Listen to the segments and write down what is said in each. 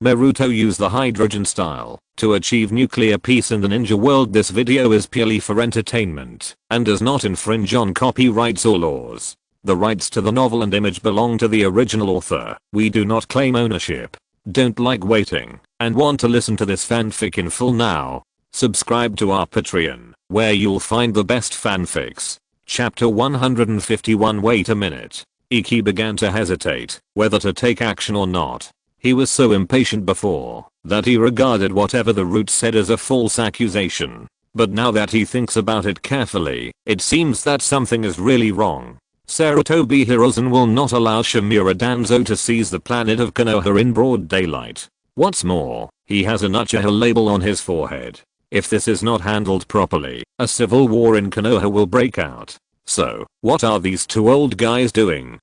Naruto used the hydrogen style to achieve nuclear peace in the ninja world. This video is purely for entertainment and does not infringe on copyrights or laws. The rights to the novel and image belong to the original author. We do not claim ownership. Don't like waiting and want to listen to this fanfic in full now? Subscribe to our Patreon, where you'll find the best fanfics. Chapter 151. Wait a minute. Iki began to hesitate whether to take action or not. He was so impatient before that he regarded whatever the roots said as a false accusation. But now that he thinks about it carefully, it seems that something is really wrong. Sarutobi Hiruzen will not allow Shimura Danzo to seize the planet of Konoha in broad daylight. What's more, he has an Uchiha label on his forehead. If this is not handled properly, a civil war in Konoha will break out. So, what are these two old guys doing?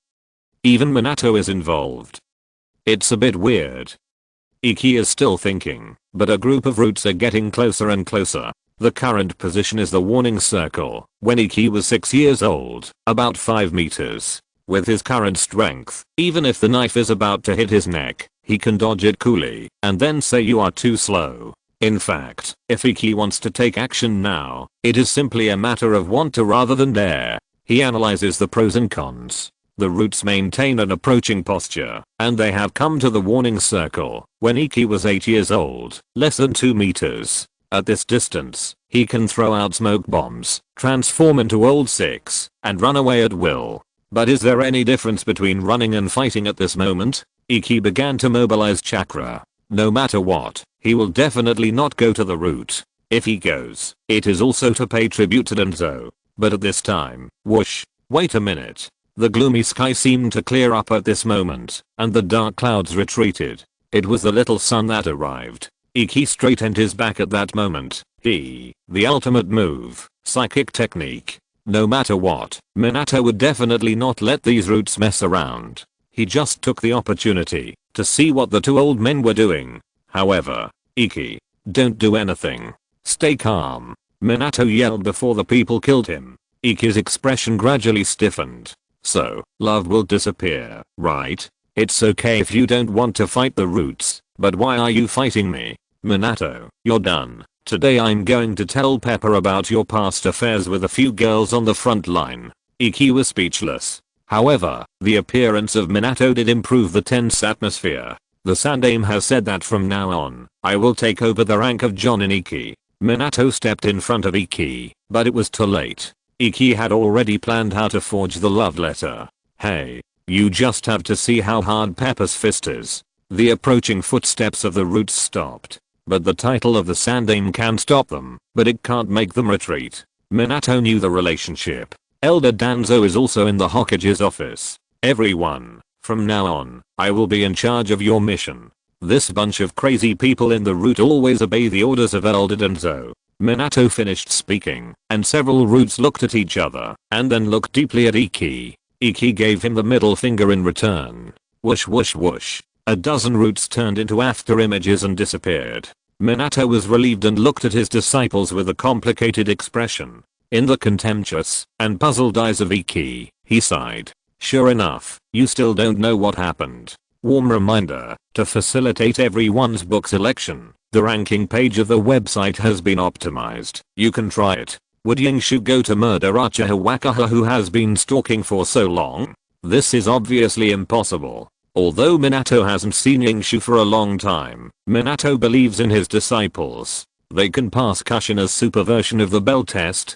Even Minato is involved. It's a bit weird. Iki is still thinking, but a group of roots are getting closer and closer. The current position is the warning circle. When Iki was 6 years old, about 5 meters. With his current strength, even if the knife is about to hit his neck, he can dodge it coolly and then say you are too slow. In fact, if Iki wants to take action now, it is simply a matter of want to rather than dare. He analyzes the pros and cons. The roots maintain an approaching posture, and they have come to the warning circle when Iki was 8 years old, less than 2 meters. At this distance, he can throw out smoke bombs, transform into old six, and run away at will. But is there any difference between running and fighting at this moment? Iki began to mobilize chakra. No matter what, he will definitely not go to the root. If he goes, it is also to pay tribute to Danzo. But at this time, whoosh, wait a minute. The gloomy sky seemed to clear up at this moment, and the dark clouds retreated. It was the little sun that arrived. Iki straightened his back at that moment. The ultimate move, psychic technique. No matter what, Minato would definitely not let these roots mess around. He just took the opportunity to see what the two old men were doing. However, Iki, don't do anything. Stay calm. Minato yelled before the people killed him. Iki's expression gradually stiffened. So, love will disappear, right? It's okay if you don't want to fight the roots, but why are you fighting me? Minato, you're done. Today I'm going to tell Pepper about your past affairs with a few girls on the front line. Iki was speechless. However, the appearance of Minato did improve the tense atmosphere. The Sandaime has said that from now on, I will take over the rank of Jonin Iki. Minato stepped in front of Iki, but it was too late. Iki had already planned how to forge the love letter. Hey, you just have to see how hard Pepper's fist is. The approaching footsteps of the roots stopped. But the title of the Sandaime can stop them, but it can't make them retreat. Minato knew the relationship. Elder Danzo is also in the Hokage's office. Everyone, from now on, I will be in charge of your mission. This bunch of crazy people in the root always obey the orders of Elder Danzo. Minato finished speaking, and several roots looked at each other, and then looked deeply at Iki. Iki gave him the middle finger in return. Whoosh whoosh whoosh. A dozen roots turned into after images and disappeared. Minato was relieved and looked at his disciples with a complicated expression. In the contemptuous and puzzled eyes of Iki, he sighed. Sure enough, you still don't know what happened. Warm reminder, to facilitate everyone's book selection, the ranking page of the website has been optimized. You can try it. Would Yingshu go to murder Uchiha Wakaha who has been stalking for so long? This is obviously impossible. Although Minato hasn't seen Yingshu for a long time, Minato believes in his disciples. They can pass Kushina's super version of the bell test.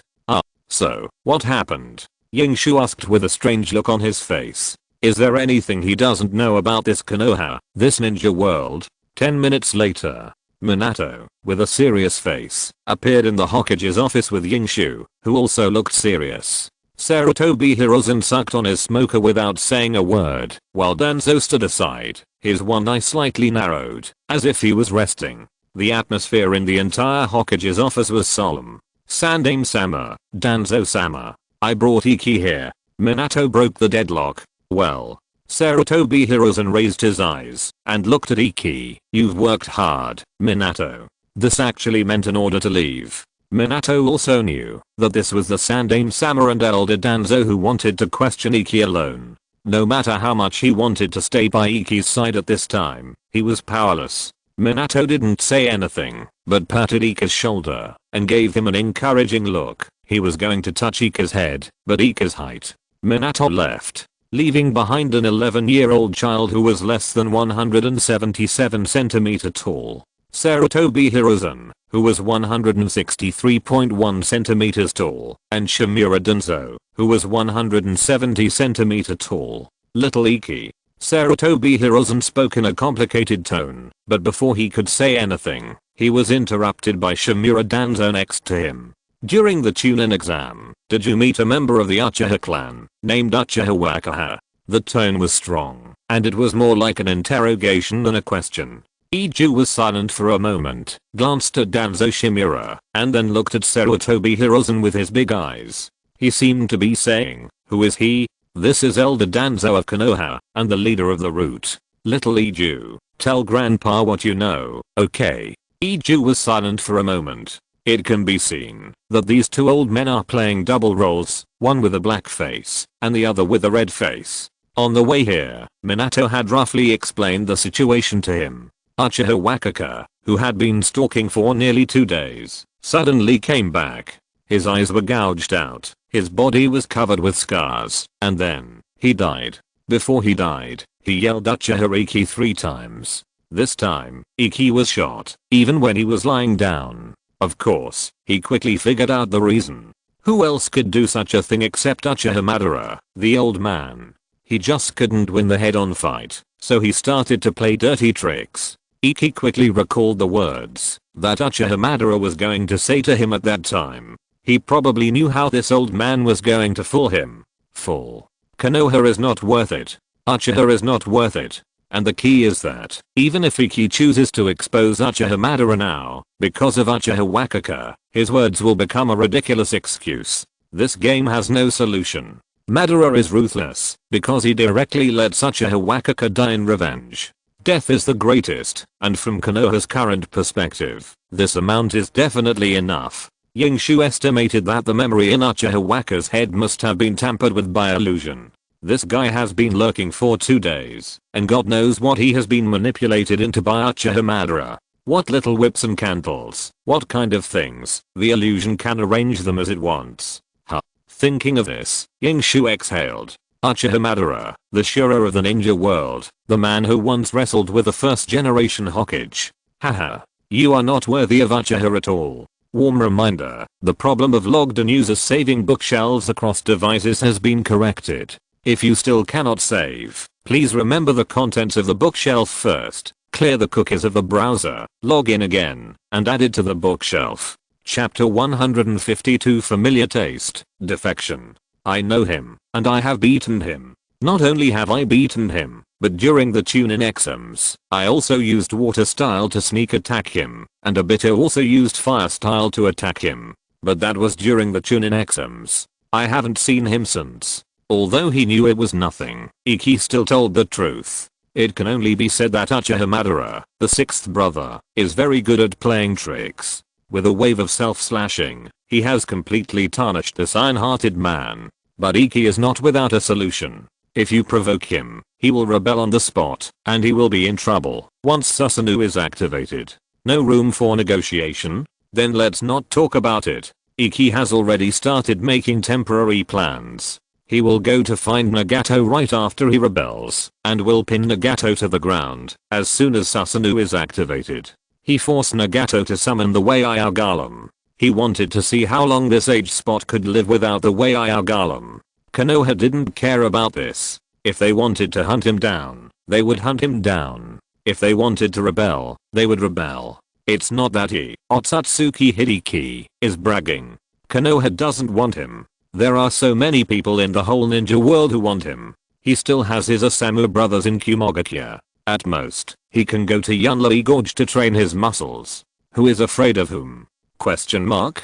So, what happened? Yingshu asked with a strange look on his face. Is there anything he doesn't know about this Konoha, this ninja world? 10 minutes later, Minato, with a serious face, appeared in the Hokage's office with Yingshu, who also looked serious. Sarutobi Hiruzen sucked on his smoker without saying a word, while Danzo stood aside, his one eye slightly narrowed, as if he was resting. The atmosphere in the entire Hokage's office was solemn. Sandaime-sama, Danzo-sama, I brought Iki here. Minato broke the deadlock. Well. Sarutobi Hiruzen raised his eyes and looked at Iki. You've worked hard, Minato. This actually meant an order to leave. Minato also knew that this was the Sandaime-sama and Elder Danzo who wanted to question Iki alone. No matter how much he wanted to stay by Iki's side at this time, he was powerless. Minato didn't say anything, but patted Ika's shoulder and gave him an encouraging look. He was going to touch Ika's head, but Ika's height. Minato left, leaving behind an 11-year-old child who was less than 177 cm tall. Sarutobi Hiruzen, who was 163.1 cm tall, and Shimura Dunzo, who was 170 cm tall. Little Iki. Sarutobi Hiruzen spoke in a complicated tone, but before he could say anything, he was interrupted by Shimura Danzo next to him. During the Chunin exam, did you meet a member of the Uchiha clan, named Uchiha Wakaha? The tone was strong, and it was more like an interrogation than a question. Yingshu was silent for a moment, glanced at Danzo Shimura, and then looked at Sarutobi Hiruzen with his big eyes. He seemed to be saying, who is he? This is Elder Danzo of Konoha, and the leader of the route. Little Yingshu, tell grandpa what you know, okay? Yingshu was silent for a moment. It can be seen that these two old men are playing double roles, one with a black face, and the other with a red face. On the way here, Minato had roughly explained the situation to him. Uchiha Wakaka, who had been stalking for nearly 2 days, suddenly came back. His eyes were gouged out, his body was covered with scars, and then, he died. Before he died, he yelled Uchiha Iki 3 times. This time, Iki was shot, even when he was lying down. Of course, he quickly figured out the reason. Who else could do such a thing except Uchiha Madara, the old man? He just couldn't win the head-on fight, so he started to play dirty tricks. Iki quickly recalled the words that Uchiha Madara was going to say to him at that time. He probably knew how this old man was going to fool him. Fool. Konoha is not worth it. Uchiha is not worth it. And the key is that, even if Iki chooses to expose Uchiha Madara now, because of Uchiha Wakaka, his words will become a ridiculous excuse. This game has no solution. Madara is ruthless, because he directly lets Uchiha Wakaka die in revenge. Death is the greatest, and from Konoha's current perspective, this amount is definitely enough. Yingshu estimated that the memory in Uchiha Waka's head must have been tampered with by illusion. This guy has been lurking for 2 days, and God knows what he has been manipulated into by Uchiha Madara. What little whips and candles, what kind of things, the illusion can arrange them as it wants. Huh. Thinking of this, Yingshu exhaled. Uchiha Madara, the Shura of the ninja world, the man who once wrestled with the first generation Hokage. Haha. You are not worthy of Uchiha at all. Warm reminder, the problem of logged-in users saving bookshelves across devices has been corrected. If you still cannot save, please remember the contents of the bookshelf first, clear the cookies of the browser, log in again, and add it to the bookshelf. Chapter 152 Familiar Taste, Defection. I know him, and I have beaten him. Not only have I beaten him, but during the Chunin exams, I also used water style to sneak attack him, and Obito also used fire style to attack him. But that was during the Chunin exams. I haven't seen him since. Although he knew it was nothing, Iki still told the truth. It can only be said that Uchiha Madara, the 6th brother, is very good at playing tricks. With a wave of self-slashing, he has completely tarnished this iron-hearted man. But Iki is not without a solution. If you provoke him, he will rebel on the spot, and he will be in trouble once Susanoo is activated. No room for negotiation? Then let's not talk about it. Iki has already started making temporary plans. He will go to find Nagato right after he rebels, and will pin Nagato to the ground as soon as Susanoo is activated. He forced Nagato to summon the Wei'ai Golem. He wanted to see how long this age spot could live without the Wei'ai Golem. Konoha didn't care about this. If they wanted to hunt him down, they would hunt him down. If they wanted to rebel, they would rebel. It's not that he, Otsutsuki Hideki, is bragging. Konoha doesn't want him. There are so many people in the whole ninja world who want him. He still has his Osamu brothers in Kumogakuya. At most, he can go to Yunlei Gorge to train his muscles. Who is afraid of whom? Question mark?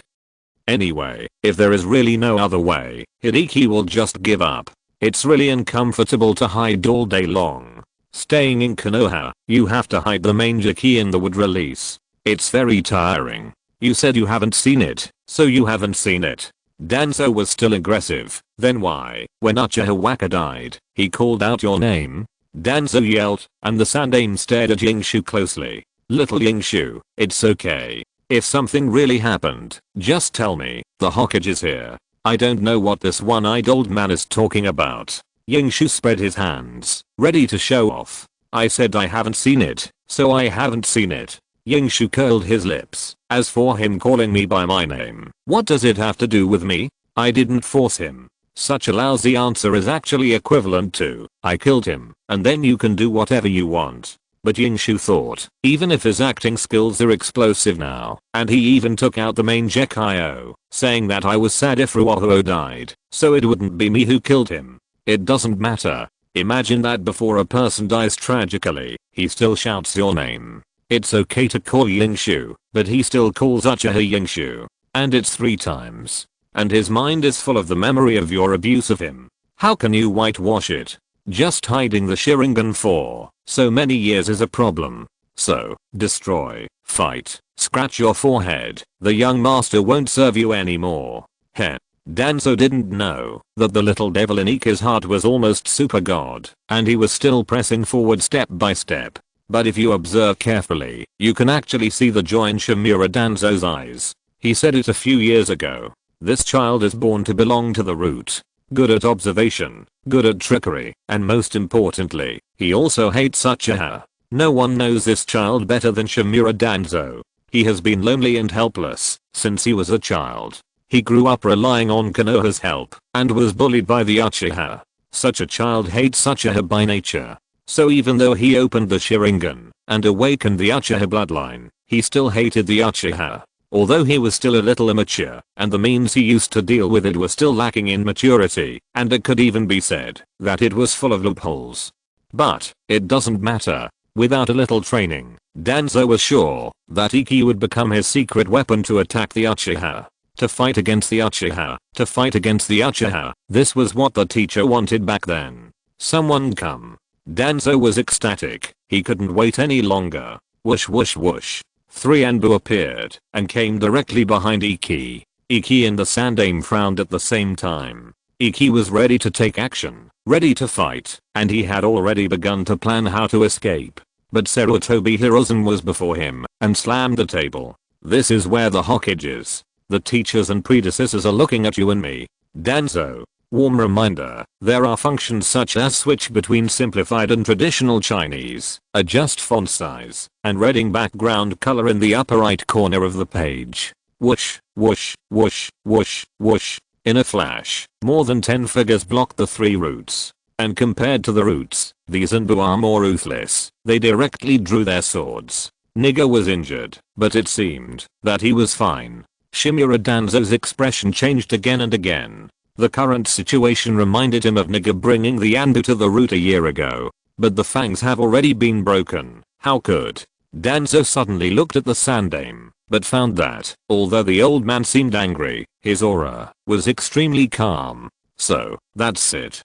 Anyway, if there is really no other way, Hideki will just give up. It's really uncomfortable to hide all day long. Staying in Konoha, you have to hide the manger key in the wood release. It's very tiring. You said you haven't seen it, so you haven't seen it. Danzo was still aggressive. Then why, when Uchiha Waka died, he called out your name? Danzo yelled, and the Sandaime stared at Yingshu closely. Little Yingshu, it's okay. If something really happened, just tell me. The Hokage is here. I don't know what this one-eyed old man is talking about. Yingshu spread his hands, ready to show off. I said I haven't seen it, so I haven't seen it. Yingshu curled his lips. As for him calling me by my name, what does it have to do with me? I didn't force him. Such a lousy answer is actually equivalent to, I killed him, and then you can do whatever you want. But Yingshu thought, even if his acting skills are explosive now, and he even took out the main Gekio, saying that I was sad if Ruoho died, so it wouldn't be me who killed him. It doesn't matter. Imagine that before a person dies tragically, he still shouts your name. It's okay to call Yingshu, but he still calls Uchiha Yingshu. And it's 3 times. And his mind is full of the memory of your abuse of him. How can you whitewash it? Just hiding the Sharingan for so many years is a problem. So, destroy, fight, scratch your forehead. The young master won't serve you anymore. Heh. Danzo didn't know that the little devil in Ikki's heart was almost super god, and he was still pressing forward step by step. But if you observe carefully, you can actually see the joy in Shimura Danzo's eyes. He said it a few years ago. This child is born to belong to the root. Good at observation, good at trickery, and most importantly, he also hates Uchiha. No one knows this child better than Shimura Danzo. He has been lonely and helpless since he was a child. He grew up relying on Konoha's help and was bullied by the Uchiha. Such a child hates Uchiha by nature. So even though he opened the Sharingan and awakened the Uchiha bloodline, he still hated the Uchiha. Although he was still a little immature, and the means he used to deal with it were still lacking in maturity, and it could even be said that it was full of loopholes. But, it doesn't matter. Without a little training, Danzo was sure that Ikki would become his secret weapon to attack the Uchiha. To fight against the Uchiha. To fight against the Uchiha. This was what the teacher wanted back then. Someone come. Danzo was ecstatic. He couldn't wait any longer. Whoosh whoosh whoosh. 3 Anbu appeared and came directly behind Ikki. Ikki and the Sandaime frowned at the same time. Ikki was ready to take action, ready to fight, and he had already begun to plan how to escape. But Sarutobi Hiruzen was before him and slammed the table. This is where the Hokage is. The teachers and predecessors are looking at you and me. Danzo. Warm reminder, there are functions such as switch between simplified and traditional Chinese, adjust font size, and reading background color in the upper right corner of the page. Whoosh, whoosh, whoosh, whoosh, whoosh. In a flash, more than 10 figures blocked the 3 roots. And compared to the roots, these Anbu are more ruthless. They directly drew their swords. Nigga was injured, but it seemed that he was fine. Shimura Danzo's expression changed again and again. The current situation reminded him of Nigga bringing the Anbu to the root a year ago. But the fangs have already been broken. How could? Danzo suddenly looked at the Sandaime, but found that, although the old man seemed angry, his aura was extremely calm. So, that's it.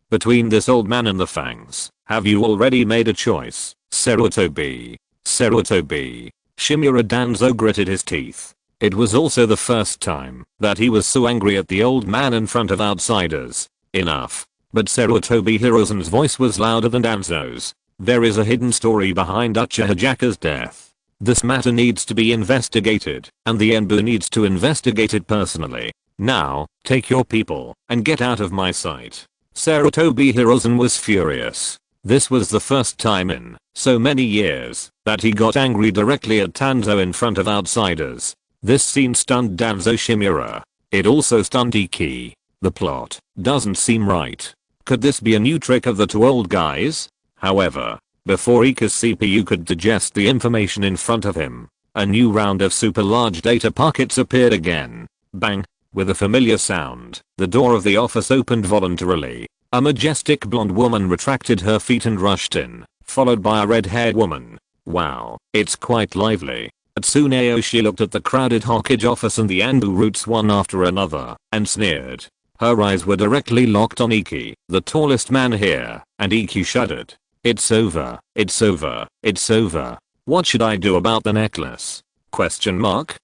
Between this old man and the fangs, have you already made a choice, Sarutobi? Sarutobi. Shimura Danzo gritted his teeth. It was also the first time that he was so angry at the old man in front of outsiders. Enough. But Sarutobi Hiruzen's voice was louder than Danzo's. There is a hidden story behind Uchiha Jaka's death. This matter needs to be investigated, and the Anbu needs to investigate it personally. Now, take your people and get out of my sight. Sarutobi Hiruzen was furious. This was the first time in so many years that he got angry directly at Danzo in front of outsiders. This scene stunned Danzo Shimura. It also stunned Ikki. The plot doesn't seem right. Could this be a new trick of the 2 old guys? However, before Ikki's CPU could digest the information in front of him, a new round of super large data packets appeared again. Bang! With a familiar sound, the door of the office opened voluntarily. A majestic blonde woman retracted her feet and rushed in, followed by a red-haired woman. Wow, it's quite lively. Hatsune Oshi looked at the crowded Hokage office and the Anbu roots one after another, and sneered. Her eyes were directly locked on Ikki, the tallest man here, and Ikki shuddered. It's over, it's over, it's over. What should I do about the necklace? Question mark?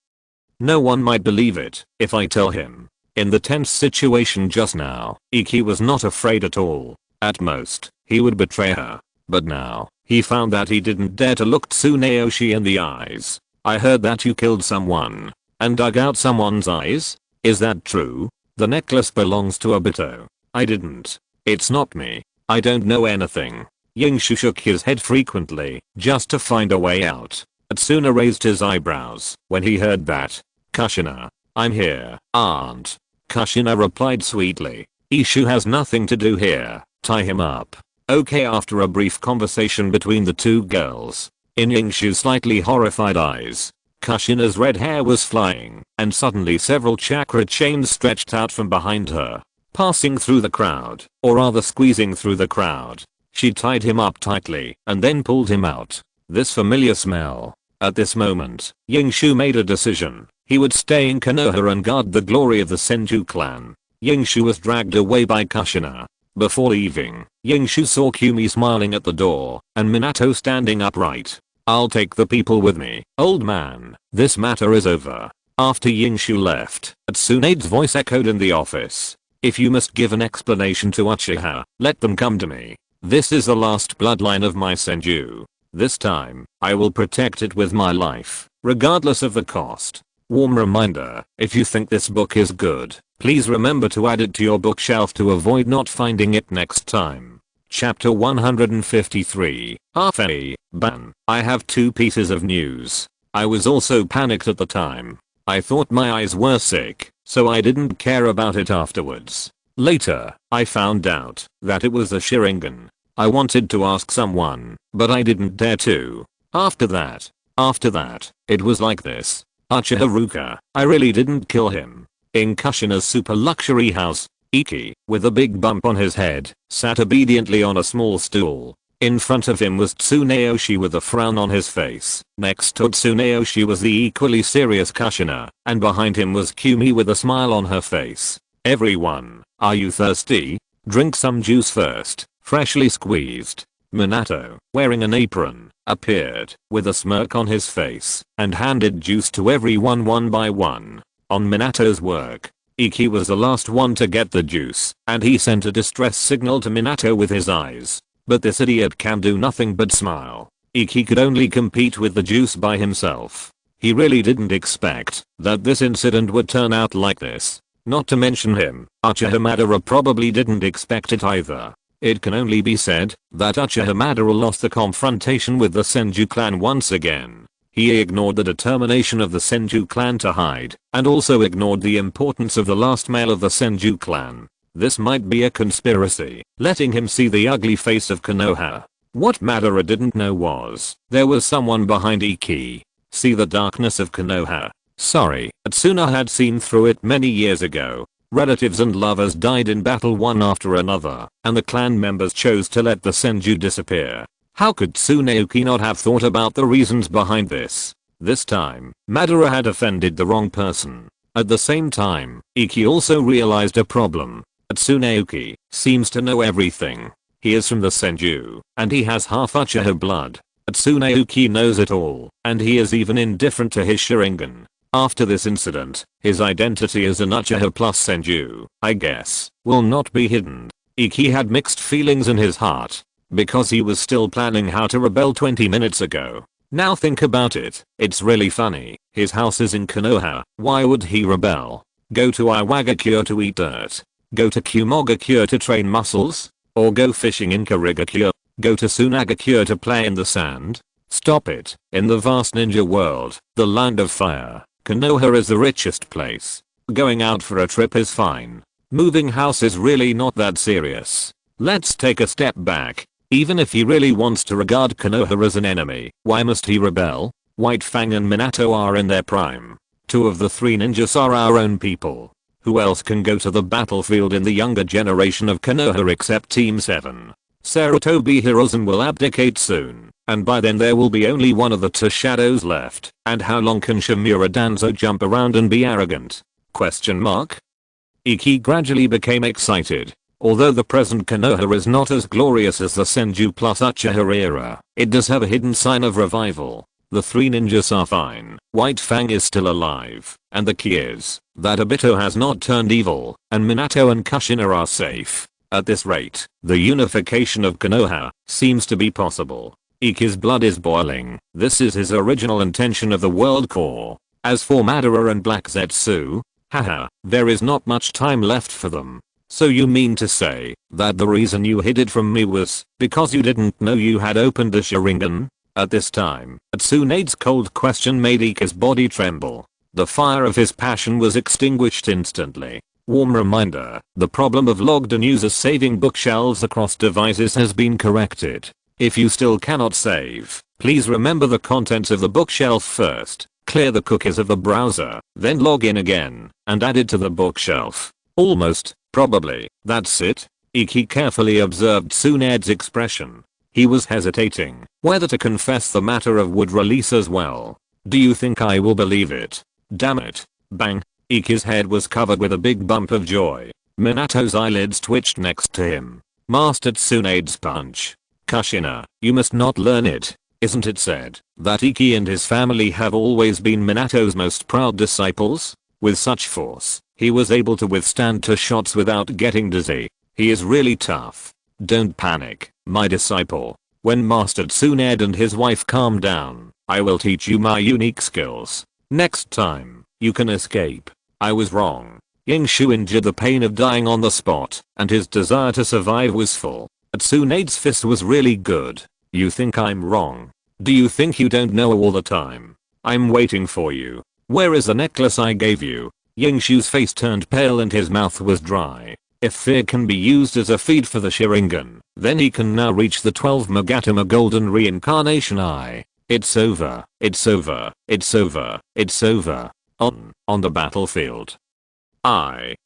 No one might believe it if I tell him. In the tense situation just now, Iki was not afraid at all. At most, he would betray her. But now, he found that he didn't dare to look Tsuneyoshi in the eyes. I heard that you killed someone and dug out someone's eyes? Is that true? The necklace belongs to Obito. I didn't. It's not me. I don't know anything. Yingshu shook his head frequently, just to find a way out. Atsuna raised his eyebrows when he heard that. Kushina, I'm here, aunt. Kushina replied sweetly. Ishu has nothing to do here, tie him up. Okay. After a brief conversation between the two girls, in Yingshu's slightly horrified eyes, Kushina's red hair was flying, and suddenly several chakra chains stretched out from behind her, passing through the crowd, or rather squeezing through the crowd. She tied him up tightly and then pulled him out. This familiar smell. At this moment, Yingshu made a decision. He would stay in Konoha and guard the glory of the Senju clan. Yingshu was dragged away by Kushina. Before leaving, Yingshu saw Kumi smiling at the door, and Minato standing upright. I'll take the people with me, old man. This matter is over. After Yingshu left, Tsunade's voice echoed in the office. If you must give an explanation to Uchiha, let them come to me. This is the last bloodline of my Senju. This time, I will protect it with my life, regardless of the cost. Warm reminder, if you think this book is good, please remember to add it to your bookshelf to avoid not finding it next time. Chapter 153, Half A, Ban. I have two pieces of news. I was also panicked at the time. I thought my eyes were sick, so I didn't care about it afterwards. Later, I found out that it was a Sharingan. I wanted to ask someone, but I didn't dare to. After that, it was like this. Uchiha Ruka, I really didn't kill him. In Kushina's super luxury house, Iki, with a big bump on his head, sat obediently on a small stool. In front of him was Tsuneyoshi with a frown on his face. Next to Tsuneyoshi was the equally serious Kushina, and behind him was Kumi with a smile on her face. Everyone, are you thirsty? Drink some juice first, freshly squeezed. Minato, wearing an apron, appeared, with a smirk on his face, and handed juice to everyone one by one. On Minato's work, Iki was the last one to get the juice, and he sent a distress signal to Minato with his eyes. But this idiot can do nothing but smile. Iki could only compete with the juice by himself. He really didn't expect that this incident would turn out like this. Not to mention him, Uchiha Madara probably didn't expect it either. It can only be said that Uchiha Madara lost the confrontation with the Senju clan once again. He ignored the determination of the Senju clan to hide, and also ignored the importance of the last male of the Senju clan. This might be a conspiracy, letting him see the ugly face of Konoha. What Madara didn't know was, there was someone behind Iki. See the darkness of Konoha. Sorry, Atsuna had seen through it many years ago. Relatives and lovers died in battle one after another, and the clan members chose to let the Senju disappear. How could Tsuneuki not have thought about the reasons behind this? This time, Madara had offended the wrong person. At the same time, Iki also realized a problem. Tsuneuki seems to know everything. He is from the Senju, and he has half Uchiha blood. Tsuneuki knows it all, and he is even indifferent to his Sharingan. After this incident, his identity as an Uchiha plus Senju, I guess, will not be hidden. Iki had mixed feelings in his heart, because he was still planning how to rebel 20 minutes ago. Now think about it, it's really funny. His house is in Konoha, why would he rebel? Go to Iwagakure to eat dirt? Go to Kumogakure to train muscles? Or go fishing in Karigakure? Go to Sunagakure to play in the sand? Stop it. In the vast ninja world, the land of fire, Konoha is the richest place. Going out for a trip is fine. Moving house is really not that serious. Let's take a step back. Even if he really wants to regard Konoha as an enemy, why must he rebel? White Fang and Minato are in their prime. Two of the three ninjas are our own people. Who else can go to the battlefield in the younger generation of Konoha except Team 7? Sarutobi Hiruzen will abdicate soon, and by then there will be only one of the two shadows left. And how long can Shimura Danzo jump around and be arrogant? Question mark? Iki gradually became excited. Although the present Konoha is not as glorious as the Senju plus Uchiha era, it does have a hidden sign of revival. The three ninjas are fine, White Fang is still alive, and the key is that Obito has not turned evil, and Minato and Kushina are safe. At this rate, the unification of Konoha seems to be possible. Ikki's blood is boiling. This is his original intention of the world core. As for Madara and Black Zetsu, haha, there is not much time left for them. So you mean to say that the reason you hid it from me was because you didn't know you had opened the Sharingan? At this time, Tsunade's cold question made Ikki's body tremble. The fire of his passion was extinguished instantly. Warm reminder, the problem of logged-in users saving bookshelves across devices has been corrected. If you still cannot save, please remember the contents of the bookshelf first, clear the cookies of the browser, then log in again, and add it to the bookshelf. Almost, probably, that's it. Ikki carefully observed Tsunade's expression. He was hesitating whether to confess the matter of wood release as well. Do you think I will believe it? Damn it. Bang. Ikki's head was covered with a big bump of joy. Minato's eyelids twitched next to him. Mastered Tsunade's punch. Kushina, you must not learn it. Isn't it said that Ikki and his family have always been Minato's most proud disciples? With such force, he was able to withstand 2 shots without getting dizzy. He is really tough. Don't panic, my disciple. When Master Tsunade and his wife calm down, I will teach you my unique skills. Next time, you can escape. I was wrong. Yingshu endured the pain of dying on the spot, and his desire to survive was full. Tsunade's fist was really good. You think I'm wrong? Do you think you don't know all the time? I'm waiting for you. Where is the necklace I gave you? Yingshu's face turned pale and his mouth was dry. If fear can be used as a feed for the Sharingan, then he can now reach the 12 Magatama Golden Reincarnation Eye. It's over. It's over. It's over. It's over. On the battlefield. Yingshu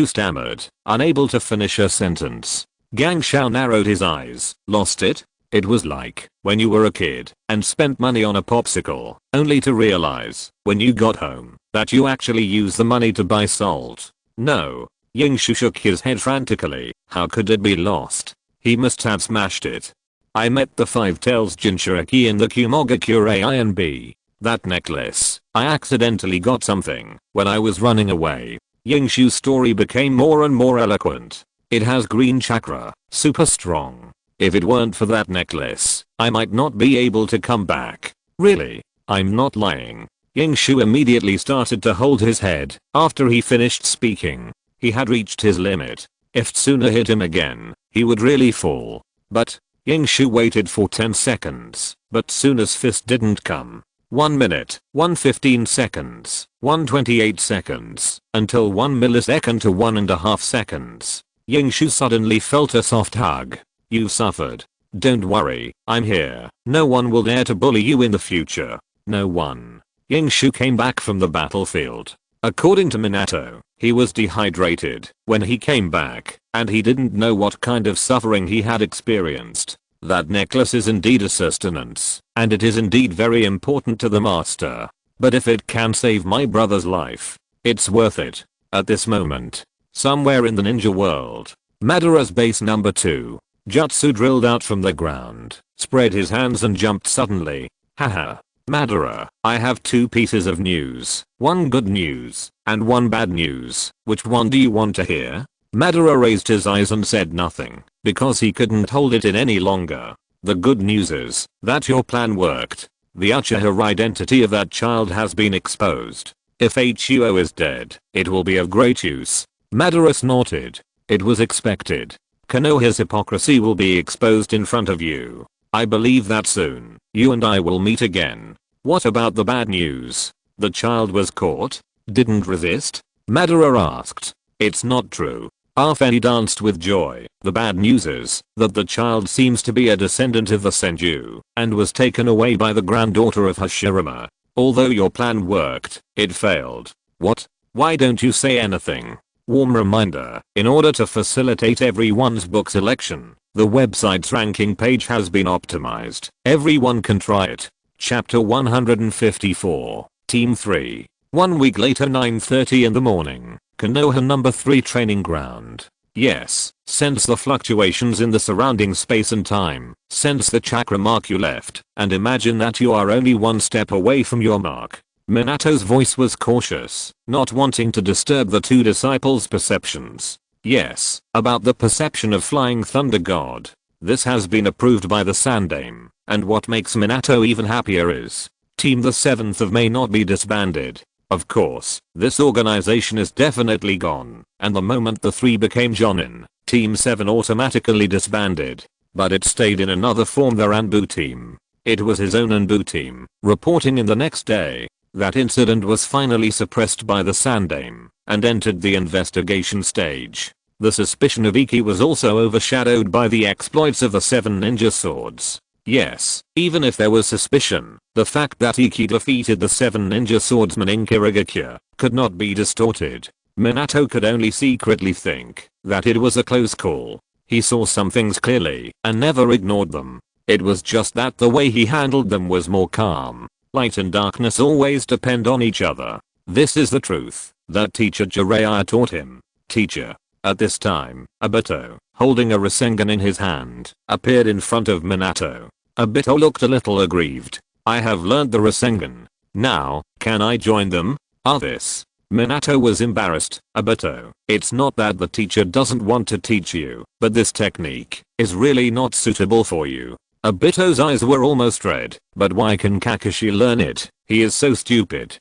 stammered, unable to finish a sentence. Gang Shao narrowed his eyes. Lost it? It was like when you were a kid and spent money on a popsicle, only to realize, when you got home, that you actually used the money to buy salt. No. Yingshu shook his head frantically. How could it be lost? He must have smashed it. I met the Five Tails Jinchuriki in the Kumogakure INB. That necklace. I accidentally got something when I was running away. Yingshu's story became more and more eloquent. It has green chakra, super strong. If it weren't for that necklace, I might not be able to come back. Really? I'm not lying. Yingshu immediately started to hold his head after he finished speaking. He had reached his limit. If Tsuna hit him again, he would really fall. But Yingshu waited for 10 seconds, but Tsuna's fist didn't come. 1 minute, 1:15 seconds, 1:28 seconds, until 1 millisecond to 1.5 seconds. Yingshu suddenly felt a soft hug. You suffered. Don't worry, I'm here. No one will dare to bully you in the future. No one. Yingshu came back from the battlefield. According to Minato, he was dehydrated when he came back, and he didn't know what kind of suffering he had experienced. That necklace is indeed a sustenance, and it is indeed very important to the master. But if it can save my brother's life, it's worth it. At this moment, somewhere in the ninja world, Madara's base number 2, Jutsu drilled out from the ground, spread his hands and jumped suddenly. Haha. Madara, I have 2 pieces of news. 1 good news, and 1 bad news. Which one do you want to hear? Madara raised his eyes and said nothing, because he couldn't hold it in any longer. The good news is that your plan worked. The Uchiha identity of that child has been exposed. If Huo is dead, it will be of great use. Madara snorted. It was expected. Konoha's hypocrisy will be exposed in front of you. I believe that soon, you and I will meet again. What about the bad news? The child was caught? Didn't resist? Madara asked. It's not true. Arfei danced with joy. The bad news is that the child seems to be a descendant of the Senju, and was taken away by the granddaughter of Hashirama. Although your plan worked, it failed. What? Why don't you say anything? Warm reminder, in order to facilitate everyone's book selection, the website's ranking page has been optimized. Everyone can try it. Chapter 154, Team 3. 1 week later, 9:30 in the morning, Konoha number 3 training ground. Yes, sense the fluctuations in the surrounding space and time, sense the chakra mark you left, and imagine that you are only one step away from your mark. Minato's voice was cautious, not wanting to disturb the two disciples' perceptions. Yes, about the perception of flying thunder god. This has been approved by the Sandaime, and what makes Minato even happier is, Team the 7th of May not be disbanded. Of course, this organization is definitely gone, and the moment the 3 became Jonin, Team 7 automatically disbanded. But it stayed in another form, their Anbu team. It was his own Anbu team, reporting in the next day. That incident was finally suppressed by the Sandaime, and entered the investigation stage. The suspicion of Iki was also overshadowed by the exploits of the 7 ninja swords. Yes, even if there was suspicion, the fact that Iki defeated the 7 ninja swordsmen in Kirigakure could not be distorted. Minato could only secretly think that it was a close call. He saw some things clearly and never ignored them. It was just that the way he handled them was more calm. Light and darkness always depend on each other. This is the truth that teacher Jiraiya taught him. Teacher. At this time, Obito, holding a Rasengan in his hand, appeared in front of Minato. Obito looked a little aggrieved. I have learned the Rasengan. Now, can I join them? This. Minato was embarrassed. Obito, it's not that the teacher doesn't want to teach you, but this technique is really not suitable for you. Obito's eyes were almost red. But why can Kakashi learn it? He is so stupid.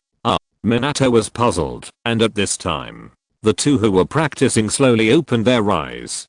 Minato was puzzled, and at this time, the two who were practicing slowly opened their eyes.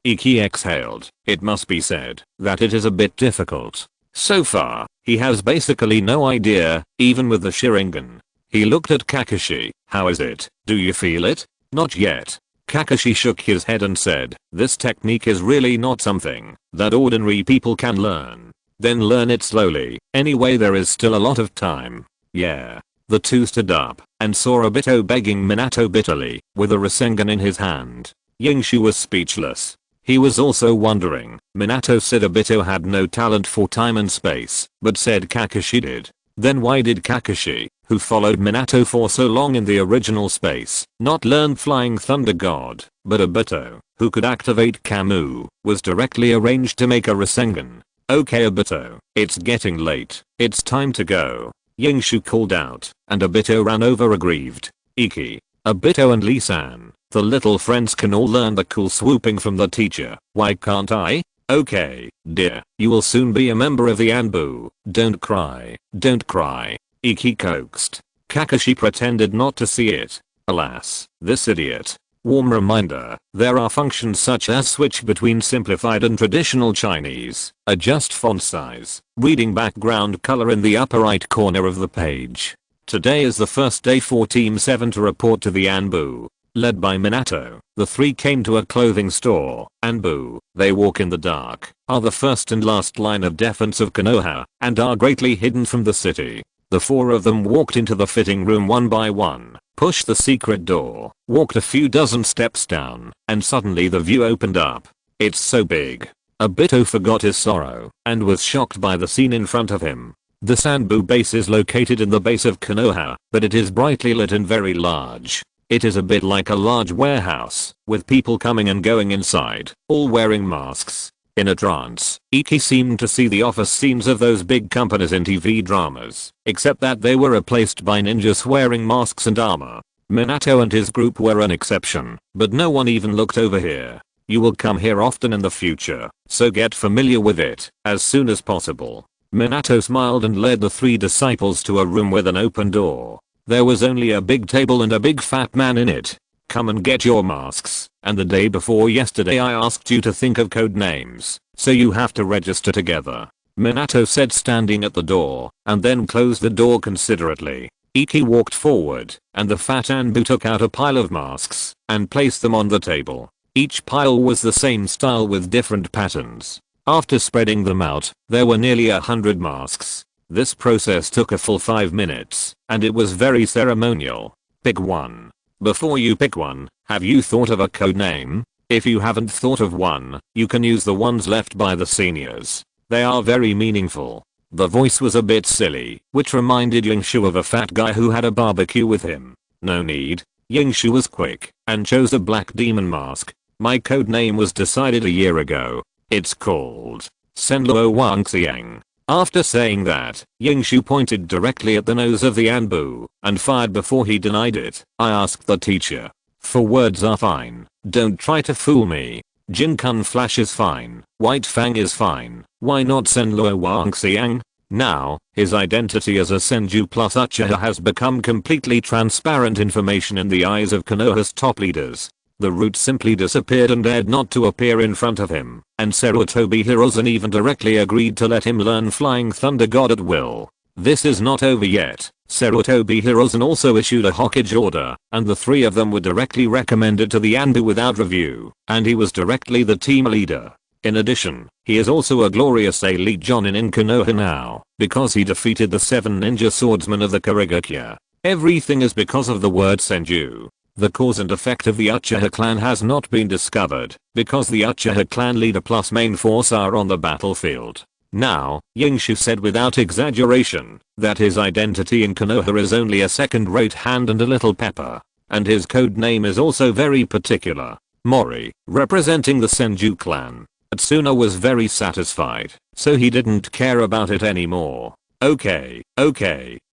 Iki exhaled. It must be said that it is a bit difficult. So far, he has basically no idea, even with the Sharingan. He looked at Kakashi. How is it? Do you feel it? Not yet. Kakashi shook his head and said, this technique is really not something that ordinary people can learn. Then learn it slowly. Anyway, there is still a lot of time. Yeah. The two stood up and saw Obito begging Minato bitterly with a Rasengan in his hand. Yingshu was speechless. He was also wondering. Minato said Obito had no talent for time and space, but said Kakashi did. Then why did Kakashi, who followed Minato for so long in the original space, not learn Flying Thunder God? But Obito, who could activate Kamu, was directly arranged to make a Rasengan. Okay Obito, it's getting late. It's time to go. Yingshu called out, and Obito ran over aggrieved. Iki, Obito and Lee-san, the little friends can all learn the cool swooping from the teacher. Why can't I? Okay, dear, you will soon be a member of the Anbu. Don't cry, don't cry. Iki coaxed. Kakashi pretended not to see it. Alas, this idiot. Warm reminder, there are functions such as switch between simplified and traditional Chinese, adjust font size, reading background color in the upper right corner of the page. Today is the first day for Team 7 to report to the Anbu. Led by Minato, the 3 came to a clothing store. Anbu, they walk in the dark, are the first and last line of defense of Konoha, and are greatly hidden from the city. The 4 of them walked into the fitting room one by one, pushed the secret door, walked a few dozen steps down, and suddenly the view opened up. It's so big. Obito forgot his sorrow, and was shocked by the scene in front of him. The Sanbu base is located in the base of Konoha, but it is brightly lit and very large. It is a bit like a large warehouse, with people coming and going inside, all wearing masks. In a trance, Iki seemed to see the office scenes of those big companies in TV dramas, except that they were replaced by ninjas wearing masks and armor. Minato and his group were an exception, but no one even looked over here. You will come here often in the future, so get familiar with it as soon as possible. Minato smiled and led the 3 disciples to a room with an open door. There was only a big table and a big fat man in it. Come and get your masks, and the day before yesterday I asked you to think of code names, so you have to register together. Minato said, standing at the door, and then closed the door considerately. Iki walked forward, and the fat Anbu took out a pile of masks, and placed them on the table. Each pile was the same style with different patterns. After spreading them out, there were nearly 100 masks. This process took a full 5 minutes, and it was very ceremonial. Pick one. Before you pick one, have you thought of a code name? If you haven't thought of one, you can use the ones left by the seniors. They are very meaningful. The voice was a bit silly, which reminded Yingshu of a fat guy who had a barbecue with him. No need. Yingshu was quick, and chose a black demon mask. My code name was decided a year ago. It's called Senluo Wangxiang. After saying that, Yingshu pointed directly at the nose of the Anbu and fired before he denied it. I asked the teacher. For words are fine. Don't try to fool me. Jinkun Flash is fine. White Fang is fine. Why not Senluo Wangxiang? Now, his identity as a Senju plus Uchiha has become completely transparent information in the eyes of Konoha's top leaders. The root simply disappeared and dared not to appear in front of him, and Sarutobi Hiruzen even directly agreed to let him learn Flying Thunder God at will. This is not over yet. Sarutobi Hiruzen also issued a Hokage order, and the three of them were directly recommended to the Anbu without review, and he was directly the team leader. In addition, he is also a glorious elite jonin in Konoha now, because he defeated the 7 ninja swordsmen of the Kurigakya. Everything is because of the word Senju. The cause and effect of the Uchiha clan has not been discovered, because the Uchiha clan leader plus main force are on the battlefield. Now, Yingshu said without exaggeration, that his identity in Konoha is only a second-rate hand and a little pepper. And his code name is also very particular. Mori, representing the Senju clan. Tsuna was very satisfied, so he didn't care about it anymore. Okay,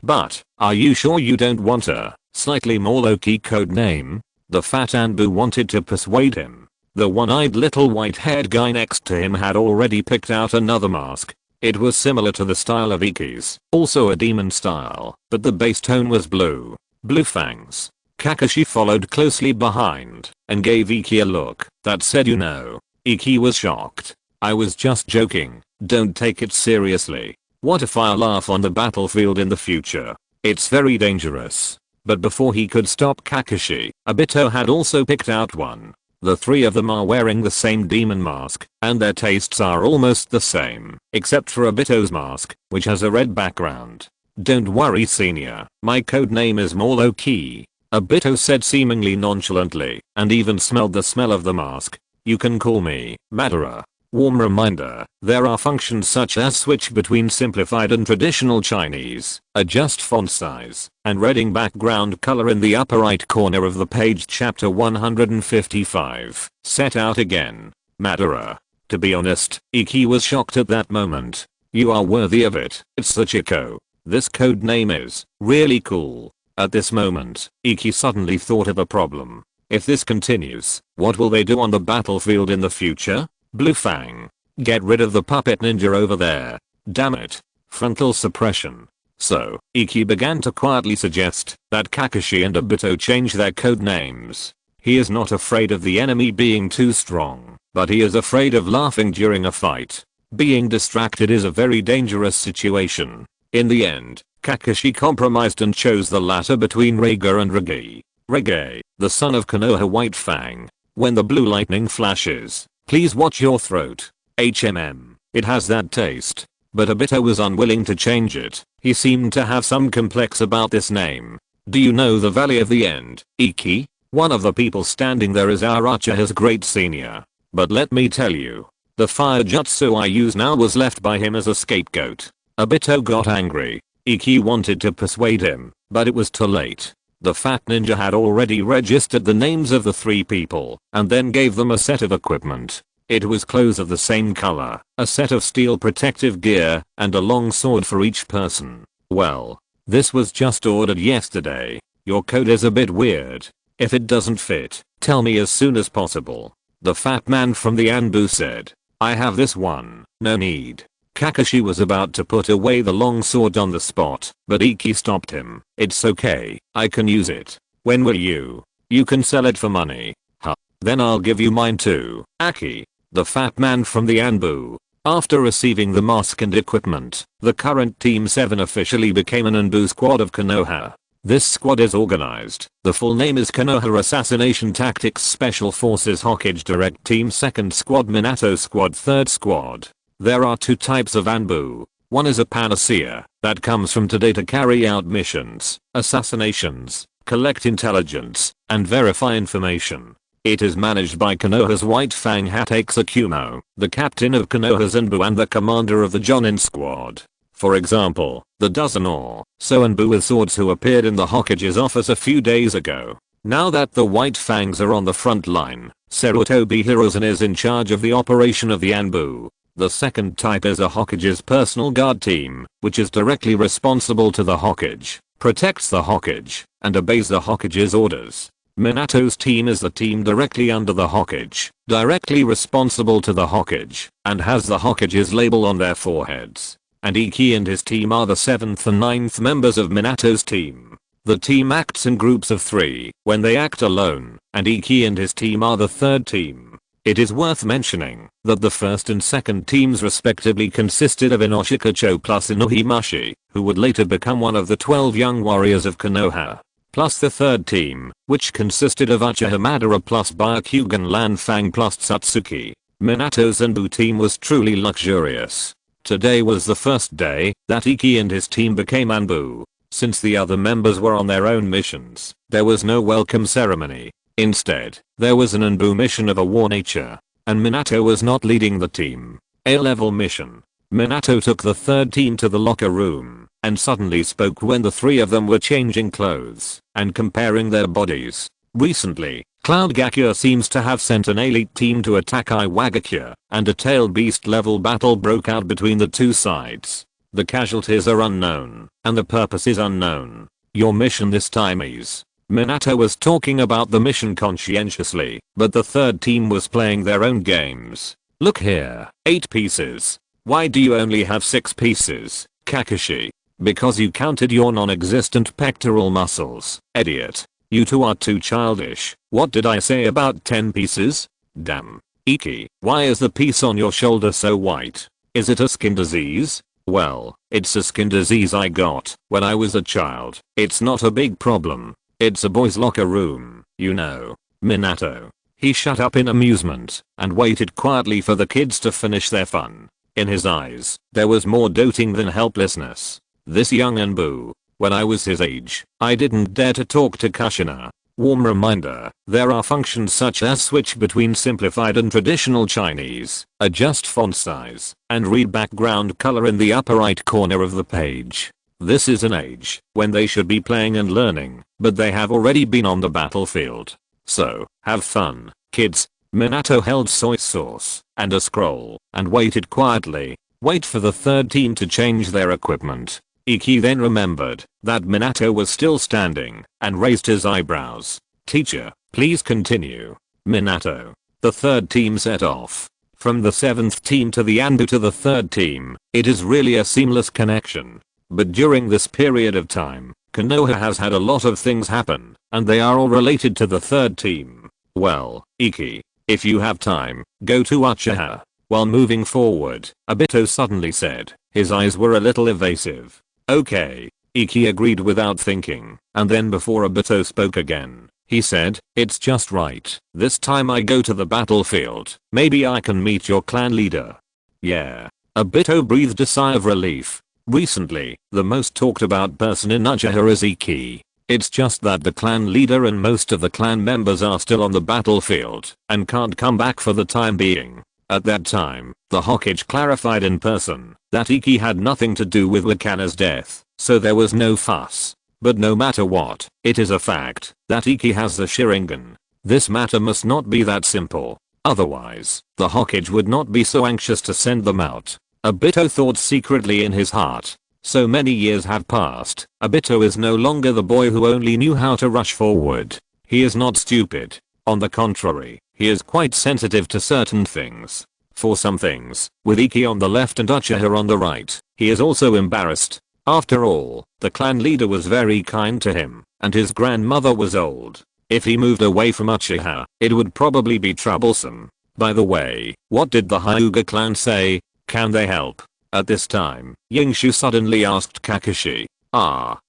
but, are you sure you don't want a slightly more low-key code name? The fat Anbu wanted to persuade him. The one-eyed little white-haired guy next to him had already picked out another mask. It was similar to the style of Iki's, also a demon style, but the base tone was blue. Blue fangs. Kakashi followed closely behind, and gave Iki a look that said you know. Iki was shocked. I was just joking, don't take it seriously. What if I laugh on the battlefield in the future? It's very dangerous. But before he could stop Kakashi, Obito had also picked out one. The three of them are wearing the same demon mask, and their tastes are almost the same, except for Obito's mask, which has a red background. Don't worry senior, my code name is more low-key. Obito said seemingly nonchalantly, and even smelled the smell of the mask. You can call me Madara. Warm reminder, there are functions such as switch between simplified and traditional Chinese, adjust font size, and reading background color in the upper right corner of the page. Chapter 155. Set out again. Madara. To be honest, Iki was shocked at that moment. You are worthy of it, Sachiko. This code name is really cool. At this moment, Iki suddenly thought of a problem. If this continues, what will they do on the battlefield in the future? Blue Fang. Get rid of the puppet ninja over there. Damn it. Frontal suppression. So, Iki began to quietly suggest that Kakashi and Obito change their code names. He is not afraid of the enemy being too strong, but he is afraid of laughing during a fight. Being distracted is a very dangerous situation. In the end, Kakashi compromised and chose the latter between Reiga and Regi. Regi, the son of Konoha White Fang. When the blue lightning flashes, please watch your throat. It has that taste. But Obito was unwilling to change it. He seemed to have some complex about this name. Do you know the Valley of the End, Iki? One of the people standing there is our Uchiha's great senior. But let me tell you, the fire jutsu I use now was left by him as a scapegoat. Obito got angry. Iki wanted to persuade him, but it was too late. The fat ninja had already registered the names of the three people, and then gave them a set of equipment. It was clothes of the same color, a set of steel protective gear, and a long sword for each person. Well, this was just ordered yesterday. Your code is a bit weird. If it doesn't fit, tell me as soon as possible. The fat man from the Anbu said. I have this one, no need. Kakashi was about to put away the long sword on the spot, but Iki stopped him. It's okay, I can use it. When will you? You can sell it for money. Huh. Then I'll give you mine too, Aki. The fat man from the Anbu. After receiving the mask and equipment, the current Team 7 officially became an Anbu squad of Konoha. This squad is organized. The full name is Konoha Assassination Tactics Special Forces Hokage Direct Team 2nd Squad Minato Squad 3rd Squad. There are two types of Anbu. One is a panacea that comes from today to carry out missions, assassinations, collect intelligence, and verify information. It is managed by Konoha's White Fang Hatake Tsukumo, the captain of Konoha's Anbu and the commander of the Jonin squad. For example, the dozen or so Anbu with swords who appeared in the Hokage's office a few days ago. Now that the White Fangs are on the front line, Sarutobi Hiruzen is in charge of the operation of the Anbu. The second type is a Hokage's personal guard team, which is directly responsible to the Hokage, protects the Hokage, and obeys the Hokage's orders. Minato's team is the team directly under the Hokage, directly responsible to the Hokage, and has the Hokage's label on their foreheads. And Iki and his team are the 7th and 9th members of Minato's team. The team acts in groups of 3 when they act alone, and Iki and his team are the 3rd team. It is worth mentioning that the 1st and 2nd teams respectively consisted of Inoshikacho plus Inohimashi, who would later become one of the 12 young warriors of Konoha, plus the 3rd team, which consisted of Uchiha Madara plus Byakugan Lanfang plus Satsuki. Minato's Anbu team was truly luxurious. Today was the first day that Iki and his team became Anbu. Since the other members were on their own missions, there was no welcome ceremony. Instead, there was an Anbu mission of a war nature, and Minato was not leading the team. A-level mission. Minato took the 3rd team to the locker room, and suddenly spoke when the 3 of them were changing clothes and comparing their bodies. Recently, Cloud Gakure seems to have sent an elite team to attack Iwagakure, and a tail beast level battle broke out between the 2 sides. The casualties are unknown, and the purpose is unknown. Your mission this time is. Minato was talking about the mission conscientiously, but the 3rd team was playing their own games. Look here, 8 pieces. Why do you only have 6 pieces, Kakashi? Because you counted your non-existent pectoral muscles, idiot. You two are too childish. What did I say about 10 pieces? Damn. Iki, why is the piece on your shoulder so white? Is it a skin disease? Well, it's a skin disease I got when I was a child. It's not a big problem. It's a boys' locker room, you know. Minato. He shut up in amusement and waited quietly for the kids to finish their fun. In his eyes, there was more doting than helplessness. This young Anbu. When I was his age, I didn't dare to talk to Kushina. Warm reminder, there are functions such as switch between simplified and traditional Chinese, adjust font size, and read background color in the upper right corner of the page. This is an age when they should be playing and learning, but they have already been on the battlefield. So, have fun, kids. Minato held soy sauce and a scroll and waited quietly. Wait for the 3rd team to change their equipment. Iki then remembered that Minato was still standing and raised his eyebrows. Teacher, please continue. Minato. The 3rd team set off. From the 7th team to the Anbu to the 3rd team, it is really a seamless connection. But during this period of time, Konoha has had a lot of things happen, and they are all related to the 3rd team. Well, Iki, if you have time, go to Uchiha. While moving forward, Obito suddenly said. His eyes were a little evasive. Okay, Iki agreed without thinking, and then before Obito spoke again, he said, it's just right. This time I go to the battlefield. Maybe I can meet your clan leader. Yeah. Obito breathed a sigh of relief. Recently, the most talked about person in Uchiha is Iki. It's just that the clan leader and most of the clan members are still on the battlefield and can't come back for the time being. At that time, the Hokage clarified in person that Iki had nothing to do with Wakana's death, so there was no fuss. But no matter what, it is a fact that Iki has the Sharingan. This matter must not be that simple. Otherwise, the Hokage would not be so anxious to send them out. Obito thought secretly in his heart. So many years have passed, Obito is no longer the boy who only knew how to rush forward. He is not stupid. On the contrary, he is quite sensitive to certain things. For some things, with Iki on the left and Uchiha on the right, he is also embarrassed. After all, the clan leader was very kind to him, and his grandmother was old. If he moved away from Uchiha, it would probably be troublesome. By the way, what did the Hyuga clan say? Can they help? At this time, Yingshu suddenly asked Kakashi.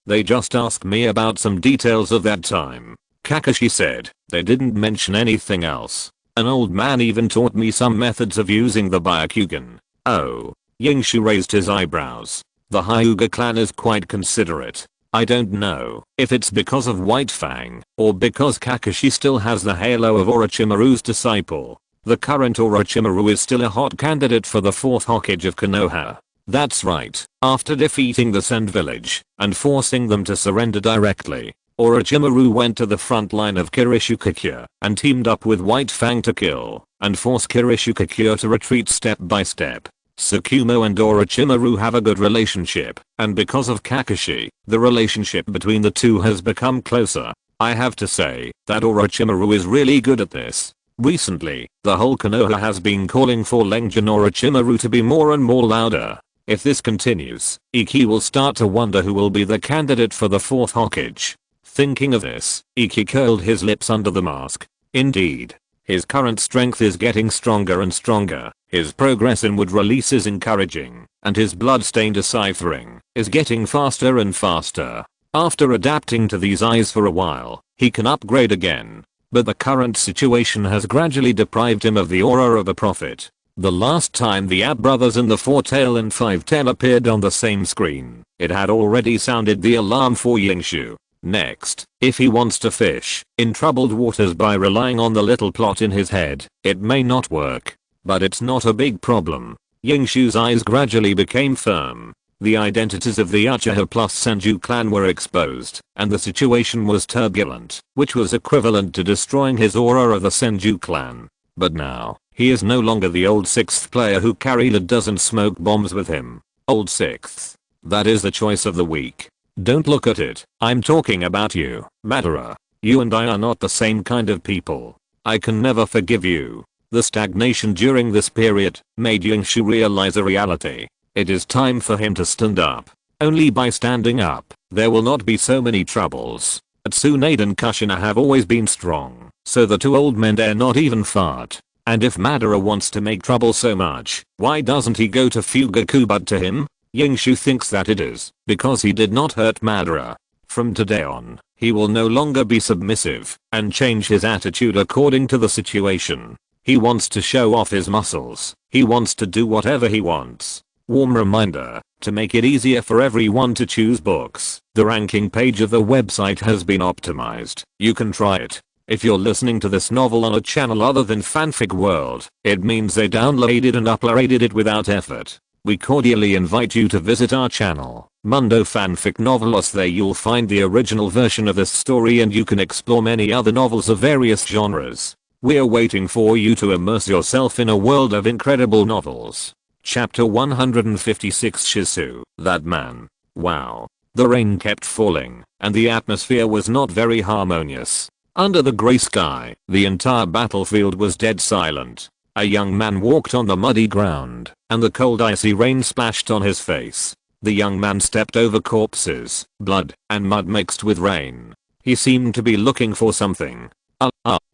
They just asked me about some details of that time. Kakashi said, they didn't mention anything else. An old man even taught me some methods of using the Byakugan. Oh. Yingshu raised his eyebrows. The Hyuga clan is quite considerate. I don't know if it's because of White Fang or because Kakashi still has the halo of Orochimaru's disciple. The current Orochimaru is still a hot candidate for the 4th Hokage of Konoha. That's right, after defeating the Sand village and forcing them to surrender directly, Orochimaru went to the front line of Kirishukakure and teamed up with White Fang to kill and force Kirishukakure to retreat step by step. Tsukumo and Orochimaru have a good relationship, and because of Kakashi, the relationship between the two has become closer. I have to say that Orochimaru is really good at this. Recently, the whole Konoha has been calling for Lenjin Orochimaru to be more and more louder. If this continues, Iki will start to wonder who will be the candidate for the 4th Hokage. Thinking of this, Iki curled his lips under the mask. Indeed, his current strength is getting stronger and stronger, his progress in wood release is encouraging, and his blood-stain deciphering is getting faster and faster. After adapting to these eyes for a while, he can upgrade again. But the current situation has gradually deprived him of the aura of a prophet. The last time the Ab brothers and the 4-tail and 5-tail appeared on the same screen, it had already sounded the alarm for Yingshu. Next, if he wants to fish in troubled waters by relying on the little plot in his head, it may not work. But it's not a big problem. Yingshu's eyes gradually became firm. The identities of the Uchiha plus Senju clan were exposed, and the situation was turbulent, which was equivalent to destroying his aura of the Senju clan. But now, he is no longer the old 6th player who carried a dozen smoke bombs with him. Old 6th. That is the choice of the week. Don't look at it, I'm talking about you, Madara. You and I are not the same kind of people. I can never forgive you. The stagnation during this period made Yingshu realize a reality. It is time for him to stand up. Only by standing up, there will not be so many troubles. Tsunade and Kushina have always been strong, so the 2 old men dare not even fart. And if Madara wants to make trouble so much, why doesn't he go to Fugaku but to him? Yingshu thinks that it is because he did not hurt Madara. From today on, he will no longer be submissive and change his attitude according to the situation. He wants to show off his muscles. He wants to do whatever he wants. Warm reminder, to make it easier for everyone to choose books, the ranking page of the website has been optimized. You can try it. If you're listening to this novel on a channel other than Fanfic World, it means they downloaded and uploaded it without effort. We cordially invite you to visit our channel, Mundo Fanfic Novelos. There you'll find the original version of this story and you can explore many other novels of various genres. We're waiting for you to immerse yourself in a world of incredible novels. Chapter 156 Shizu, that man. Wow. The rain kept falling, and the atmosphere was not very harmonious. Under the grey sky, the entire battlefield was dead silent. A young man walked on the muddy ground, and the cold icy rain splashed on his face. The young man stepped over corpses, blood, and mud mixed with rain. He seemed to be looking for something.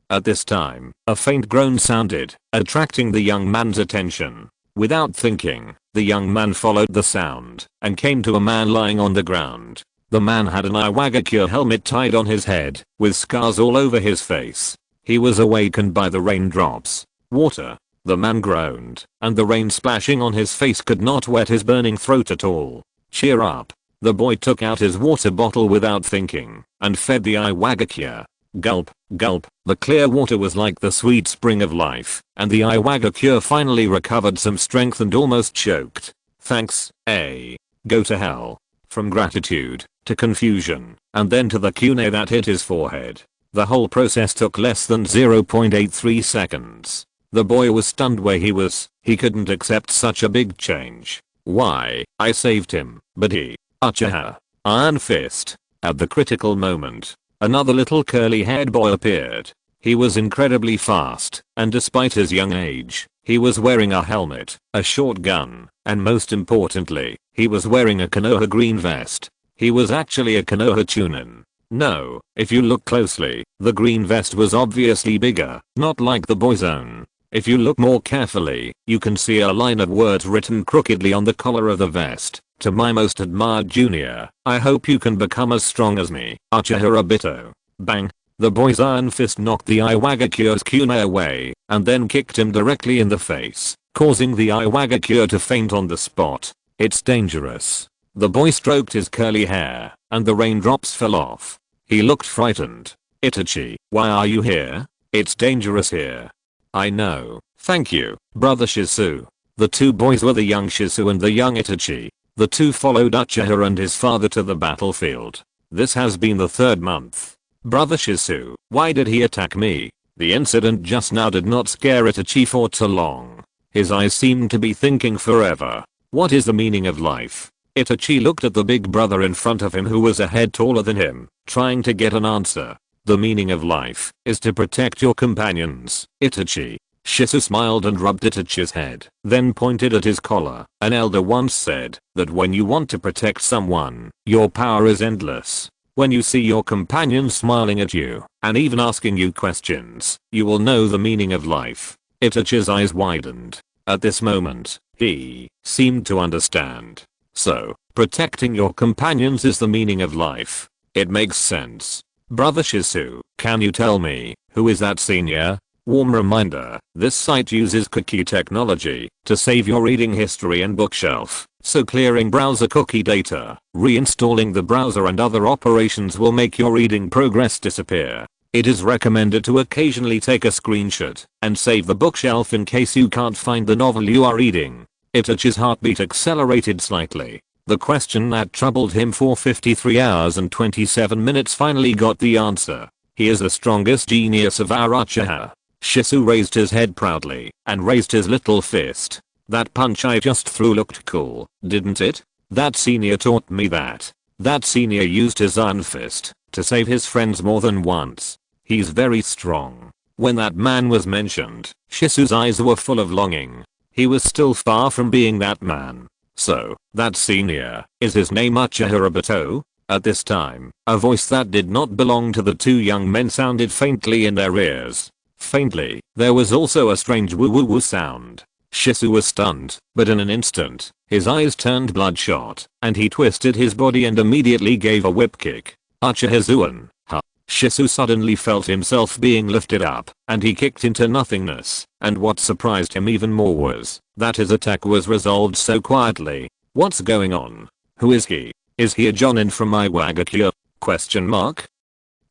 At this time, a faint groan sounded, attracting the young man's attention. Without thinking, the young man followed the sound and came to a man lying on the ground. The man had an Iwagakure helmet tied on his head, with scars all over his face. He was awakened by the raindrops. Water. The man groaned, and the rain splashing on his face could not wet his burning throat at all. Cheer up. The boy took out his water bottle without thinking, and fed the Iwagakure. Gulp, gulp. The clear water was like the sweet spring of life, and the Iwagakure finally recovered some strength and almost choked. Thanks, A. Go to hell. From gratitude, to confusion, and then to the kune that hit his forehead. The whole process took less than 0.83 seconds. The boy was stunned where he was. He couldn't accept such a big change. Why, I saved him, but he, Uchiha, Iron Fist. At the critical moment, another little curly-haired boy appeared. He was incredibly fast, and despite his young age, he was wearing a helmet, a short gun, and most importantly, he was wearing a Konoha green vest. He was actually a Konoha Chunin. No, if you look closely, the green vest was obviously bigger, not like the boy's own. If you look more carefully, you can see a line of words written crookedly on the collar of the vest. To my most admired junior, I hope you can become as strong as me, Uchiha Obito. Bang. The boy's iron fist knocked the Iwagakure's kune away, and then kicked him directly in the face, causing the Iwagakure to faint on the spot. It's dangerous. The boy stroked his curly hair, and the raindrops fell off. He looked frightened. Itachi, why are you here? It's dangerous here. I know. Thank you, brother Shizu. The two boys were the young Shizu and the young Itachi. The two followed Uchiha and his father to the battlefield. This has been the 3rd month. Brother Shizu, why did he attack me? The incident just now did not scare Itachi for too long. His eyes seemed to be thinking forever. What is the meaning of life? Itachi looked at the big brother in front of him who was a head taller than him, trying to get an answer. The meaning of life is to protect your companions, Itachi. Shizu smiled and rubbed Itachi's head, then pointed at his collar. An elder once said that when you want to protect someone, your power is endless. When you see your companion smiling at you and even asking you questions, you will know the meaning of life. Itachi's eyes widened. At this moment, he seemed to understand. So, protecting your companions is the meaning of life. It makes sense. Brother Shizu, can you tell me, who is that senior? Warm reminder, this site uses cookie technology to save your reading history and bookshelf, so clearing browser cookie data, reinstalling the browser and other operations will make your reading progress disappear. It is recommended to occasionally take a screenshot and save the bookshelf in case you can't find the novel you are reading. Itachi's heartbeat accelerated slightly. The question that troubled him for 53 hours and 27 minutes finally got the answer. He is the strongest genius of our Uchiha. Shizu raised his head proudly and raised his little fist. That punch I just threw looked cool, didn't it? That senior taught me that. That senior used his iron fist to save his friends more than once. He's very strong. When that man was mentioned, Shizu's eyes were full of longing. He was still far from being that man. So, that senior, is his name Uchiha Obito? At this time, a voice that did not belong to the two young men sounded faintly in their ears. Faintly, there was also a strange woo woo woo sound. Shizu was stunned, but in an instant, his eyes turned bloodshot, and he twisted his body and immediately gave a whip kick. Uchiha Zuan, ha. Shizu suddenly felt himself being lifted up, and he kicked into nothingness, and what surprised him even more was that his attack was resolved so quietly. What's going on? Who is he? Is he a Jonin from Iwagakure? Question mark?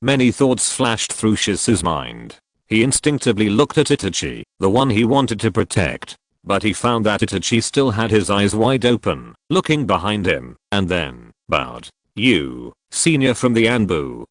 Many thoughts flashed through Shizu's mind. He instinctively looked at Itachi, the one he wanted to protect. But he found that Itachi still had his eyes wide open, looking behind him, and then bowed. You, senior from the Anbu.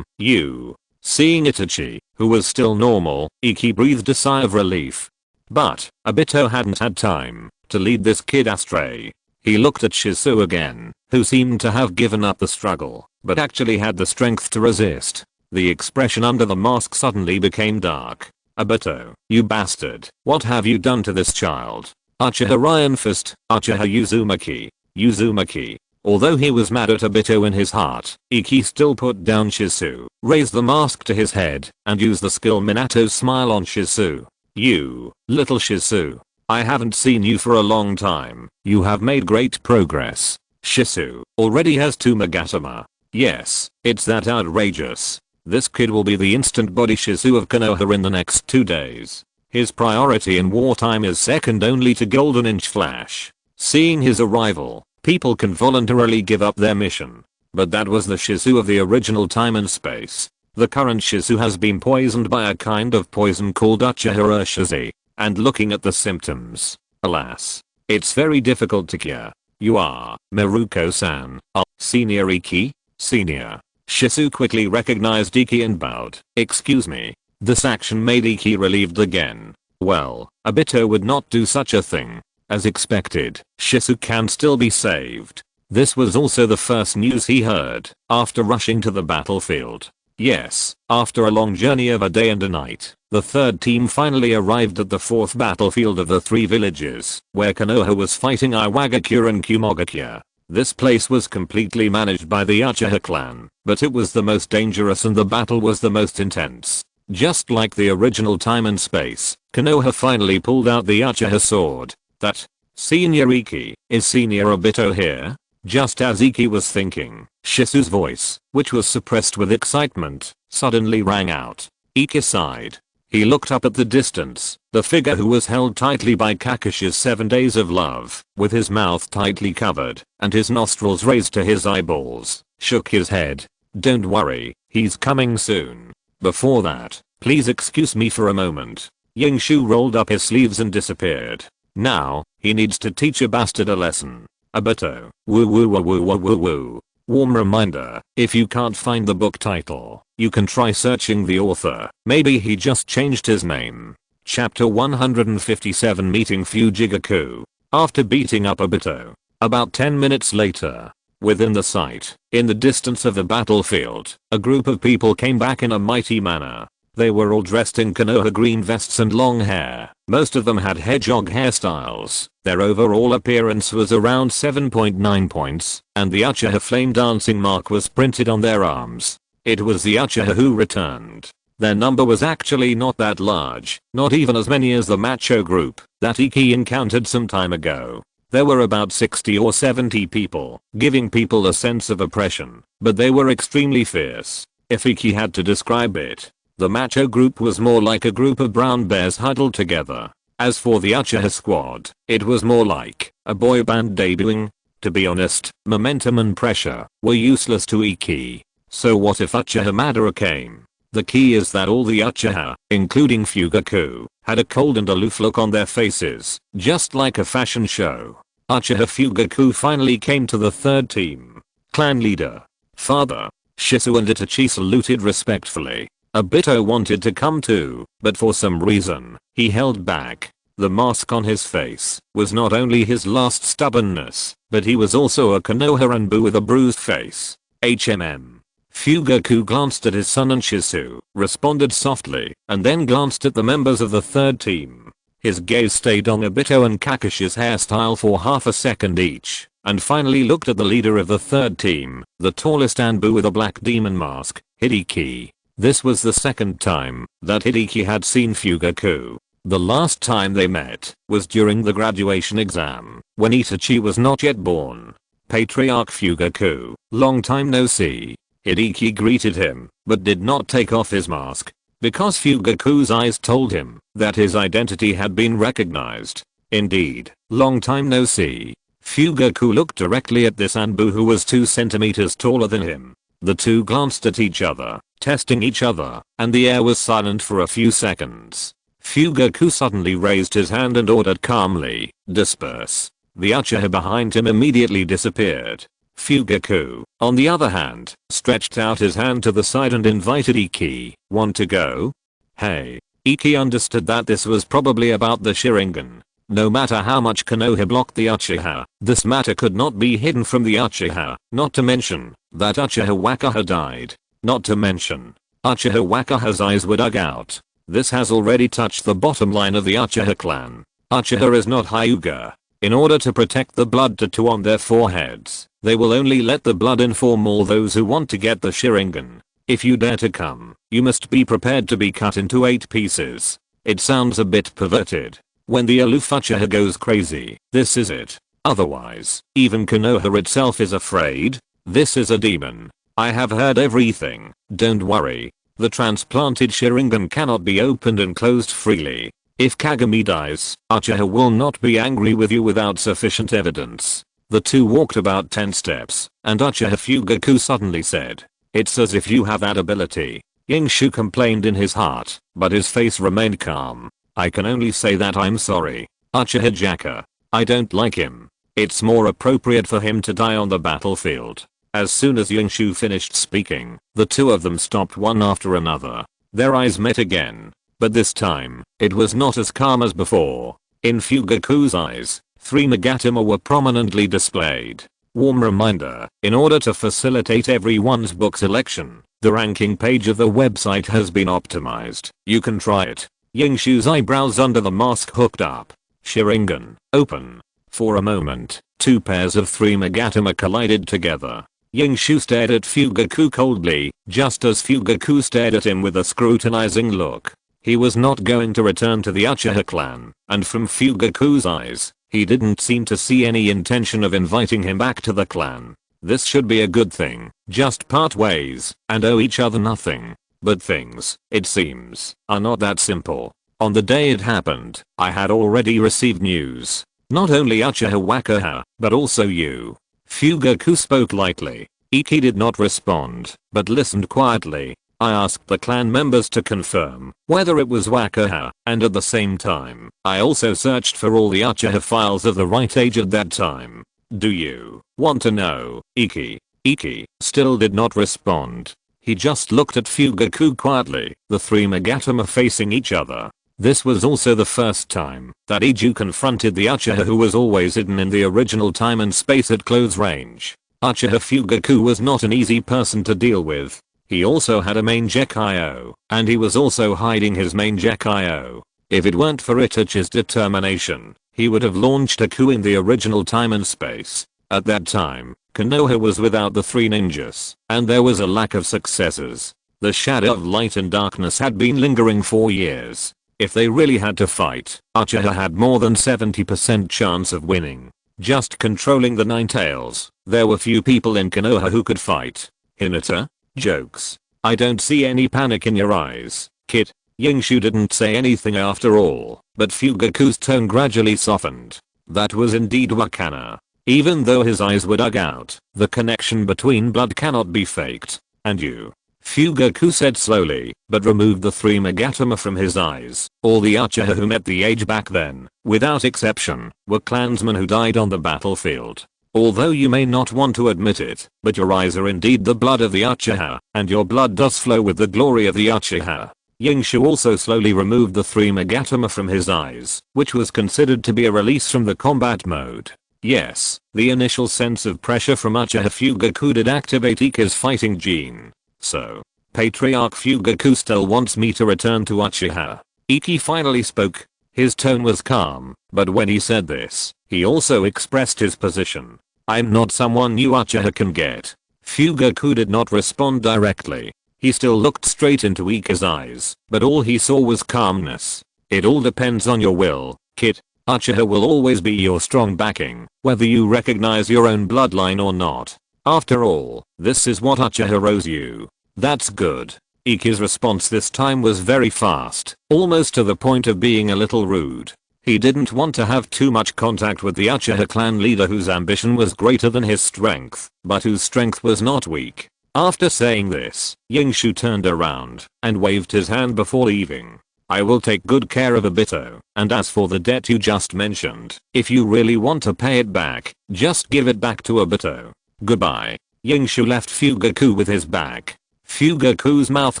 You. Seeing Itachi, who was still normal, Iki breathed a sigh of relief. But, Obito hadn't had time to lead this kid astray. He looked at Shizu again, who seemed to have given up the struggle, but actually had the strength to resist. The expression under the mask suddenly became dark. Obito, you bastard, what have you done to this child? Uchiha Ryan Fist, Uchiha Uzumaki. Although he was mad at Obito in his heart, Iki still put down Shizu, raised the mask to his head, and used the skill Minato's smile on Shizu. You, little Shizu. I haven't seen you for a long time. You have made great progress. Shizu already has 2 Magatama. Yes, it's that outrageous. This kid will be the instant body Shizu of Konoha in the next 2 days. His priority in wartime is second only to Golden Inch Flash. Seeing his arrival, people can voluntarily give up their mission. But that was the Shizu of the original time and space. The current Shizu has been poisoned by a kind of poison called Uchiha Urshizi. And looking at the symptoms, alas, it's very difficult to cure. You are, Miruko-san, Senior Iki? Senior. Shizu quickly recognized Iki and bowed. Excuse me. This action made Iki relieved again. Well, Obito would not do such a thing. As expected, Shizu can still be saved. This was also the first news he heard after rushing to the battlefield. Yes, after a long journey of a day and a night, the third team finally arrived at the fourth battlefield of the 3 villages, where Konoha was fighting Iwagakure and Kumogakure. This place was completely managed by the Uchiha clan, but it was the most dangerous and the battle was the most intense. Just like the original time and space, Konoha finally pulled out the Uchiha sword. That, Senior Iki, is Senior Obito here? Just as Iki was thinking, Shizu's voice, which was suppressed with excitement, suddenly rang out. Iki sighed. He looked up at the distance, the figure who was held tightly by Kakishi's 7 days of love, with his mouth tightly covered, and his nostrils raised to his eyeballs, shook his head. Don't worry, he's coming soon. Before that, please excuse me for a moment. Yingshu rolled up his sleeves and disappeared. Now, he needs to teach a bastard a lesson. Obito, woo woo woo woo woo woo woo. Warm reminder, if you can't find the book title, you can try searching the author. Maybe he just changed his name. Chapter 157 Meeting Fujigaku. After beating up Obito. About 10 minutes later. Within the sight, in the distance of the battlefield, a group of people came back in a mighty manner. They were all dressed in Konoha green vests and long hair. Most of them had hedgehog hairstyles. Their overall appearance was around 7.9 points, and the Uchiha flame dancing mark was printed on their arms. It was the Uchiha who returned. Their number was actually not that large, not even as many as the macho group that Iki encountered some time ago. There were about 60 or 70 people, giving people a sense of oppression, but they were extremely fierce. If Iki had to describe it, the macho group was more like a group of brown bears huddled together. As for the Uchiha squad, it was more like a boy band debuting. To be honest, momentum and pressure were useless to Iki. So what if Uchiha Madara came? The key is that all the Uchiha, including Fugaku, had a cold and aloof look on their faces, just like a fashion show. Uchiha Fugaku finally came to the third team. Clan leader, father, Shisu and Itachi saluted respectfully. Obito wanted to come too, but for some reason, he held back. The mask on his face was not only his last stubbornness, but he was also a Konoha Ranbu with a bruised face. Fugaku glanced at his son and Shisu, responded softly, and then glanced at the members of the third team. His gaze stayed on Obito and Kakashi's hairstyle for half a second each, and finally looked at the leader of the third team, the tallest Anbu with a black demon mask, Hideki. This was the second time that Hideki had seen Fugaku. The last time they met was during the graduation exam, when Itachi was not yet born. Patriarch Fugaku, long time no see. Hideki greeted him, but did not take off his mask, because Fugaku's eyes told him that his identity had been recognized. Indeed, long time no see. Fugaku looked directly at this Anbu who was 2 centimeters taller than him. The two glanced at each other, testing each other, and the air was silent for a few seconds. Fugaku suddenly raised his hand and ordered calmly, "Disperse." The Uchiha behind him immediately disappeared. Fugaku, on the other hand, stretched out his hand to the side and invited Iki. "Want to go?" "Hey." Iki understood that this was probably about the Sharingan. No matter how much Konoha blocked the Uchiha, this matter could not be hidden from the Uchiha, not to mention that Uchiha Wakaha died. Not to mention, Uchiha Wakaha's eyes were dug out. This has already touched the bottom line of the Uchiha clan. Uchiha is not Hyuga. In order to protect the blood tattoo on their foreheads, they will only let the blood inform all those who want to get the Sharingan. If you dare to come, you must be prepared to be cut into 8 pieces. It sounds a bit perverted. When the aloof Uchiha goes crazy, this is it. Otherwise, even Konoha itself is afraid. This is a demon. I have heard everything. Don't worry. The transplanted Sharingan cannot be opened and closed freely. If Kagami dies, Uchiha will not be angry with you without sufficient evidence. The two walked about 10 steps, and Uchiha Fugaku suddenly said, "It's as if you have that ability." Yingshu complained in his heart, but his face remained calm. "I can only say that I'm sorry. Uchiha Jaka. I don't like him. It's more appropriate for him to die on the battlefield." As soon as Yingshu finished speaking, the two of them stopped one after another. Their eyes met again. But this time, it was not as calm as before. In Fugaku's eyes, 3 Magatama were prominently displayed. Warm reminder, in order to facilitate everyone's book selection, the ranking page of the website has been optimized. You can try it. Yingshu's eyebrows under the mask hooked up. Sharingan, open. For a moment, 2 pairs of 3 Magatama collided together. Yingshu stared at Fugaku coldly, just as Fugaku stared at him with a scrutinizing look. He was not going to return to the Uchiha clan, and from Fugaku's eyes, he didn't seem to see any intention of inviting him back to the clan. This should be a good thing, just part ways, and owe each other nothing. But things, it seems, are not that simple. On the day it happened, I had already received news. Not only Uchiha Wakaha, but also you. Fugaku spoke lightly. Iki did not respond, but listened quietly. I asked the clan members to confirm whether it was Wakaha, and at the same time, I also searched for all the Uchiha files of the right age at that time. Do you want to know, Iki? Iki still did not respond. He just looked at Fugaku quietly, the three Megatama facing each other. This was also the first time that Iju confronted the Uchiha who was always hidden in the original time and space at close range. Uchiha Fugaku was not an easy person to deal with. He also had a main Gekio, and he was also hiding his main Gekio. If it weren't for Itachi's determination, he would have launched a coup in the original time and space. At that time, Konoha was without the three ninjas, and there was a lack of successors. The shadow of light and darkness had been lingering for years. If they really had to fight, Uchiha had more than 70% chance of winning. Just controlling the nine tails, there were few people in Konoha who could fight. Hinata? Jokes. I don't see any panic in your eyes, kid. Yingshu didn't say anything after all, but Fugaku's tone gradually softened. That was indeed Wakana. Even though his eyes were dug out, the connection between blood cannot be faked. And you? Fugaku said slowly, but removed the three Megatama from his eyes. All the Uchiha who met the age back then, without exception, were clansmen who died on the battlefield. Although you may not want to admit it, but your eyes are indeed the blood of the Uchiha, and your blood does flow with the glory of the Uchiha. Yingshu also slowly removed the three Megatama from his eyes, which was considered to be a release from the combat mode. Yes, the initial sense of pressure from Uchiha Fugaku did activate Ike's fighting gene. So, Patriarch Fugaku still wants me to return to Uchiha. Ike finally spoke. His tone was calm, but when he said this, he also expressed his position. I'm not someone new Uchiha can get. Fugaku did not respond directly. He still looked straight into Ike's eyes, but all he saw was calmness. It all depends on your will, kid. Uchiha will always be your strong backing, whether you recognize your own bloodline or not. After all, this is what Uchiha owes you. That's good. Ike's response this time was very fast, almost to the point of being a little rude. He didn't want to have too much contact with the Uchiha clan leader whose ambition was greater than his strength, but whose strength was not weak. After saying this, Yingshu turned around and waved his hand before leaving. I will take good care of Obito, and as for the debt you just mentioned, if you really want to pay it back, just give it back to Obito. Goodbye. Yingshu left Fugaku with his back. Fugaku's mouth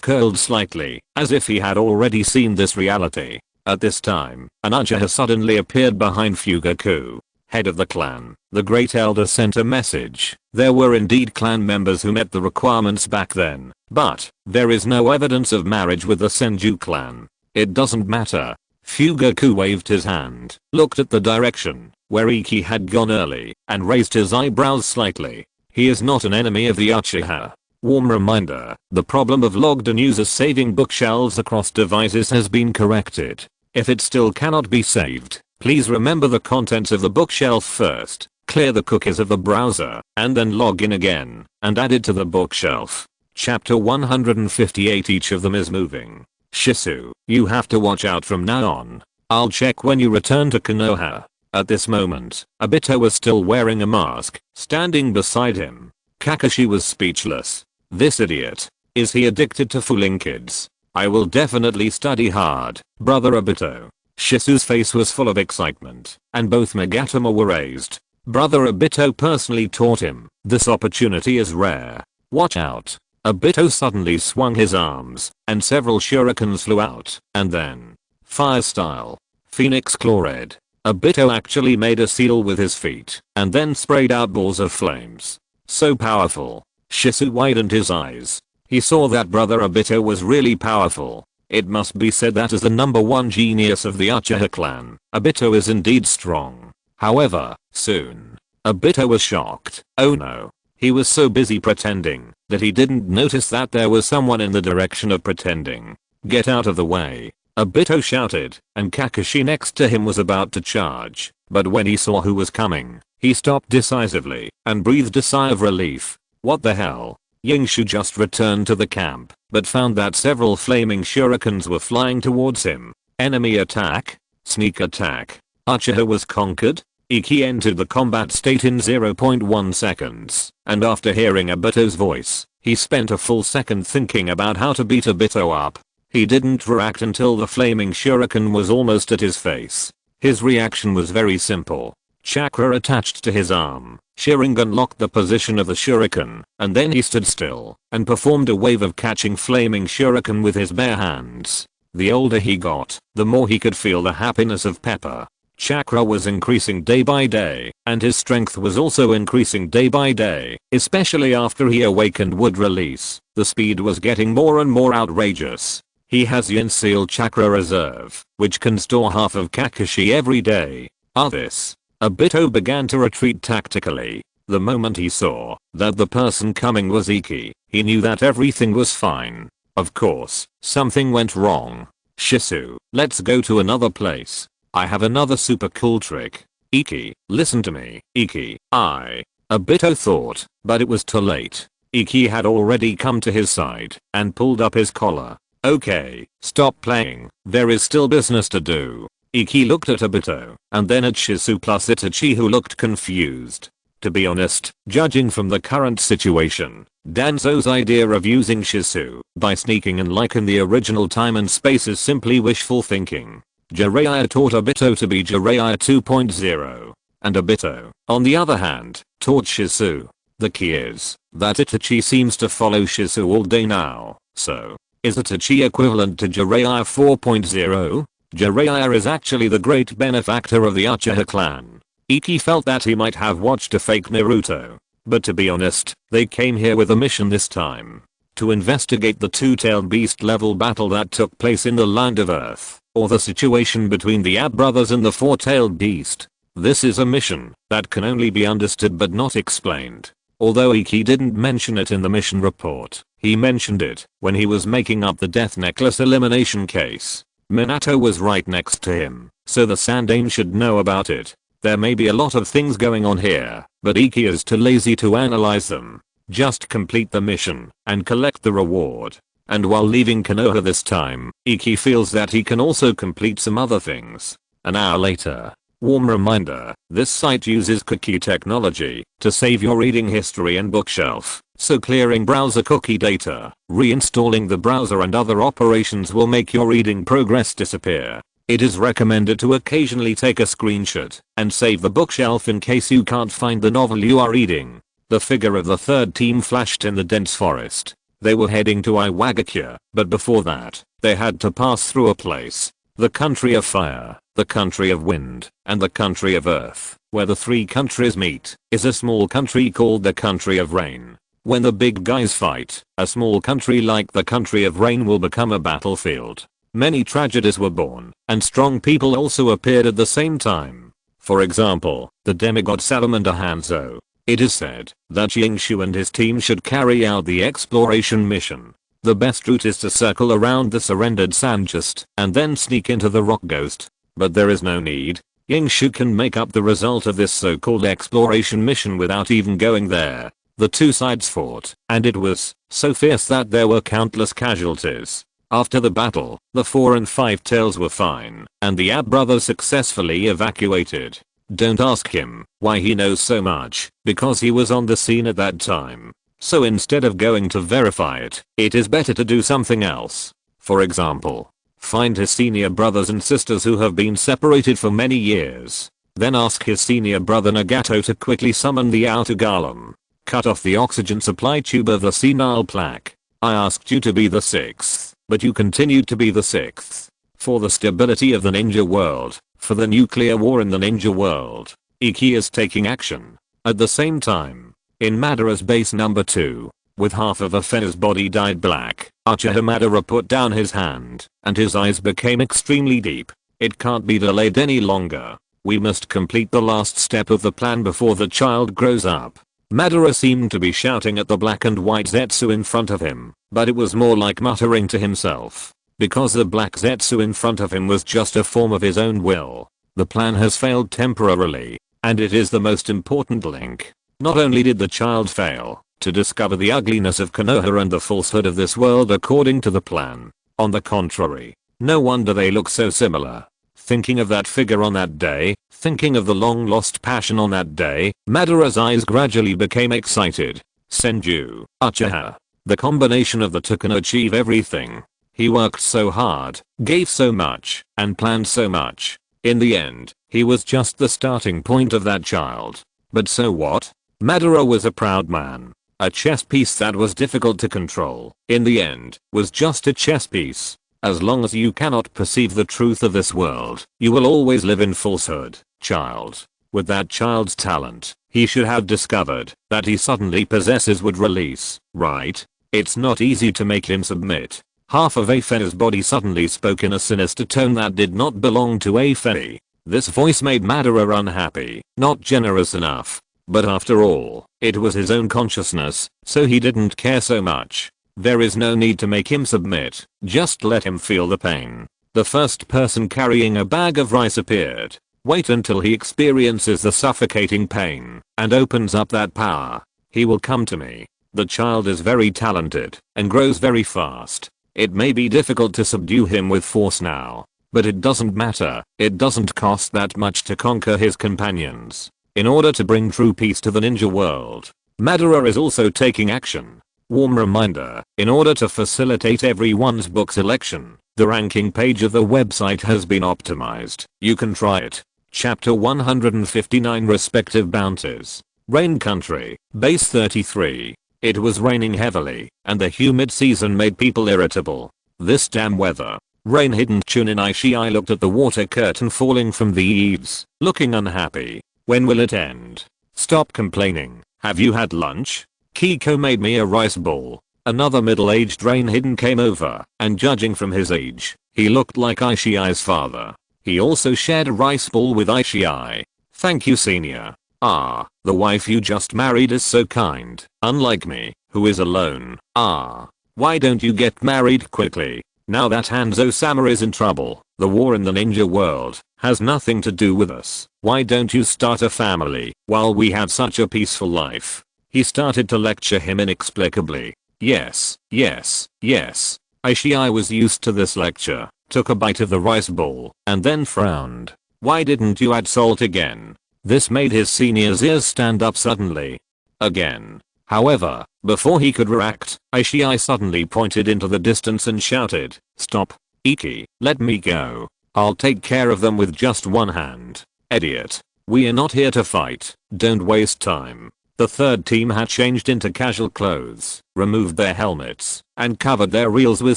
curled slightly, as if he had already seen this reality. At this time, an Uchiha suddenly appeared behind Fugaku. Head of the clan, the Great Elder sent a message. There were indeed clan members who met the requirements back then, but there is no evidence of marriage with the Senju clan. It doesn't matter. Fugaku waved his hand, looked at the direction where Iki had gone early, and raised his eyebrows slightly. He is not an enemy of the Uchiha. Warm reminder, the problem of logged-in users saving bookshelves across devices has been corrected. If it still cannot be saved, please remember the contents of the bookshelf first, clear the cookies of the browser, and then log in again, and add it to the bookshelf. Chapter 158. Each of them is moving. Shisu, you have to watch out from now on. I'll check when you return to Konoha. At this moment, Obito was still wearing a mask, standing beside him. Kakashi was speechless. This idiot. Is he addicted to fooling kids? I will definitely study hard, brother Obito. Shisu's face was full of excitement, and both Megatama were raised. Brother Obito personally taught him. This opportunity is rare. Watch out. Obito suddenly swung his arms, and several shurikens flew out, and then, fire style, Phoenix Claw Red. Obito actually made a seal with his feet, and then sprayed out balls of flames. So powerful. Shisu widened his eyes. He saw that brother Obito was really powerful. It must be said that as the #1 genius of the Uchiha clan, Obito is indeed strong. However, soon, Obito was shocked. Oh no. He was so busy pretending that he didn't notice that there was someone in the direction of pretending. Get out of the way. Obito shouted, and Kakashi next to him was about to charge, but when he saw who was coming, he stopped decisively and breathed a sigh of relief. What the hell? Yingshu just returned to the camp, but found that several flaming shurikens were flying towards him. Enemy attack? Sneak attack. Uchiha was conquered? Iki entered the combat state in 0.1 seconds, and after hearing Obito's voice, he spent a full second thinking about how to beat Obito up. He didn't react until the flaming shuriken was almost at his face. His reaction was very simple. Chakra attached to his arm, Sharingan locked the position of the shuriken, and then he stood still and performed a wave of catching flaming shuriken with his bare hands. The older he got, the more he could feel the happiness of Pepper. Chakra was increasing day by day, and his strength was also increasing day by day, especially after he awakened wood release. The speed was getting more and more outrageous. He has Yin Seal Chakra Reserve, which can store half of Kakashi every day. This. Obito began to retreat tactically. The moment he saw that the person coming was Iki, he knew that everything was fine. Of course, something went wrong. Shisu, let's go to another place. I have another super cool trick. Iki, listen to me. Iki, Obito thought, but it was too late. Iki had already come to his side and pulled up his collar. Okay, stop playing. There is still business to do. Iki looked at Obito and then at Shisu plus Itachi, who looked confused. To be honest, judging from the current situation, Danzo's idea of using Shisu by sneaking in like in the original time and space is simply wishful thinking. Jiraiya taught Obito to be Jiraiya 2.0. And Obito, on the other hand, taught Shisu. The key is that Itachi seems to follow Shisu all day now, so is Itachi equivalent to Jiraiya 4.0? Jiraiya is actually the great benefactor of the Uchiha clan. Iki felt that he might have watched a fake Naruto. But to be honest, they came here with a mission this time. To investigate the two-tailed beast level battle that took place in the Land of Earth, or the situation between the Ab brothers and the four-tailed beast. This is a mission that can only be understood but not explained. Although Iki didn't mention it in the mission report, he mentioned it when he was making up the Death Necklace elimination case. Minato was right next to him, so the Sandaime should know about it. There may be a lot of things going on here, but Iki is too lazy to analyze them. Just complete the mission and collect the reward. And while leaving Konoha this time, Iki feels that he can also complete some other things. An hour later. Warm reminder, this site uses cookie technology to save your reading history and bookshelf, so clearing browser cookie data, reinstalling the browser and other operations will make your reading progress disappear. It is recommended to occasionally take a screenshot and save the bookshelf in case you can't find the novel you are reading. The figure of the third team flashed in the dense forest. They were heading to Iwagakure, but before that, they had to pass through a place. The country of fire, the country of wind, and the country of earth. Where the three countries meet is a small country called the country of rain. When the big guys fight, a small country like the country of rain will become a battlefield. Many tragedies were born, and strong people also appeared at the same time. For example, the demigod salamander Hanzo. It is said that Yingshu and his team should carry out the exploration mission. The best route is to circle around the surrendered Sandgist and then sneak into the rock ghost. But there is no need. Yingshu can make up the result of this so-called exploration mission without even going there. The two sides fought, and it was so fierce that there were countless casualties. After the battle, the 4 and 5 tails were fine, and the Ab brothers successfully evacuated. Don't ask him why he knows so much, because he was on the scene at that time. So instead of going to verify it, it is better to do something else. For example, find his senior brothers and sisters who have been separated for many years. Then ask his senior brother Nagato to quickly summon the outer golem. Cut off the oxygen supply tube of the senile plaque. I asked you to be the 6th, but you continued to be the 6th. For the stability of the ninja world, for the nuclear war in the ninja world, Iki is taking action. At the same time, in Madara's base number 2, with half of Afena's body dyed black, Uchiha Madara put down his hand, and his eyes became extremely deep. It can't be delayed any longer. We must complete the last step of the plan before the child grows up. Madara seemed to be shouting at the black and white Zetsu in front of him, but it was more like muttering to himself. Because the black Zetsu in front of him was just a form of his own will. The plan has failed temporarily, and it is the most important link. Not only did the child fail to discover the ugliness of Konoha and the falsehood of this world according to the plan. On the contrary, no wonder they look so similar. Thinking of that figure on that day, thinking of the long lost passion on that day, Madara's eyes gradually became excited. Senju, Uchiha. The combination of the two can achieve everything. He worked so hard, gave so much, and planned so much. In the end, he was just the starting point of that child. But so what? Madara was a proud man. A chess piece that was difficult to control, in the end, was just a chess piece. As long as you cannot perceive the truth of this world, you will always live in falsehood, child. With that child's talent, he should have discovered that he suddenly possesses would release, right? It's not easy to make him submit. Half of Afei's body suddenly spoke in a sinister tone that did not belong to Afei. This voice made Madara unhappy, not generous enough. But after all, it was his own consciousness, so he didn't care so much. There is no need to make him submit, just let him feel the pain. The first person carrying a bag of rice appeared. Wait until he experiences the suffocating pain and opens up that power. He will come to me. The child is very talented and grows very fast. It may be difficult to subdue him with force now, but it doesn't matter. It doesn't cost that much to conquer his companions. In order to bring true peace to the ninja world, Madara is also taking action. Warm reminder, in order to facilitate everyone's book selection, the ranking page of the website has been optimized. You can try it. Chapter 159 Respective Bounties. Rain Country, Base 33. It was raining heavily, and the humid season made people irritable. This damn weather. Rain-hidden Chunin Ishii looked at the water curtain falling from the eaves, looking unhappy. When will it end? Stop complaining. Have you had lunch? Kiko made me a rice ball. Another middle-aged Rain-hidden came over, and judging from his age, he looked like Ishii's father. He also shared a rice ball with Ishii. Thank you, senior. Ah, the wife you just married is so kind, unlike me, who is alone. Ah, why don't you get married quickly? Now that Hanzo-sama is in trouble, the war in the ninja world has nothing to do with us. Why don't you start a family while we have such a peaceful life? He started to lecture him inexplicably. Yes, yes, yes. Ishii was used to this lecture, took a bite of the rice ball, and then frowned. Why didn't you add salt again? This made his senior's ears stand up suddenly. Again. However, before he could react, Ishii suddenly pointed into the distance and shouted, "Stop, Iki, let me go. I'll take care of them with just one hand. Idiot. We are not here to fight, don't waste time." The third team had changed into casual clothes, removed their helmets, and covered their reels with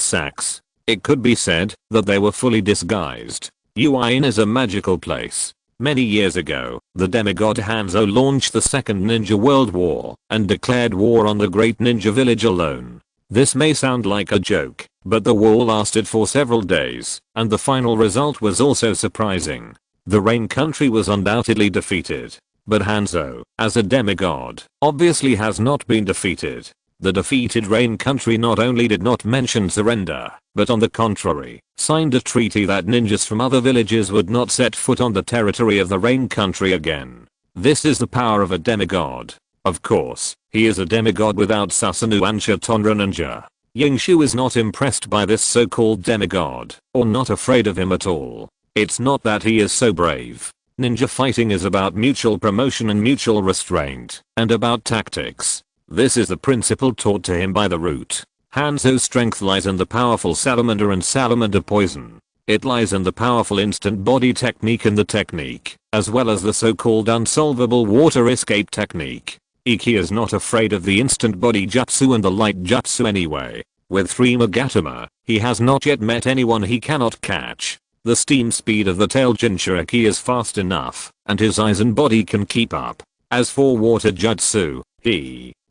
sacks. It could be said that they were fully disguised. Uin is a magical place. Many years ago, the demigod Hanzo launched the Second Ninja World War and declared war on the Great Ninja Village alone. This may sound like a joke, but the war lasted for several days, and the final result was also surprising. The Rain Country was undoubtedly defeated. But Hanzo, as a demigod, obviously has not been defeated. The defeated Rain Country not only did not mention surrender, but on the contrary, signed a treaty that ninjas from other villages would not set foot on the territory of the Rain Country again. This is the power of a demigod. Of course, he is a demigod without Susanoo and Shitonra Ninja. Yingshu is not impressed by this so-called demigod, or not afraid of him at all. It's not that he is so brave. Ninja fighting is about mutual promotion and mutual restraint, and about tactics. This is the principle taught to him by the root. Hanzo's strength lies in the powerful salamander and salamander poison. It lies in the powerful instant body technique and the technique, as well as the so-called unsolvable water escape technique. Iki is not afraid of the instant body jutsu and the light jutsu anyway. With 3 Magatama, he has not yet met anyone he cannot catch. The steam speed of the tail Jinchuriki is fast enough, and his eyes and body can keep up. As for water jutsu,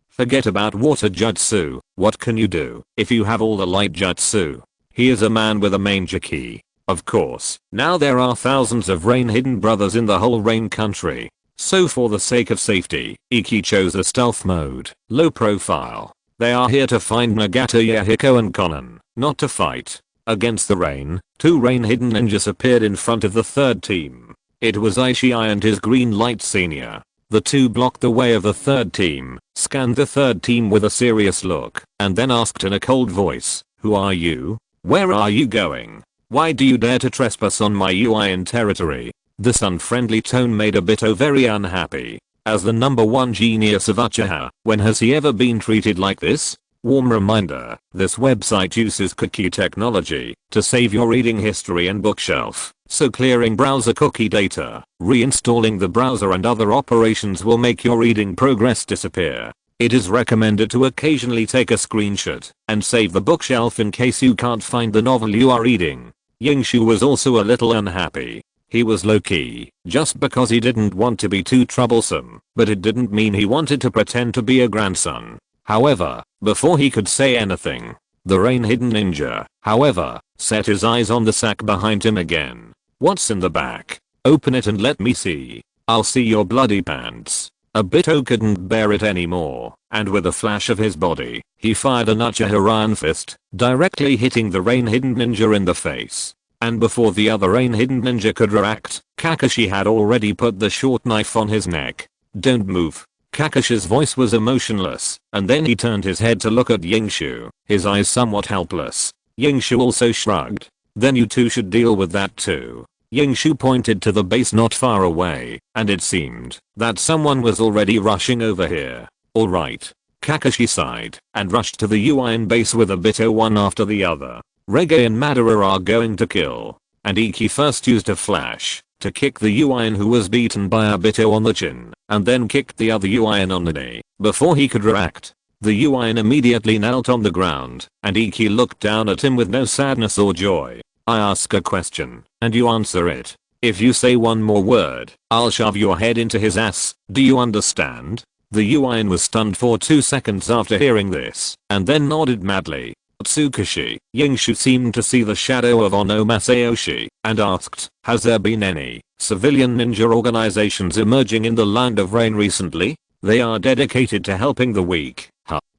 forget about water jutsu. What can you do if you have all the light jutsu? He is a man with a manger key. Of course, now there are thousands of Rain hidden brothers in the whole Rain Country. So for the sake of safety, Iki chose a stealth mode, low profile. They are here to find Nagata Yahiko and Konan, not to fight. Against the rain, 2 Rain hidden ninjas appeared in front of the third team. It was Ishii and his green light senior. The two blocked the way of the third team, scanned the third team with a serious look, and then asked in a cold voice, "Who are you? Where are you going? Why do you dare to trespass on my Uin territory?" This unfriendly tone made Obito very unhappy. As the #1 genius of Uchiha, when has he ever been treated like this? Warm reminder, this website uses cookie technology to save your reading history and bookshelf. so clearing browser cookie data, reinstalling the browser and other operations will make your reading progress disappear. It is recommended to occasionally take a screenshot and save the bookshelf in case you can't find the novel you are reading. Yingshu was also a little unhappy. He was low-key, just because he didn't want to be too troublesome, but it didn't mean he wanted to pretend to be a grandson. However, before he could say anything, the rain-hidden ninja, however, set his eyes on the sack behind him again. What's in the back? Open it and let me see. I'll see your bloody pants. Obito couldn't bear it anymore, and with a flash of his body, he fired an Uchiha fist, directly hitting the rain-hidden ninja in the face. And before the other rain-hidden ninja could react, Kakashi had already put the short knife on his neck. Don't move. Kakashi's voice was emotionless, and then he turned his head to look at Yingshu, his eyes somewhat helpless. Yingshu also shrugged. Then you two should deal with that too. Yingshu pointed to the base not far away, and it seemed that someone was already rushing over here. Alright. Kakashi sighed and rushed to the Uin base with Obito one after the other. Rege and Madara are going to kill, and Iki first used a flash to kick the Uin who was beaten by Obito on the chin, and then kicked the other Uin on the knee. Before he could react, the Uin immediately knelt on the ground, and Iki looked down at him with no sadness or joy. I ask a question, and you answer it. If you say one more word, I'll shove your head into his ass, do you understand? The Uin was stunned for 2 seconds after hearing this, and then nodded madly. Tsukushi, Yingshu seemed to see the shadow of Ono Masayoshi, and asked, has there been any civilian ninja organizations emerging in the Land of Rain recently? They are dedicated to helping the weak.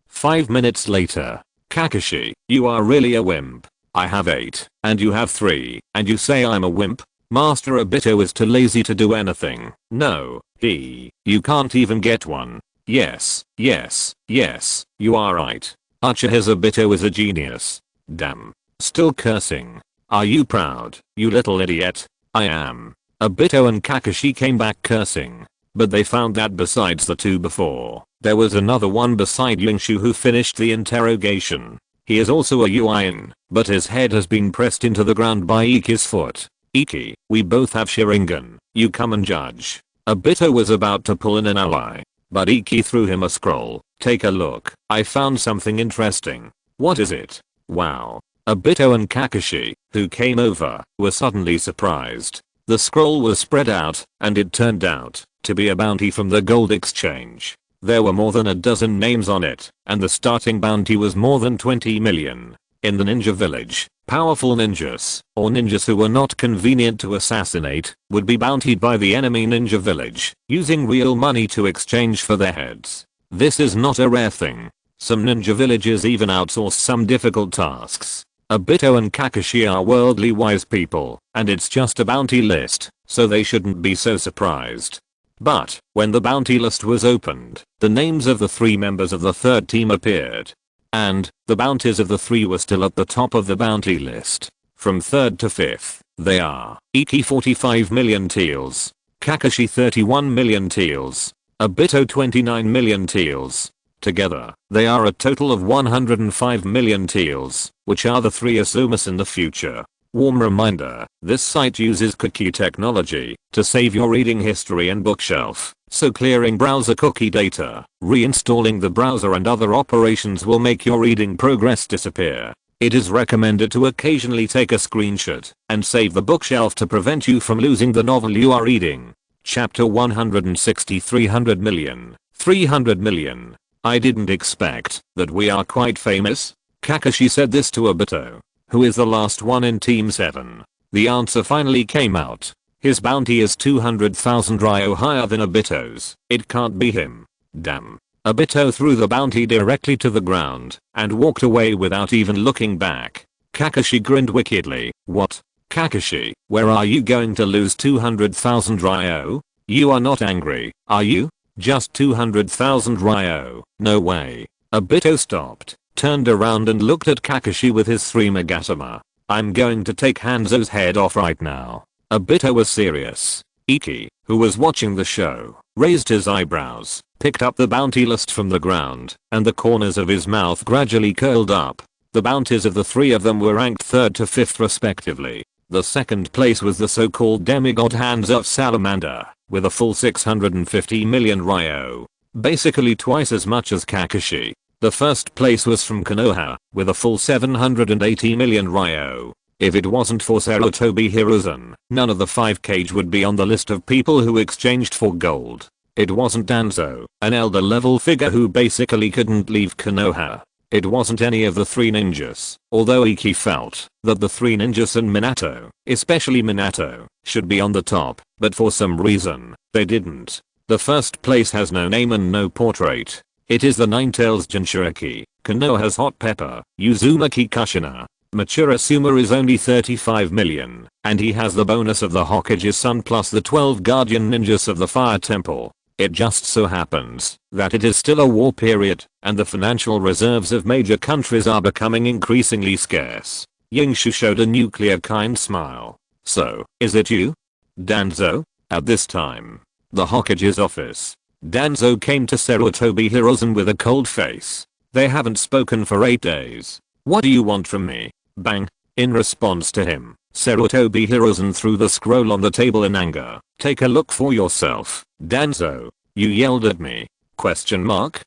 5 minutes later. Kakashi, you are really a wimp. I have 8, and you have 3, and you say I'm a wimp? Master Obito is too lazy to do anything. No, you can't even get one. Yes, you are right. Uchiha's Obito is a genius. Damn. Still cursing. Are you proud, you little idiot? I am. Obito and Kakashi came back cursing. But they found that besides the two before, there was another one beside Yingshu who finished the interrogation. He is also a Uin, but his head has been pressed into the ground by Iki's foot. Iki, we both have Sharingan, you come and judge. Obito was about to pull in an ally, but Iki threw him a scroll. Take a look, I found something interesting. What is it? Wow. Obito and Kakashi, who came over, were suddenly surprised. The scroll was spread out, and it turned out to be a bounty from the gold exchange. There were more than a dozen names on it, and the starting bounty was more than 20 million. In the ninja village, powerful ninjas, or ninjas who were not convenient to assassinate, would be bountied by the enemy ninja village, using real money to exchange for their heads. This is not a rare thing. Some ninja villages even outsource some difficult tasks. Obito and Kakashi are worldly wise people, and it's just a bounty list, so they shouldn't be so surprised. But, when the bounty list was opened, the names of the 3 members of the third team appeared. And, the bounties of the 3 were still at the top of the bounty list. From 3rd to 5th, they are Iki 45 million taels, Kakashi 31 million taels, Obito 29 million taels. Together, they are a total of 105 million taels, which are the 3 Asumas in the future. Warm reminder, this site uses cookie technology to save your reading history and bookshelf, so clearing browser cookie data, reinstalling the browser and other operations will make your reading progress disappear. It is recommended to occasionally take a screenshot and save the bookshelf to prevent you from losing the novel you are reading. Chapter 160 300 million. 300 million. I didn't expect that we are quite famous. Kakashi said this to Obito, who is the last one in Team 7. The answer finally came out. His bounty is 200,000 ryo higher than Obito's. It can't be him. Damn. Obito threw the bounty directly to the ground and walked away without even looking back. Kakashi grinned wickedly. What? Kakashi, where are you going to lose 200,000 ryo? You are not angry, are you? Just 200,000 ryo. No way. Obito stopped, turned around and looked at Kakashi with his 3 Megatama. I'm going to take Hanzo's head off right now. Obito was serious. Iki, who was watching the show, raised his eyebrows, picked up the bounty list from the ground, and the corners of his mouth gradually curled up. The bounties of the 3 of them were ranked 3rd to 5th respectively. The second place was the so-called demigod Hands of Salamander, with a full 650 million ryo. Basically twice as much as Kakashi. The first place was from Konoha, with a full 780 million ryo. If it wasn't for Sarutobi Hiruzen, none of the 5 Kage would be on the list of people who exchanged for gold. It wasn't Danzo, an elder level figure who basically couldn't leave Konoha. It wasn't any of the 3 ninjas, although Iki felt that the 3 ninjas and Minato, especially Minato, should be on the top, but for some reason, they didn't. The first place has no name and no portrait. It is the Nine-Tails Jinchuriki, Konoha's Hot Pepper, Uzumaki Kushina. Mature Suma is only 35 million, and he has the bonus of the Hokage's son plus the 12 guardian ninjas of the Fire Temple. It just so happens that it is still a war period, and the financial reserves of major countries are becoming increasingly scarce. Yingshu showed a nuclear kind smile. So, is it you? Danzo? At this time, the Hokage's office. Danzo came to Sarutobi Hiruzen with a cold face. They haven't spoken for 8 days. What do you want from me? Bang. In response to him, Sarutobi Hiruzen threw the scroll on the table in anger. Take a look for yourself. Danzo, you yelled at me? Question mark?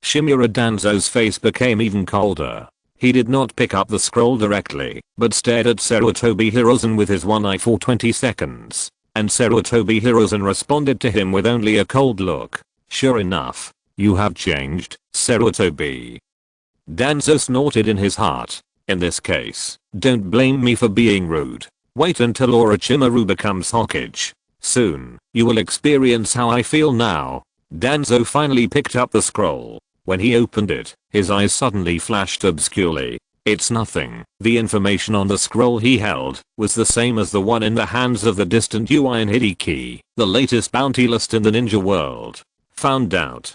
Shimura Danzo's face became even colder. He did not pick up the scroll directly, but stared at Sarutobi Hiruzen with his one eye for 20 seconds. And Sarutobi Hiruzen responded to him with only a cold look. Sure enough, you have changed, Sarutobi. Danzo snorted in his heart. In this case, don't blame me for being rude. Wait until Orochimaru becomes Hokage. Soon, you will experience how I feel now. Danzo finally picked up the scroll. When he opened it, his eyes suddenly flashed obscurely. It's nothing. The information on the scroll he held was the same as the one in the hands of the distant Ui and Hideki, the latest bounty list in the ninja world. Found out.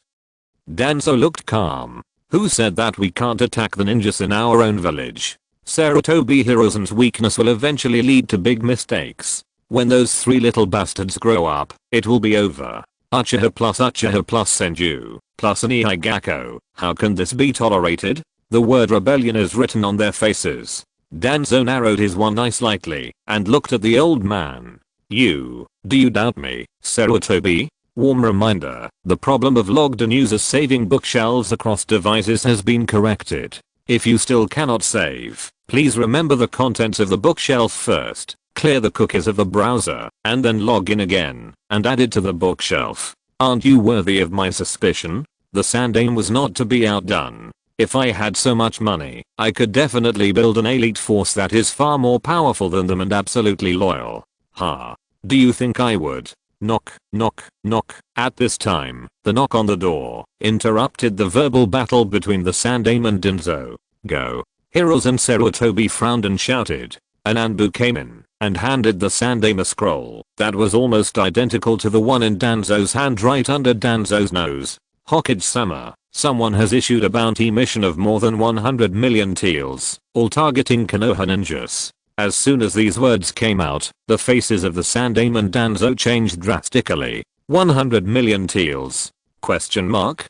Danzo looked calm. Who said that we can't attack the ninjas in our own village? Sarutobi Hiruzen's weakness will eventually lead to big mistakes. When those 3 little bastards grow up, it will be over. Uchiha plus Senju, plus an Iigako. How can this be tolerated? The word rebellion is written on their faces. Danzo narrowed his one eye slightly, and looked at the old man. Do you doubt me, Sarutobi? Warm reminder, the problem of logged-in users saving bookshelves across devices has been corrected. If you still cannot save, please remember the contents of the bookshelf first, clear the cookies of the browser, and then log in again, and add it to the bookshelf. Aren't you worthy of my suspicion? The Sandaime was not to be outdone. If I had so much money, I could definitely build an elite force that is far more powerful than them and absolutely loyal. Ha. Do you think I would? Knock, knock, knock. At this time, the knock on the door interrupted the verbal battle between the Sandaime and Danzo. Go. Hiruzen Sarutobi frowned and shouted. An Anbu came in and handed the Sandaime a scroll that was almost identical to the one in Danzo's hand right under Danzo's nose. Hokage-sama, someone has issued a bounty mission of more than 100 million taels, all targeting Konoha ninjas. As soon as these words came out, the faces of the Sandaime and Danzo changed drastically. 100 million taels? Question mark?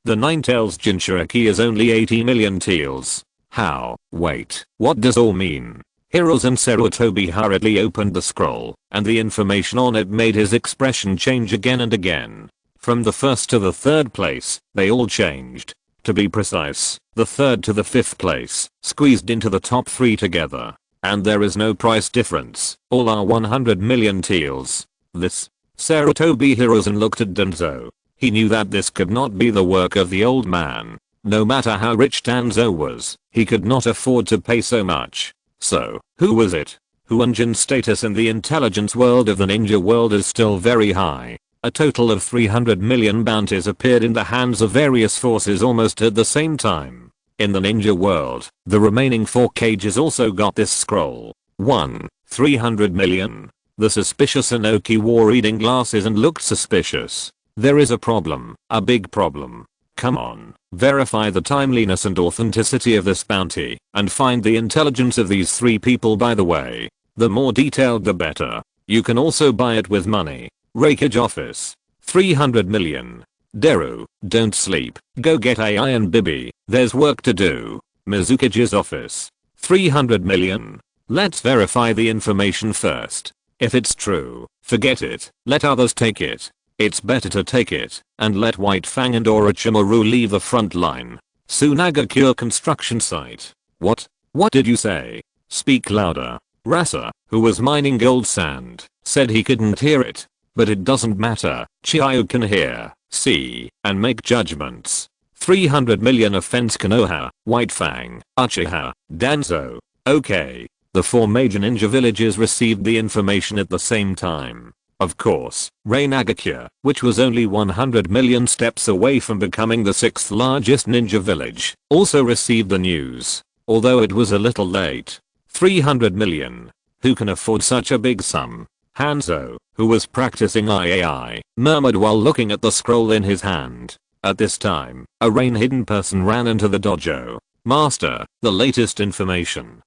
The Nine-Tails Jinchuriki is only 80 million taels. How? Wait, what does all mean? Hiruzen Sarutobi hurriedly opened the scroll, and the information on it made his expression change again and again. From the first to the third place, they all changed. To be precise, the third to the 5th place, squeezed into the top 3 together. And there is no price difference, all are 100 million taels. This? Sarutobi Hiruzen looked at Danzo. He knew that this could not be the work of the old man. No matter how rich Danzo was, he could not afford to pay so much. So, who was it? Huanjin's status in the intelligence world of the ninja world is still very high. A total of 300 million bounties appeared in the hands of various forces almost at the same time. In the ninja world, the remaining 4 cages also got this scroll. 1. 300 million. The suspicious Inoki wore reading glasses and looked suspicious. There is a problem, a big problem. Come on, verify the timeliness and authenticity of this bounty, and find the intelligence of these 3 people by the way. The more detailed the better. You can also buy it with money. Raikage office. 300 million. Deru, don't sleep, go get AI and Bibi, there's work to do. Mizukage's office. 300 million. Let's verify the information first. If it's true, forget it, let others take it. It's better to take it and let White Fang and Orochimaru leave the front line. Sunagakure construction site. What? What did you say? Speak louder. Rasa, who was mining gold sand, said he couldn't hear it. But it doesn't matter. Chiyo can hear, see, and make judgments. 300 million offense Konoha, White Fang, Uchiha, Danzo. Okay. The 4 major ninja villages received the information at the same time. Of course, Rainagakure, which was only 100 million steps away from becoming the 6th largest ninja village, also received the news. Although it was a little late. 300 million. Who can afford such a big sum? Hanzo, who was practicing IAI, murmured while looking at the scroll in his hand. At this time, a rain hidden person ran into the dojo. Master, the latest information.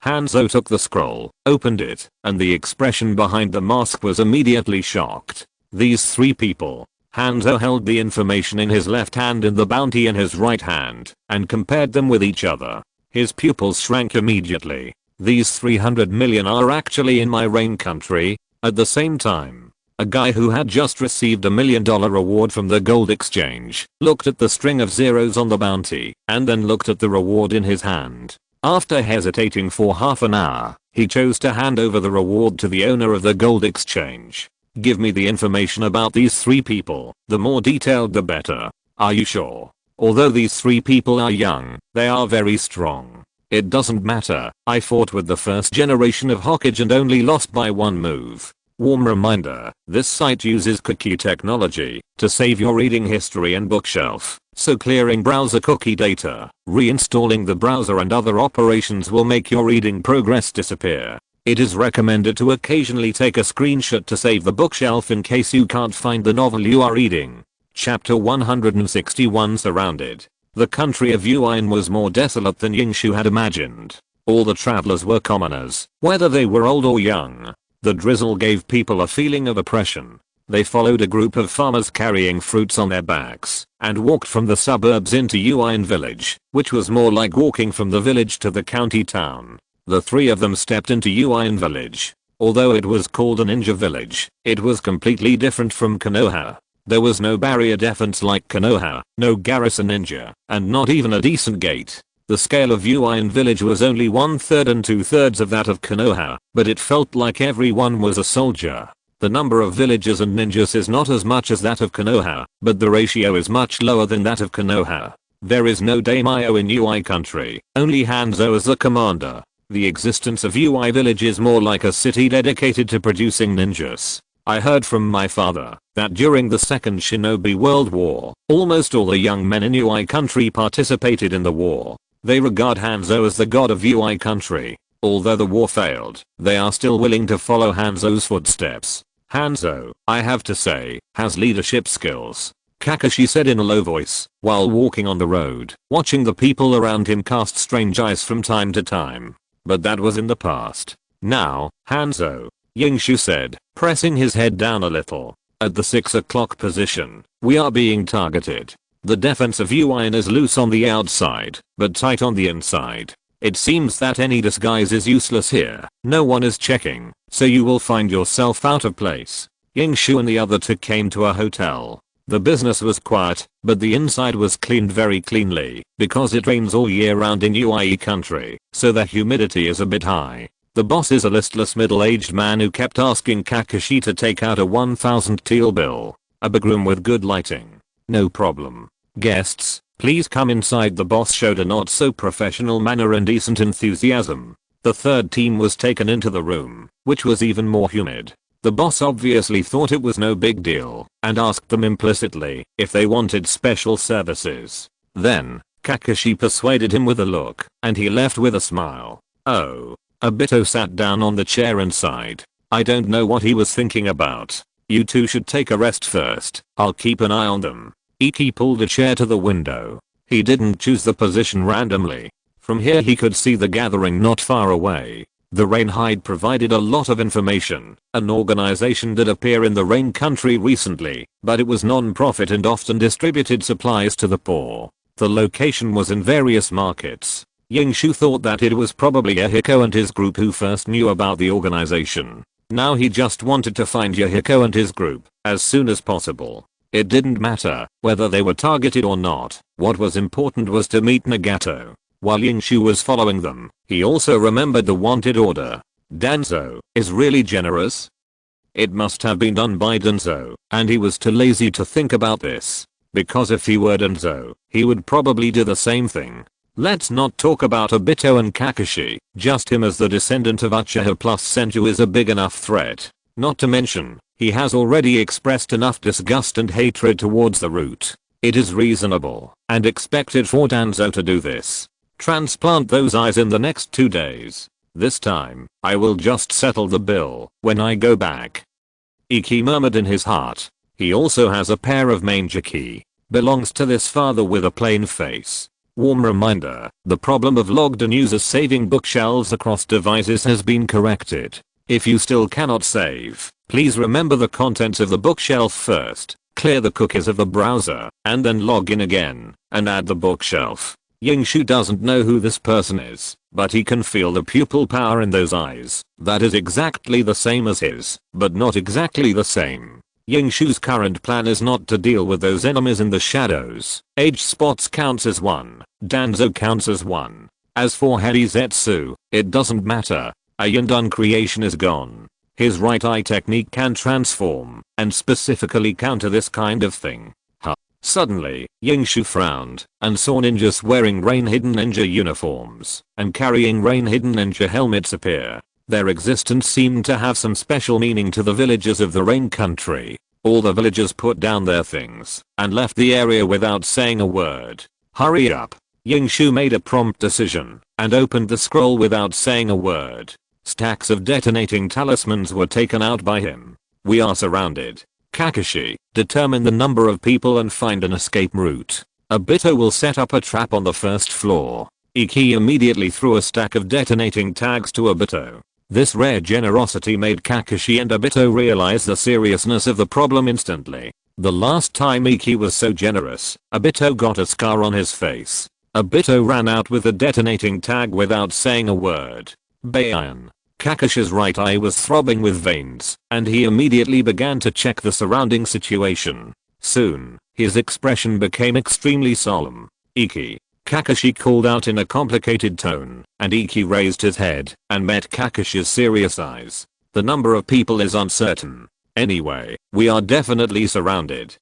Hanzo took the scroll, opened it, and the expression behind the mask was immediately shocked. These 3 people. Hanzo held the information in his left hand and the bounty in his right hand, and compared them with each other. His pupils shrank immediately. These 300 million are actually in my rain country. At the same time, a guy who had just received $1 million reward from the gold exchange looked at the string of zeros on the bounty and then looked at the reward in his hand. After hesitating for half an hour, he chose to hand over the reward to the owner of the gold exchange. Give me the information about these 3 people, the more detailed the better. Are you sure? Although these 3 people are young, they are very strong. It doesn't matter, I fought with the first generation of Hokage and only lost by 1 move. Warm reminder, this site uses cookie technology to save your reading history and bookshelf, so clearing browser cookie data, reinstalling the browser and other operations will make your reading progress disappear. It is recommended to occasionally take a screenshot to save the bookshelf in case you can't find the novel you are reading. Chapter 161 Surrounded. The country of Yuan was more desolate than Yingshu had imagined. All the travelers were commoners, whether they were old or young. The drizzle gave people a feeling of oppression. They followed a group of farmers carrying fruits on their backs and walked from the suburbs into Yuan village, which was more like walking from the village to the county town. The 3 of them stepped into Yuan village. Although it was called a ninja village, it was completely different from Konoha. There was no barrier defense like Konoha, no garrison ninja, and not even a decent gate. The scale of Yuan village was only 1/3 and 2/3 of that of Konoha, but it felt like everyone was a soldier. The number of villagers and ninjas is not as much as that of Konoha, but the ratio is much lower than that of Konoha. There is no daimyo in Ui country, only Hanzo as the commander. The existence of Ui village is more like a city dedicated to producing ninjas. I heard from my father that during the Second Shinobi World War, almost all the young men in Ui country participated in the war. They regard Hanzo as the god of Ui country. Although the war failed, they are still willing to follow Hanzo's footsteps. Hanzo, I have to say, has leadership skills. Kakashi said in a low voice, while walking on the road, watching the people around him cast strange eyes from time to time. But that was in the past. Now, Hanzo, Yingshu said, pressing his head down a little. At the 6 o'clock position, we are being targeted. The defense of Yuan is loose on the outside, but tight on the inside. It seems that any disguise is useless here. No one is checking, so you will find yourself out of place. Yingshu and the other 2 came to a hotel. The business was quiet, but the inside was cleaned very cleanly, because it rains all year round in Ui country, so the humidity is a bit high. The boss is a listless middle-aged man who kept asking Kakashi to take out a 1,000 teal bill. A big room with good lighting. No problem. Guests, please come inside. The boss showed a not so professional manner and decent enthusiasm. The 3rd team was taken into the room, which was even more humid. The boss obviously thought it was no big deal and asked them implicitly if they wanted special services. Then, Kakashi persuaded him with a look, and he left with a smile. Oh. Obito sat down on the chair and sighed. I don't know what he was thinking about. You 2 should take a rest first. I'll keep an eye on them. Iki pulled a chair to the window. He didn't choose the position randomly. From here he could see the gathering not far away. The Rain Hide provided a lot of information. An organization did appear in the Rain country recently, but it was non-profit and often distributed supplies to the poor. The location was in various markets. Yingshu thought that it was probably Yahiko and his group who first knew about the organization. Now he just wanted to find Yahiko and his group as soon as possible. It didn't matter whether they were targeted or not. What was important was to meet Nagato. While Yingshu was following them, he also remembered the wanted order. Danzo is really generous. It must have been done by Danzo, and he was too lazy to think about this. Because if he were Danzo, he would probably do the same thing. Let's not talk about Obito and Kakashi, just him as the descendant of Uchiha plus Senju is a big enough threat. Not to mention, he has already expressed enough disgust and hatred towards the root. It is reasonable and expected for Danzo to do this. Transplant those eyes in the next 2 days. This time, I will just settle the bill when I go back. Iki murmured in his heart. He also has a pair of manjaki. Belongs to this father with a plain face. Warm reminder, the problem of logged in users saving bookshelves across devices has been corrected. If you still cannot save, please remember the contents of the bookshelf first, clear the cookies of the browser, and then log in again, and add the bookshelf. Yingshu doesn't know who this person is, but he can feel the pupil power in those eyes. That is exactly the same as his, but not exactly the same. Yingshu's current plan is not to deal with those enemies in the shadows. Age spots counts as 1. Danzo counts as 1. As for Harizetsu, it doesn't matter. A Yandun creation is gone. His right eye technique can transform and specifically counter this kind of thing. Suddenly, Yingshu frowned and saw ninjas wearing rain-hidden ninja uniforms and carrying rain-hidden ninja helmets appear. Their existence seemed to have some special meaning to the villagers of the Rain Country. All the villagers put down their things and left the area without saying a word. Hurry up. Yingshu made a prompt decision and opened the scroll without saying a word. Stacks of detonating talismans were taken out by him. We are surrounded. Kakashi, determine the number of people and find an escape route. Obito will set up a trap on the first floor. Iki immediately threw a stack of detonating tags to Obito. This rare generosity made Kakashi and Obito realize the seriousness of the problem instantly. The last time Iki was so generous, Obito got a scar on his face. Obito ran out with the detonating tag without saying a word. Bayan. Kakashi's right eye was throbbing with veins, and he immediately began to check the surrounding situation. Soon, his expression became extremely solemn. Iki. Kakashi called out in a complicated tone, and Iki raised his head and met Kakashi's serious eyes. The number of people is uncertain. Anyway, we are definitely surrounded.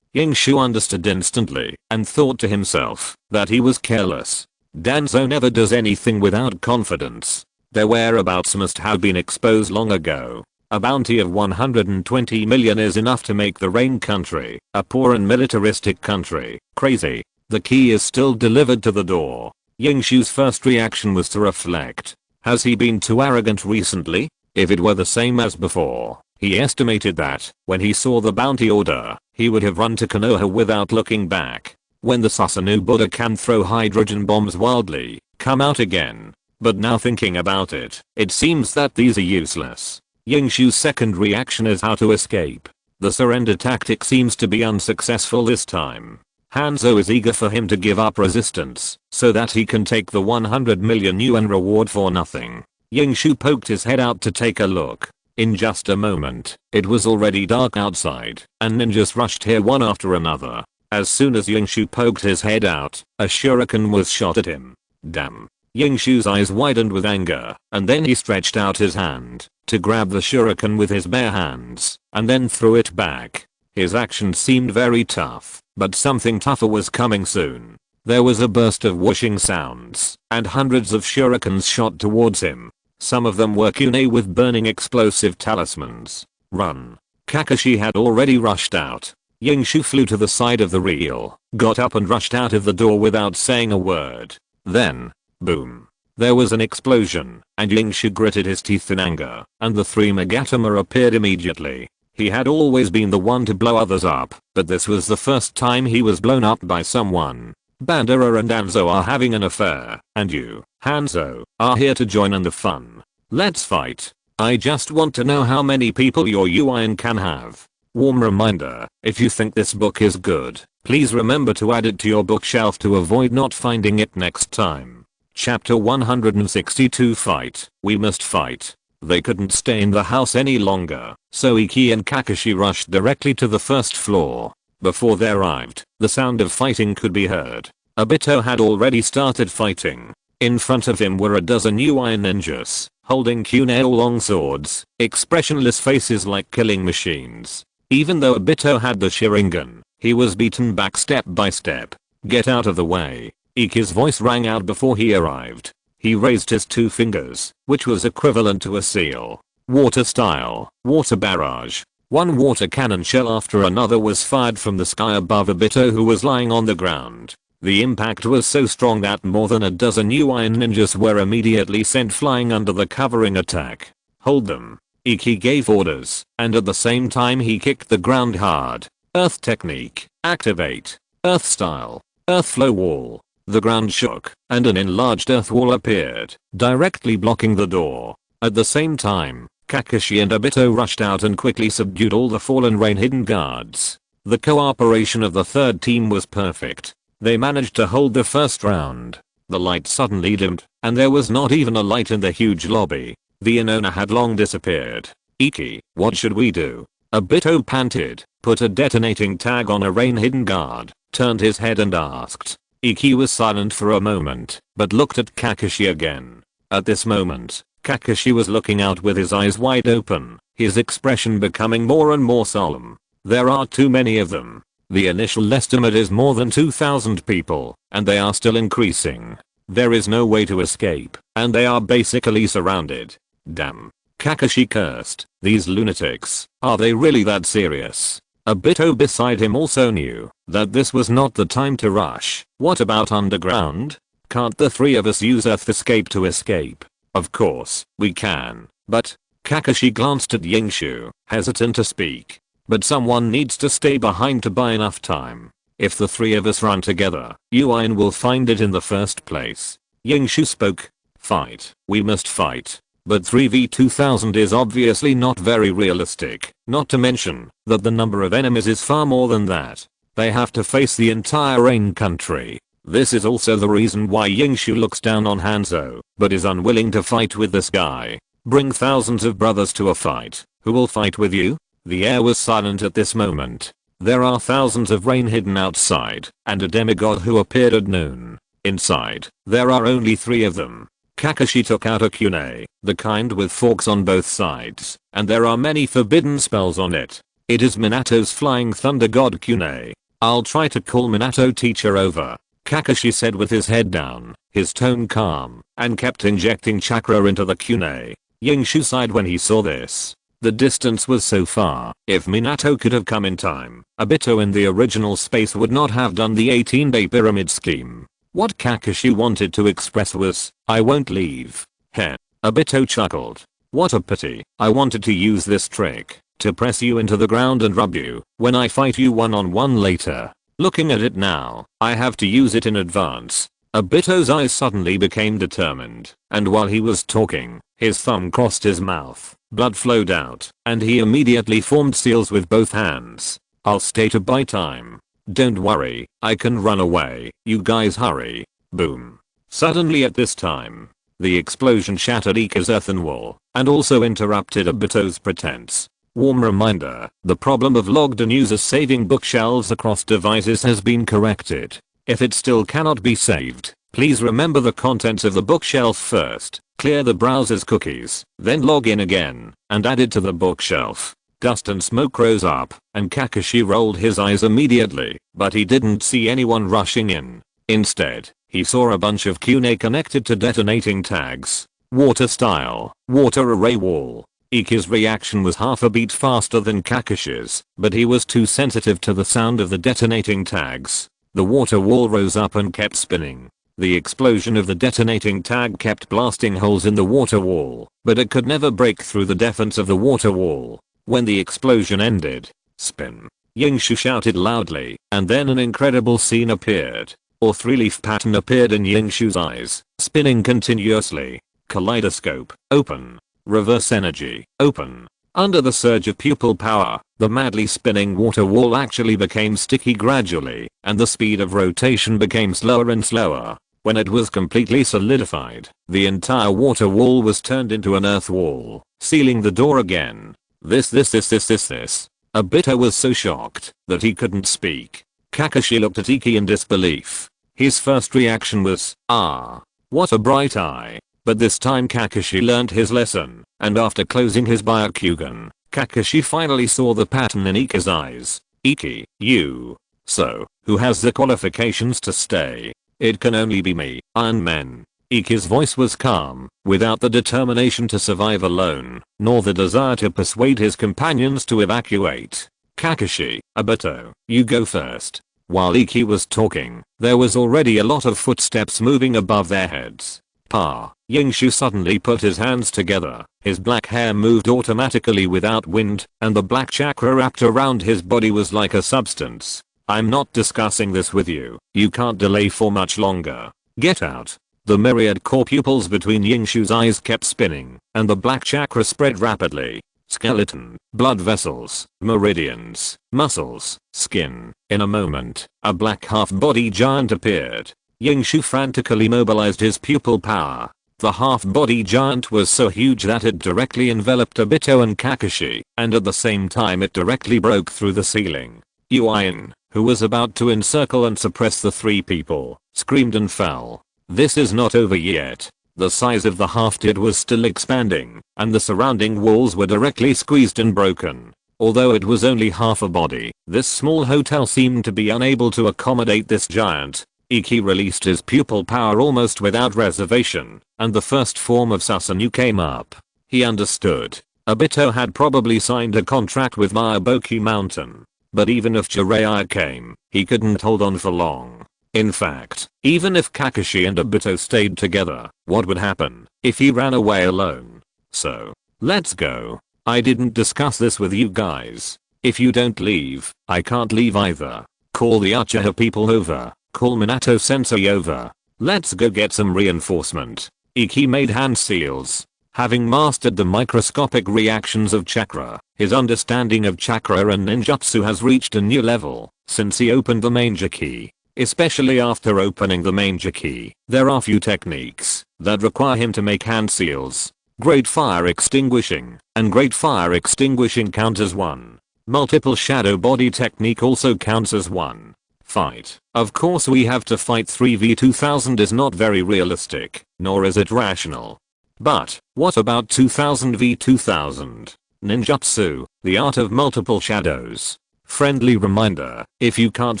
Yingshu understood instantly and thought to himself that he was careless. Danzo never does anything without confidence. Their whereabouts must have been exposed long ago. A bounty of 120 million is enough to make the Rain Country a poor and militaristic country crazy. The key is still delivered to the door. Yingshu's first reaction was to reflect. Has he been too arrogant recently? If it were the same as before, he estimated that, when he saw the bounty order, he would have run to Konoha without looking back. When the Susanoo Buddha can throw hydrogen bombs wildly, come out again. But now thinking about it, it seems that these are useless. Yingshu's second reaction is how to escape. The surrender tactic seems to be unsuccessful this time. Hanzo is eager for him to give up resistance, so that he can take the 100 million yuan reward for nothing. Yingshu poked his head out to take a look. In just a moment, it was already dark outside, and ninjas rushed here one after another. As soon as Yingshu poked his head out, a shuriken was shot at him. Damn. Yingshu's eyes widened with anger, and then he stretched out his hand to grab the shuriken with his bare hands, and then threw it back. His action seemed very tough, but something tougher was coming soon. There was a burst of whooshing sounds, and hundreds of shurikens shot towards him. Some of them were kunai with burning explosive talismans. Run. Kakashi had already rushed out. Yingshu flew to the side of the reel, got up and rushed out of the door without saying a word. Then, boom. There was an explosion, and Yingshu gritted his teeth in anger, and the three Magatama appeared immediately. He had always been the one to blow others up, but this was the first time he was blown up by someone. Bandura and Danzo are having an affair, and you, Hanzo, are here to join in the fun. Let's fight. I just want to know how many people your Uin can have. Warm reminder, if you think this book is good, please remember to add it to your bookshelf to avoid not finding it next time. Chapter 162 Fight. We must fight. They couldn't stay in the house any longer, so Iki and Kakashi rushed directly to the first floor. Before they arrived, the sound of fighting could be heard. Obito had already started fighting. In front of him were a dozen UI ninjas, holding kunai long swords, expressionless faces like killing machines. Even though Obito had the Sharingan, he was beaten back step by step. Get out of the way. Iki's voice rang out before he arrived. He raised his two fingers, which was equivalent to a seal. Water style, water barrage. One water cannon shell after another was fired from the sky above Obito, who was lying on the ground. The impact was so strong that more than a dozen UI ninjas were immediately sent flying under the covering attack. Hold them. Iki gave orders, and at the same time he kicked the ground hard. Earth technique. Activate. Earth style. Earth flow wall. The ground shook, and an enlarged earth wall appeared, directly blocking the door. At the same time, Kakashi and Obito rushed out and quickly subdued all the fallen rain hidden guards. The cooperation of the third team was perfect. They managed to hold the first round. The light suddenly dimmed, and there was not even a light in the huge lobby. The Inona had long disappeared. Iki, what should we do? Obito panted, put a detonating tag on a rain hidden guard, turned his head and asked. Iki was silent for a moment, but looked at Kakashi again. At this moment, Kakashi was looking out with his eyes wide open, his expression becoming more and more solemn. There are too many of them. The initial estimate is more than 2,000 people, and they are still increasing. There is no way to escape, and they are basically surrounded. Damn. Kakashi cursed. These lunatics, are they really that serious? Obito beside him also knew that this was not the time to rush. What about underground? Can't the three of us use Earth escape to escape? Of course, we can, but... Kakashi glanced at Yingshu, hesitant to speak. But someone needs to stay behind to buy enough time. If the three of us run together, Uin will find it in the first place. Yingshu spoke. Fight. We must fight. But 3v2000 is obviously not very realistic, not to mention that the number of enemies is far more than that. They have to face the entire Rain country. This is also the reason why Yingshu looks down on Hanzo, but is unwilling to fight with this guy. Bring thousands of brothers to a fight. Who will fight with you? The air was silent at this moment. There are thousands of rain hidden outside, and a demigod who appeared at noon. Inside, there are only 3 of them. Kakashi took out a kunai, the kind with forks on both sides, and there are many forbidden spells on it. It is Minato's flying thunder god kunai. I'll try to call Minato teacher over, Kakashi said with his head down, his tone calm, and kept injecting chakra into the kunai. Yingshu sighed when he saw this. The distance was so far. If Minato could have come in time, Obito in the original space would not have done the 18-day pyramid scheme. What Kakashi wanted to express was, I won't leave. Heh. Obito chuckled. What a pity. I wanted to use this trick to press you into the ground and rub you when I fight you one-on-one later. Looking at it now, I have to use it in advance. Obito's eyes suddenly became determined, and while he was talking, his thumb crossed his mouth. Blood flowed out, and he immediately formed seals with both hands. I'll stay to buy time. Don't worry, I can run away. You guys hurry. Boom. Suddenly at this time, the explosion shattered Ika's earthen wall, and also interrupted Obito's pretense. Warm reminder, the problem of logged-in users saving bookshelves across devices has been corrected. If it still cannot be saved, please remember the contents of the bookshelf first. Clear the browser's cookies, then log in again, and add it to the bookshelf. Dust and smoke rose up, and Kakashi rolled his eyes immediately, but he didn't see anyone rushing in. Instead, he saw a bunch of kunai connected to detonating tags. Water style, water array wall. Iki's reaction was half a beat faster than Kakashi's, but he was too sensitive to the sound of the detonating tags. The water wall rose up and kept spinning. The explosion of the detonating tag kept blasting holes in the water wall, but it could never break through the defense of the water wall. When the explosion ended, spin. Yingshu shouted loudly, and then an incredible scene appeared. A 3-leaf pattern appeared in Yingshu's eyes, spinning continuously. Kaleidoscope, open. Reverse energy, open. Under the surge of pupil power, the madly spinning water wall actually became sticky gradually, and the speed of rotation became slower and slower. When it was completely solidified, the entire water wall was turned into an earth wall, sealing the door again. This. Obito was so shocked that he couldn't speak. Kakashi looked at Iki in disbelief. His first reaction was, "Ah, what a bright eye." But this time Kakashi learned his lesson, and after closing his Byakugan, Kakashi finally saw the pattern in Iki's eyes. "Iki, you. So, who has the qualifications to stay?" "It can only be me, Iron Man." Iki's voice was calm, without the determination to survive alone, nor the desire to persuade his companions to evacuate. "Kakashi, Obito, you go first." While Iki was talking, there was already a lot of footsteps moving above their heads. Yingshu suddenly put his hands together, his black hair moved automatically without wind, and the black chakra wrapped around his body was like a substance. "I'm not discussing this with you, you can't delay for much longer. Get out." The myriad core pupils between Yingshu's eyes kept spinning, and the black chakra spread rapidly. Skeleton, blood vessels, meridians, muscles, skin. In a moment, a black half-body giant appeared. Yingshu frantically mobilized his pupil power. The half-body giant was so huge that it directly enveloped Obito and Kakashi, and at the same time it directly broke through the ceiling. Uin, who was about to encircle and suppress the three people, screamed and fell. This is not over yet. The size of the half-did was still expanding, and the surrounding walls were directly squeezed and broken. Although it was only half a body, this small hotel seemed to be unable to accommodate this giant. Iki released his pupil power almost without reservation, and the first form of Susanoo came up. He understood. Obito had probably signed a contract with Myaboku Mountain. But even if Jiraiya came, he couldn't hold on for long. In fact, even if Kakashi and Obito stayed together, what would happen if he ran away alone? So, let's go. I didn't discuss this with you guys. If you don't leave, I can't leave either. Call the Uchiha people over. Call Minato sensei over. Let's go get some reinforcement. Iki made hand seals. Having mastered the microscopic reactions of chakra, his understanding of chakra and ninjutsu has reached a new level since he opened the manger key. Especially after opening the manger key, there are few techniques that require him to make hand seals. Great fire extinguishing, and great fire extinguishing count as one. Multiple shadow body technique also counts as one. Fight. Of course we have to fight 3v2000 is not very realistic, nor is it rational. But, what about 2000v2000? Ninjutsu, the art of multiple shadows. Friendly reminder, if you can't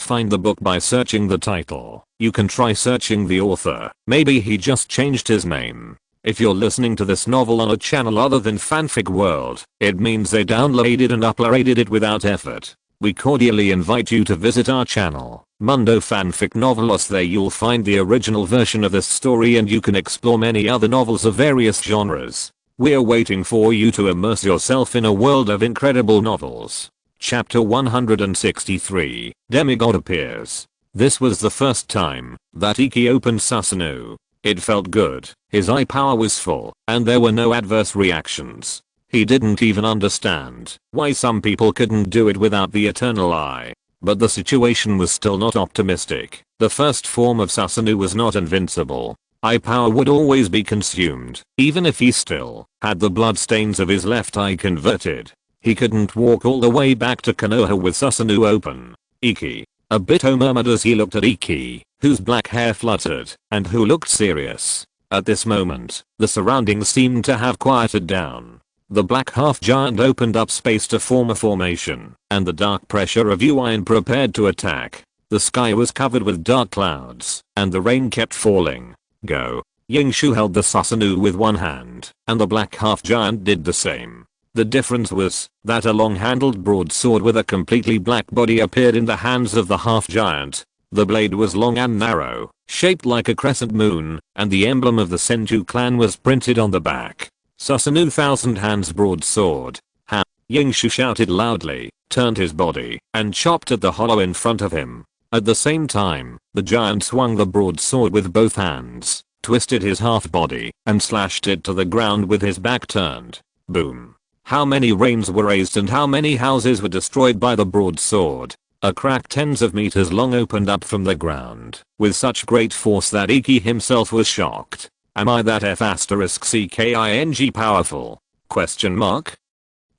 find the book by searching the title, you can try searching the author. Maybe he just changed his name. If you're listening to this novel on a channel other than Fanfic World, it means they downloaded and uploaded it without effort. We cordially invite you to visit our channel, Mundo Fanfic Novelos. There you'll find the original version of this story and you can explore many other novels of various genres. We're waiting for you to immerse yourself in a world of incredible novels. Chapter 163, Demigod appears. This was the first time that Iki opened Susanoo. It felt good, his eye power was full, and there were no adverse reactions. He didn't even understand why some people couldn't do it without the eternal eye. But the situation was still not optimistic. The first form of Susanoo was not invincible. Eye power would always be consumed, even if he still had the bloodstains of his left eye converted. He couldn't walk all the way back to Konoha with Susanoo open. Iki. Obito murmured as he looked at Iki, whose black hair fluttered, and who looked serious. At this moment, the surroundings seemed to have quieted down. The black half-giant opened up space to form a formation, and the dark pressure of Uin prepared to attack. The sky was covered with dark clouds, and the rain kept falling. Go. Yingshu held the Susanoo with one hand, and the black half-giant did the same. The difference was that a long-handled broadsword with a completely black body appeared in the hands of the half-giant. The blade was long and narrow, shaped like a crescent moon, and the emblem of the Senju clan was printed on the back. Susanoo Thousand Hands Broadsword. Ha! Yingshu shouted loudly, turned his body, and chopped at the hollow in front of him. At the same time, the giant swung the broadsword with both hands, twisted his half-body, and slashed it to the ground with his back turned. Boom. How many rains were raised and how many houses were destroyed by the broadsword? A crack tens of meters long opened up from the ground with such great force that Iki himself was shocked. Am I that F***king powerful? Question mark.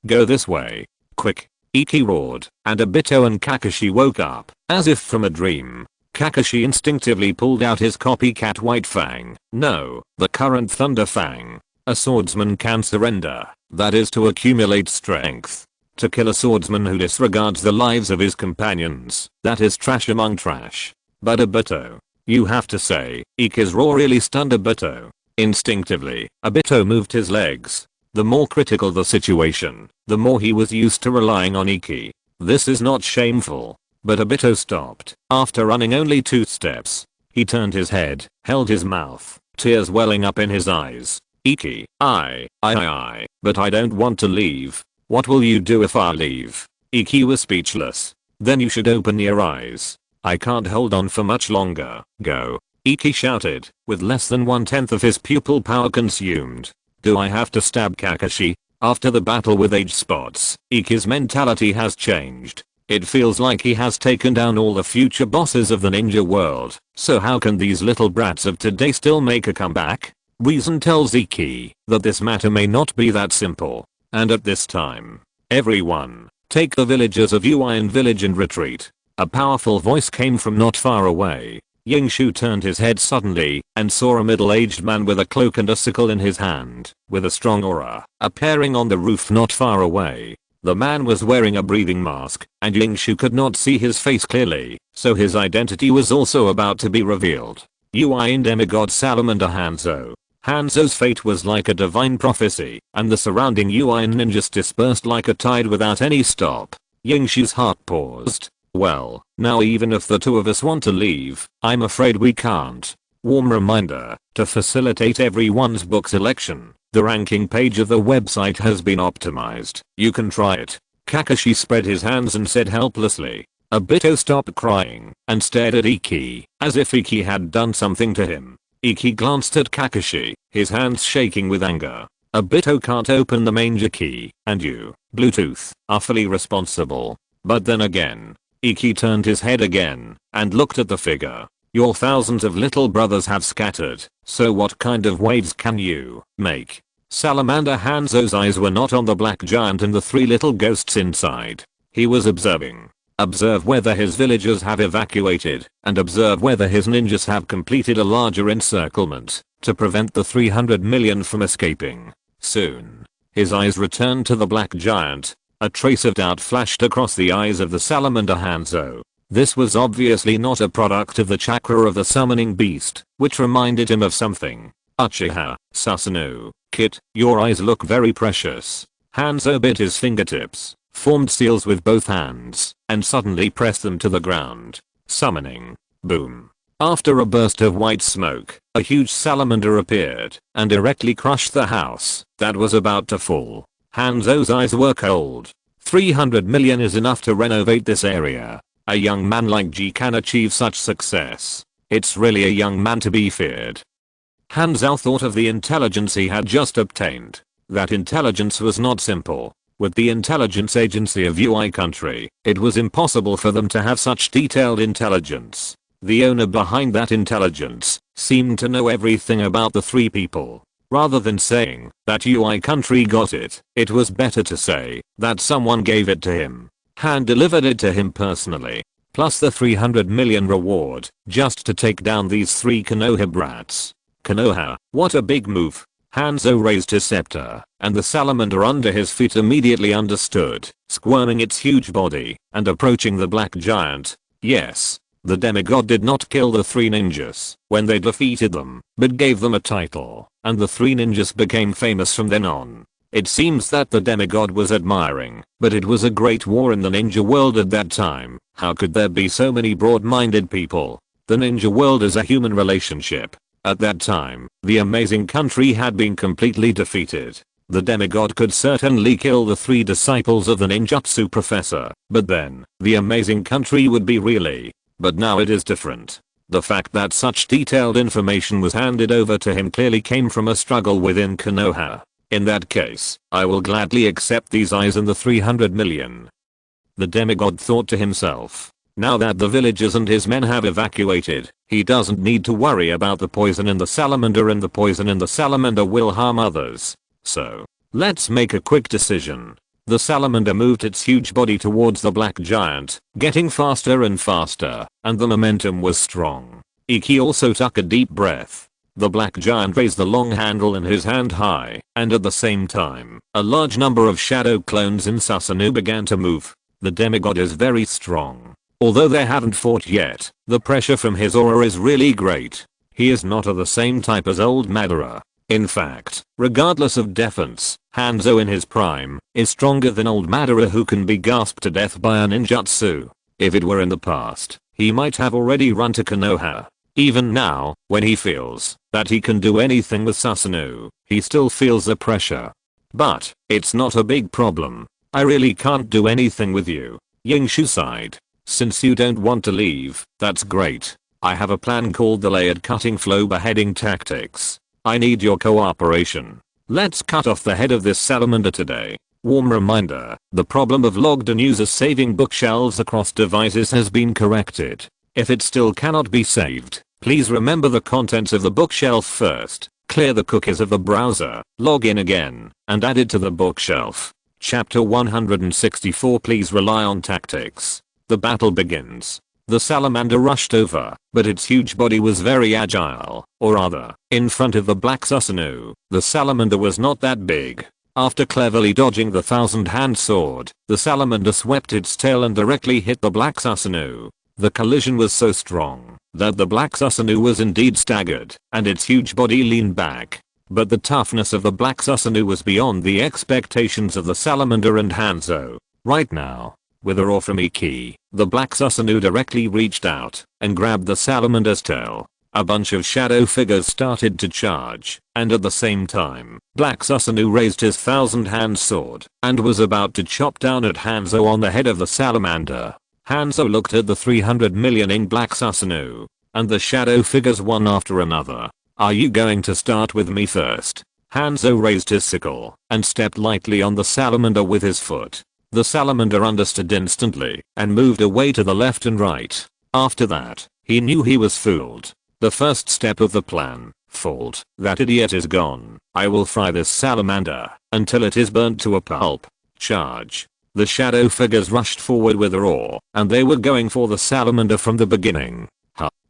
Go this way. Quick. Iki roared, and Obito and Kakashi woke up, as if from a dream. Kakashi instinctively pulled out his copycat White Fang, no, the current Thunder Fang. A swordsman can surrender, that is to accumulate strength. To kill a swordsman who disregards the lives of his companions, that is trash among trash. But Obito, you have to say, Iki's roar really stunned Obito. Instinctively, Obito moved his legs. The more critical the situation, the more he was used to relying on Iki. This is not shameful. But Obito stopped after running only 2 steps. He turned his head, held his mouth, tears welling up in his eyes. Iki, but I don't want to leave. What will you do if I leave? Iki was speechless. Then you should open your eyes. I can't hold on for much longer. Go. Iki shouted, with less than 1/10 of his pupil power consumed. Do I have to stab Kakashi? After the battle with age spots, Iki's mentality has changed. It feels like he has taken down all the future bosses of the ninja world, so how can these little brats of today still make a comeback? Reason tells Iki that this matter may not be that simple. And at this time, everyone, take the villagers of Uin village and retreat. A powerful voice came from not far away. Yingshu turned his head suddenly and saw a middle-aged man with a cloak and a sickle in his hand, with a strong aura, appearing on the roof not far away. The man was wearing a breathing mask, and Yingshu could not see his face clearly, so his identity was also about to be revealed. Uin demigod Salamander Hanzo. Hanzo's fate was like a divine prophecy, and the surrounding Uin ninjas dispersed like a tide without any stop. Yingshu's heart paused. Well, now even if the two of us want to leave, I'm afraid we can't. Warm reminder, to facilitate everyone's book selection, the ranking page of the website has been optimized. You can try it. Kakashi spread his hands and said helplessly. Obito stopped crying and stared at Iki, as if Iki had done something to him. Iki glanced at Kakashi, his hands shaking with anger. Obito can't open the manger key, and you, Bluetooth, are fully responsible. But then again, Iki turned his head again and looked at the figure. Your thousands of little brothers have scattered, so what kind of waves can you make? Salamander Hanzo's eyes were not on the black giant and the 3 little ghosts inside. He was observing. Observe whether his villagers have evacuated, and observe whether his ninjas have completed a larger encirclement to prevent the 300 million from escaping. Soon, his eyes returned to the black giant. A trace of doubt flashed across the eyes of the Salamander Hanzo. This was obviously not a product of the chakra of the summoning beast, which reminded him of something. Uchiha, Susanoo, Kit, your eyes look very precious. Hanzo bit his fingertips, formed seals with both hands, and suddenly pressed them to the ground. Summoning. Boom. After a burst of white smoke, a huge salamander appeared and directly crushed the house that was about to fall. Hanzo's eyes were cold. 300 million is enough to renovate this area. A young man like G can achieve such success. It's really a young man to be feared. Hanzo thought of the intelligence he had just obtained. That intelligence was not simple. With the intelligence agency of UI country, it was impossible for them to have such detailed intelligence. The owner behind that intelligence seemed to know everything about the 3 people. Rather than saying that UI country got it, it was better to say that someone gave it to him. Han delivered it to him personally, plus the 300 million reward, just to take down these 3 Konoha brats. Konoha, what a big move. Hanzo raised his scepter, and the salamander under his feet immediately understood, squirming its huge body and approaching the black giant. Yes, the demigod did not kill the 3 ninjas when they defeated them, but gave them a title, and the 3 ninjas became famous from then on. It seems that the demigod was admiring, but it was a great war in the ninja world at that time. How could there be so many broad-minded people? The ninja world is a human relationship. At that time, the amazing country had been completely defeated. The demigod could certainly kill the 3 disciples of the ninjutsu professor, but then, the amazing country would be really. But now it is different. The fact that such detailed information was handed over to him clearly came from a struggle within Konoha. In that case, I will gladly accept these eyes and the 300 million. The demigod thought to himself. Now that the villagers and his men have evacuated, he doesn't need to worry about the poison in the salamander, and the poison in the salamander will harm others. So, let's make a quick decision. The salamander moved its huge body towards the black giant, getting faster and faster, and the momentum was strong. Iki also took a deep breath. The black giant raised the long handle in his hand high, and at the same time, a large number of shadow clones in Susanoo began to move. The demigod is very strong. Although they haven't fought yet, the pressure from his aura is really great. He is not of the same type as old Madara. In fact, regardless of defense, Hanzo in his prime is stronger than old Madara, who can be gasped to death by a ninjutsu. If it were in the past, he might have already run to Konoha. Even now, when he feels that he can do anything with Susanoo, he still feels the pressure. But, it's not a big problem. I really can't do anything with you. Yingshu sighed. Since you don't want to leave, that's great. I have a plan called the layered cutting flow beheading tactics. I need your cooperation. Let's cut off the head of this salamander today. Warm reminder, the problem of logged in users saving bookshelves across devices has been corrected. If it still cannot be saved, please remember the contents of the bookshelf first, clear the cookies of the browser, log in again, and add it to the bookshelf. Chapter 164. Please rely on tactics. The battle begins. The salamander rushed over, but its huge body was very agile, or rather, in front of the black Susanoo, the salamander was not that big. After cleverly dodging the thousand-hand sword, the salamander swept its tail and directly hit the black Susanoo. The collision was so strong that the black Susanoo was indeed staggered, and its huge body leaned back. But the toughness of the black Susanoo was beyond the expectations of the salamander and Hanzo. Right now, with a roar from Iki, the black Susanoo directly reached out and grabbed the salamander's tail. A bunch of shadow figures started to charge, and at the same time, black Susanoo raised his thousand-hand sword and was about to chop down at Hanzo on the head of the salamander. Hanzo looked at the 300 million black Susanoo and the shadow figures one after another. Are you going to start with me first? Hanzo raised his sickle and stepped lightly on the salamander with his foot. The salamander understood instantly and moved away to the left and right. After that, he knew he was fooled. The first step of the plan failed. That idiot is gone. I will fry this salamander until it is burnt to a pulp. Charge. The shadow figures rushed forward with a roar, and they were going for the salamander from the beginning.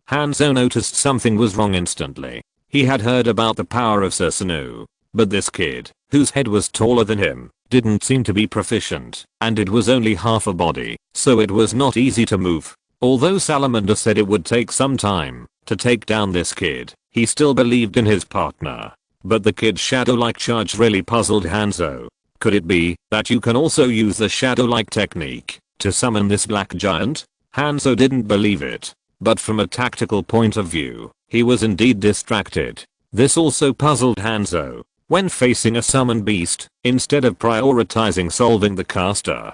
Hanzo noticed something was wrong instantly. He had heard about the power of Susanoo, but this kid, whose head was taller than him, didn't seem to be proficient, and it was only half a body, so it was not easy to move. Although Salamander said it would take some time to take down this kid, he still believed in his partner. But the kid's shadow-like charge really puzzled Hanzo. Could it be that you can also use the shadow-like technique to summon this black giant? Hanzo didn't believe it, but from a tactical point of view, he was indeed distracted. This also puzzled Hanzo. When facing a summoned beast, instead of prioritizing solving the caster,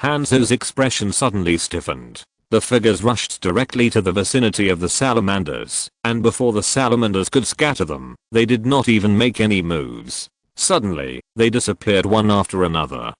Hanzo's expression suddenly stiffened. The figures rushed directly to the vicinity of the salamanders, and before the salamanders could scatter them, they did not even make any moves. Suddenly, they disappeared one after another.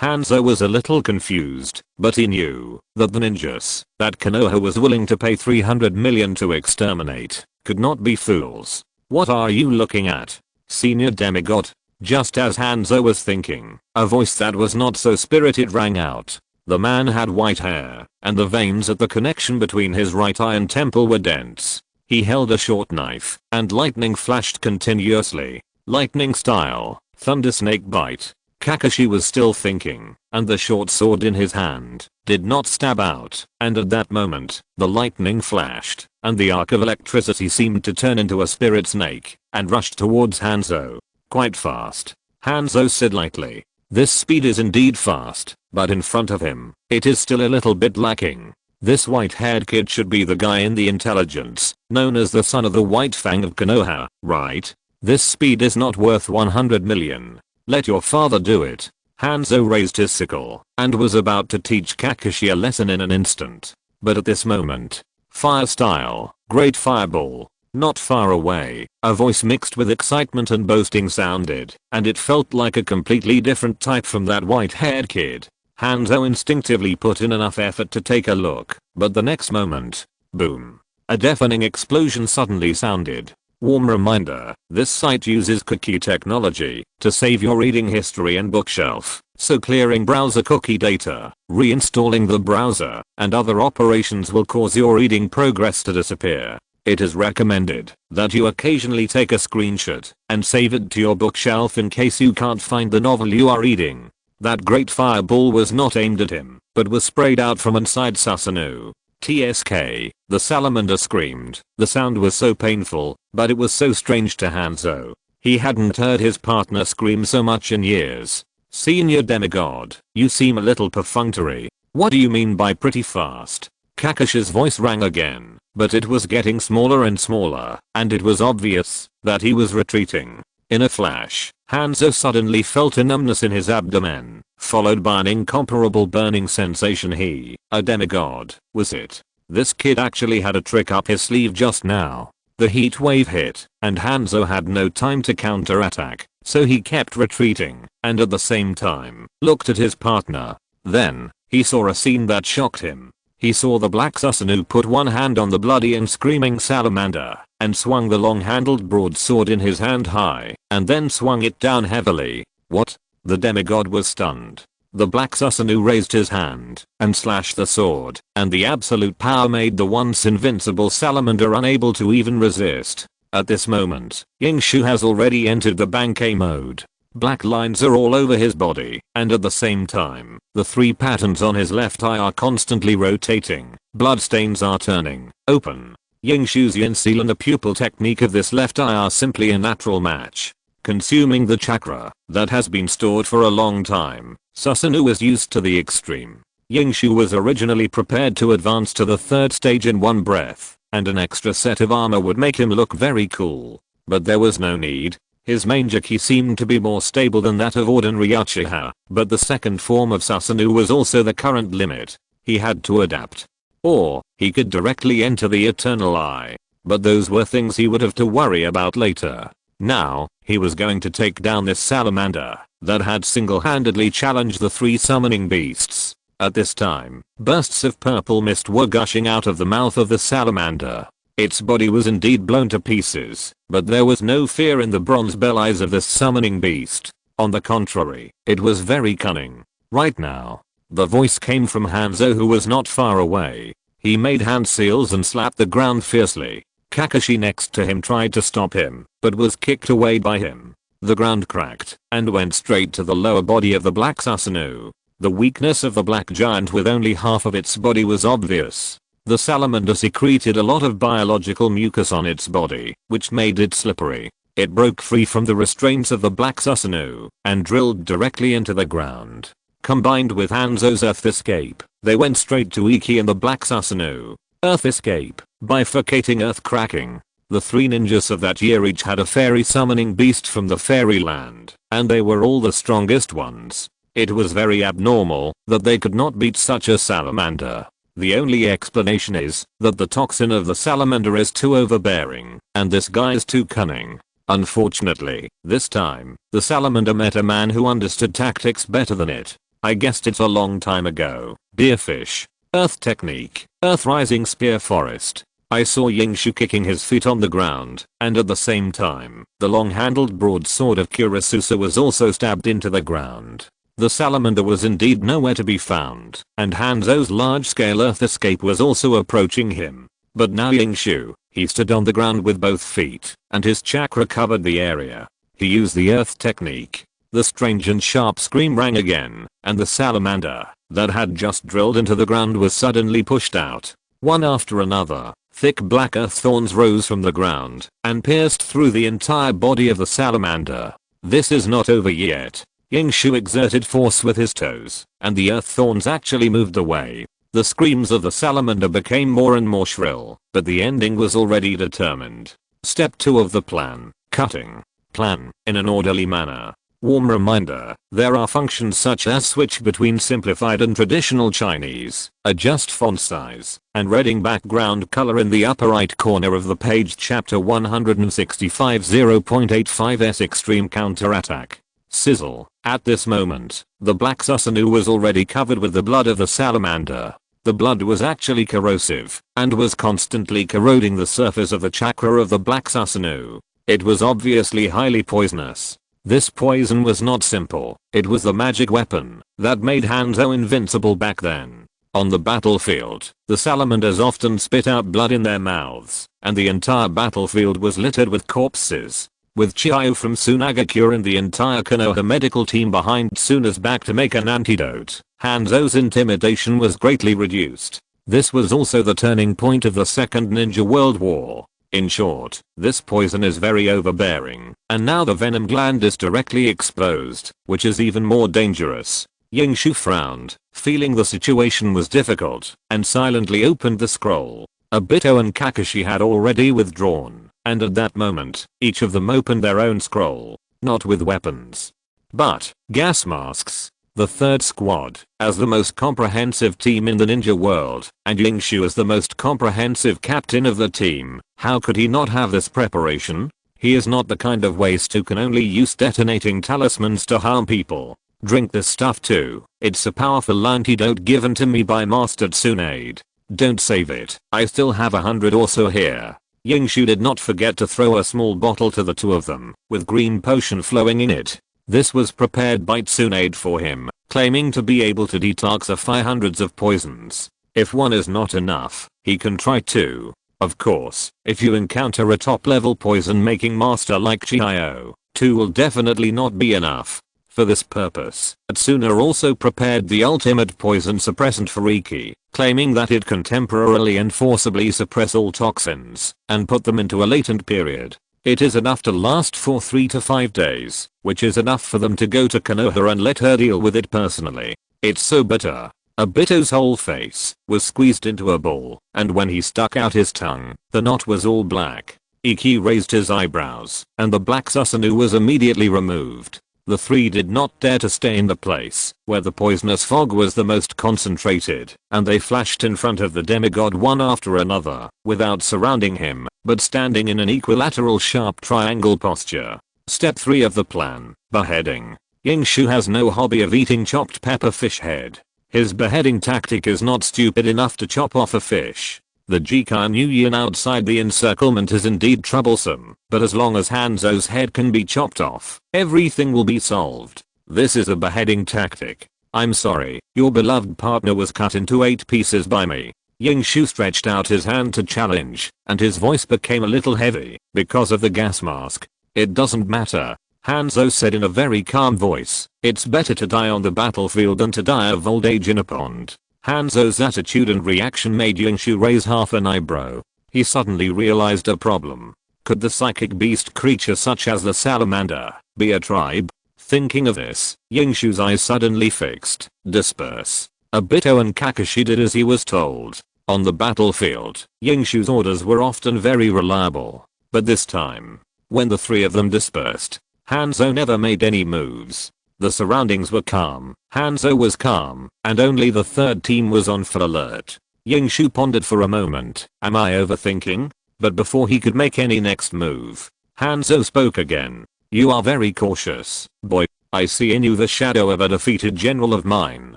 Hanzo was a little confused, but he knew that the ninjas that Konoha was willing to pay 300 million to exterminate could not be fools. What are you looking at, senior demigod? Just as Hanzo was thinking, a voice that was not so spirited rang out. The man had white hair, and the veins at the connection between his right eye and temple were dense. He held a short knife, and lightning flashed continuously. Lightning style, thunder snake bite. Kakashi was still thinking, and the short sword in his hand did not stab out, and at that moment, the lightning flashed, and the arc of electricity seemed to turn into a spirit snake, and rushed towards Hanzo. Quite fast. Hanzo said lightly. This speed is indeed fast, but in front of him, it is still a little bit lacking. This white-haired kid should be the guy in the intelligence, known as the son of the White Fang of Konoha, right? This speed is not worth 100 million. Let your father do it. Hanzo raised his sickle, and was about to teach Kakashi a lesson in an instant. But at this moment, fire style, great fireball. Not far away, a voice mixed with excitement and boasting sounded, and it felt like a completely different type from that white-haired kid. Hanzo instinctively put in enough effort to take a look, but the next moment, boom. A deafening explosion suddenly sounded. Warm reminder, this site uses cookie technology to save your reading history and bookshelf, so clearing browser cookie data, reinstalling the browser, and other operations will cause your reading progress to disappear. It is recommended that you occasionally take a screenshot and save it to your bookshelf in case you can't find the novel you are reading. That great fireball was not aimed at him, but was sprayed out from inside Susanoo. TSK, the salamander screamed. The sound was so painful, but it was so strange to Hanzo. He hadn't heard his partner scream so much in years. Senior demigod, you seem a little perfunctory. What do you mean by pretty fast? Kakashi's voice rang again, but it was getting smaller and smaller, and it was obvious that he was retreating. In a flash, Hanzo suddenly felt a numbness in his abdomen, followed by an incomparable burning sensation. He, a demigod, was it? This kid actually had a trick up his sleeve just now. The heat wave hit, and Hanzo had no time to counterattack, so he kept retreating, and at the same time, looked at his partner. Then, he saw a scene that shocked him. He saw the black Susanoo put one hand on the bloody and screaming salamander, and swung the long-handled broadsword in his hand high, and then swung it down heavily. What? The demigod was stunned. The black Susanoo raised his hand and slashed the sword, and the absolute power made the once invincible salamander unable to even resist. At this moment, Yingshu has already entered the Bankei mode. Black lines are all over his body, and at the same time, the 3 patterns on his left eye are constantly rotating. Bloodstains are turning open. Yingshu's yin seal and the pupil technique of this left eye are simply a natural match. Consuming the chakra that has been stored for a long time, Susanoo is used to the extreme. Yingshu was originally prepared to advance to the 3rd stage in one breath, and an extra set of armor would make him look very cool. But there was no need. His Manjaki seemed to be more stable than that of ordinary Uchiha, but the second form of Susanoo was also the current limit. He had to adapt. Or, he could directly enter the Eternal Eye. But those were things he would have to worry about later. Now, he was going to take down this salamander that had single-handedly challenged the 3 summoning beasts. At this time, bursts of purple mist were gushing out of the mouth of the salamander. Its body was indeed blown to pieces, but there was no fear in the bronze bell eyes of this summoning beast. On the contrary, it was very cunning. Right now, the voice came from Hanzo, who was not far away. He made hand seals and slapped the ground fiercely. Kakashi next to him tried to stop him, but was kicked away by him. The ground cracked and went straight to the lower body of the black Susanoo. The weakness of the black giant with only half of its body was obvious. The salamander secreted a lot of biological mucus on its body, which made it slippery. It broke free from the restraints of the black Susanoo and drilled directly into the ground. Combined with Hanzo's Earth Escape, they went straight to Iki and the black Susanoo. Earth Escape, bifurcating Earth Cracking. The 3 ninjas of that year each had a fairy summoning beast from the fairyland, and they were all the strongest ones. It was very abnormal that they could not beat such a salamander. The only explanation is that the toxin of the salamander is too overbearing, and this guy is too cunning. Unfortunately, this time, the salamander met a man who understood tactics better than it. I guessed it a long time ago. Deer fish. Earth technique. Earth rising spear forest. I saw Yingshu kicking his feet on the ground, and at the same time, the long-handled broadsword of Kurasusa was also stabbed into the ground. The salamander was indeed nowhere to be found, and Hanzo's large-scale Earth Escape was also approaching him. But now Yingshu, he stood on the ground with both feet, and his chakra covered the area. He used the Earth technique. The strange and sharp scream rang again, and the salamander that had just drilled into the ground was suddenly pushed out. One after another, thick black earth thorns rose from the ground and pierced through the entire body of the salamander. This is not over yet. Yingshu exerted force with his toes, and the earth thorns actually moved away. The screams of the salamander became more and more shrill, but the ending was already determined. Step 2 of the plan, cutting. Plan, in an orderly manner. Warm reminder, there are functions such as switch between simplified and traditional Chinese, adjust font size, and reading background color in the upper right corner of the page. Chapter 165 0.85s Extreme Counterattack. Sizzle. At this moment, the black Susanoo was already covered with the blood of the salamander. The blood was actually corrosive and was constantly corroding the surface of the chakra of the black Susanoo. It was obviously highly poisonous. This poison was not simple, it was the magic weapon that made Hanzo invincible back then. On the battlefield, the salamanders often spit out blood in their mouths, and the entire battlefield was littered with corpses. With Chiyo from Tsunagakure and the entire Konoha medical team behind Tsuna's back to make an antidote, Hanzo's intimidation was greatly reduced. This was also the turning point of the Second Ninja World War. In short, this poison is very overbearing, and now the venom gland is directly exposed, which is even more dangerous. Yingshu frowned, feeling the situation was difficult, and silently opened the scroll. Obito and Kakashi had already withdrawn, and at that moment, each of them opened their own scroll, not with weapons, but gas masks. The third squad, as the most comprehensive team in the ninja world, and Yingshu as the most comprehensive captain of the team, how could he not have this preparation? He is not the kind of waste who can only use detonating talismans to harm people. Drink this stuff too, it's a powerful antidote given to me by Master Tsunade. Don't save it, I still have 100 or so here. Yingshu did not forget to throw a small bottle to the two of them, with green potion flowing in it. This was prepared by Tsunade for him, claiming to be able to detoxify hundreds of poisons. If one is not enough, he can try two. Of course, if you encounter a top level poison making master like Chiyo, two will definitely not be enough. For this purpose, Tsuna also prepared the ultimate poison suppressant for Iki, claiming that it can temporarily and forcibly suppress all toxins and put them into a latent period. It is enough to last for 3 to 5 days, which is enough for them to go to Konoha and let her deal with it personally. It's so bitter. Obito's whole face was squeezed into a ball, and when he stuck out his tongue, the knot was all black. Iki raised his eyebrows, and the black Susanoo was immediately removed. The three did not dare to stay in the place where the poisonous fog was the most concentrated, and they flashed in front of the demigod one after another, without surrounding him, but standing in an equilateral sharp triangle posture. Step 3 of the plan, beheading. Yingshu has no hobby of eating chopped pepper fish head. His beheading tactic is not stupid enough to chop off a fish. The Jikan Yin outside the encirclement is indeed troublesome, but as long as Hanzo's head can be chopped off, everything will be solved. This is a beheading tactic. I'm sorry, your beloved partner was cut into 8 pieces by me. Yingshu stretched out his hand to challenge, and his voice became a little heavy because of the gas mask. It doesn't matter, Hanzo said in a very calm voice. It's better to die on the battlefield than to die of old age in a pond. Hanzo's attitude and reaction made Yingshu raise half an eyebrow. He suddenly realized a problem. Could the psychic beast creature such as the salamander be a tribe? Thinking of this, Yingshu's eyes suddenly fixed. Disperse. Obito and Kakashi did as he was told. On the battlefield, Yingshu's orders were often very reliable. But this time, when the three of them dispersed, Hanzo never made any moves. The surroundings were calm, Hanzo was calm, and only the third team was on full alert. Yingshu pondered for a moment. Am I overthinking? But before he could make any next move, Hanzo spoke again. You are very cautious, boy. I see in you the shadow of a defeated general of mine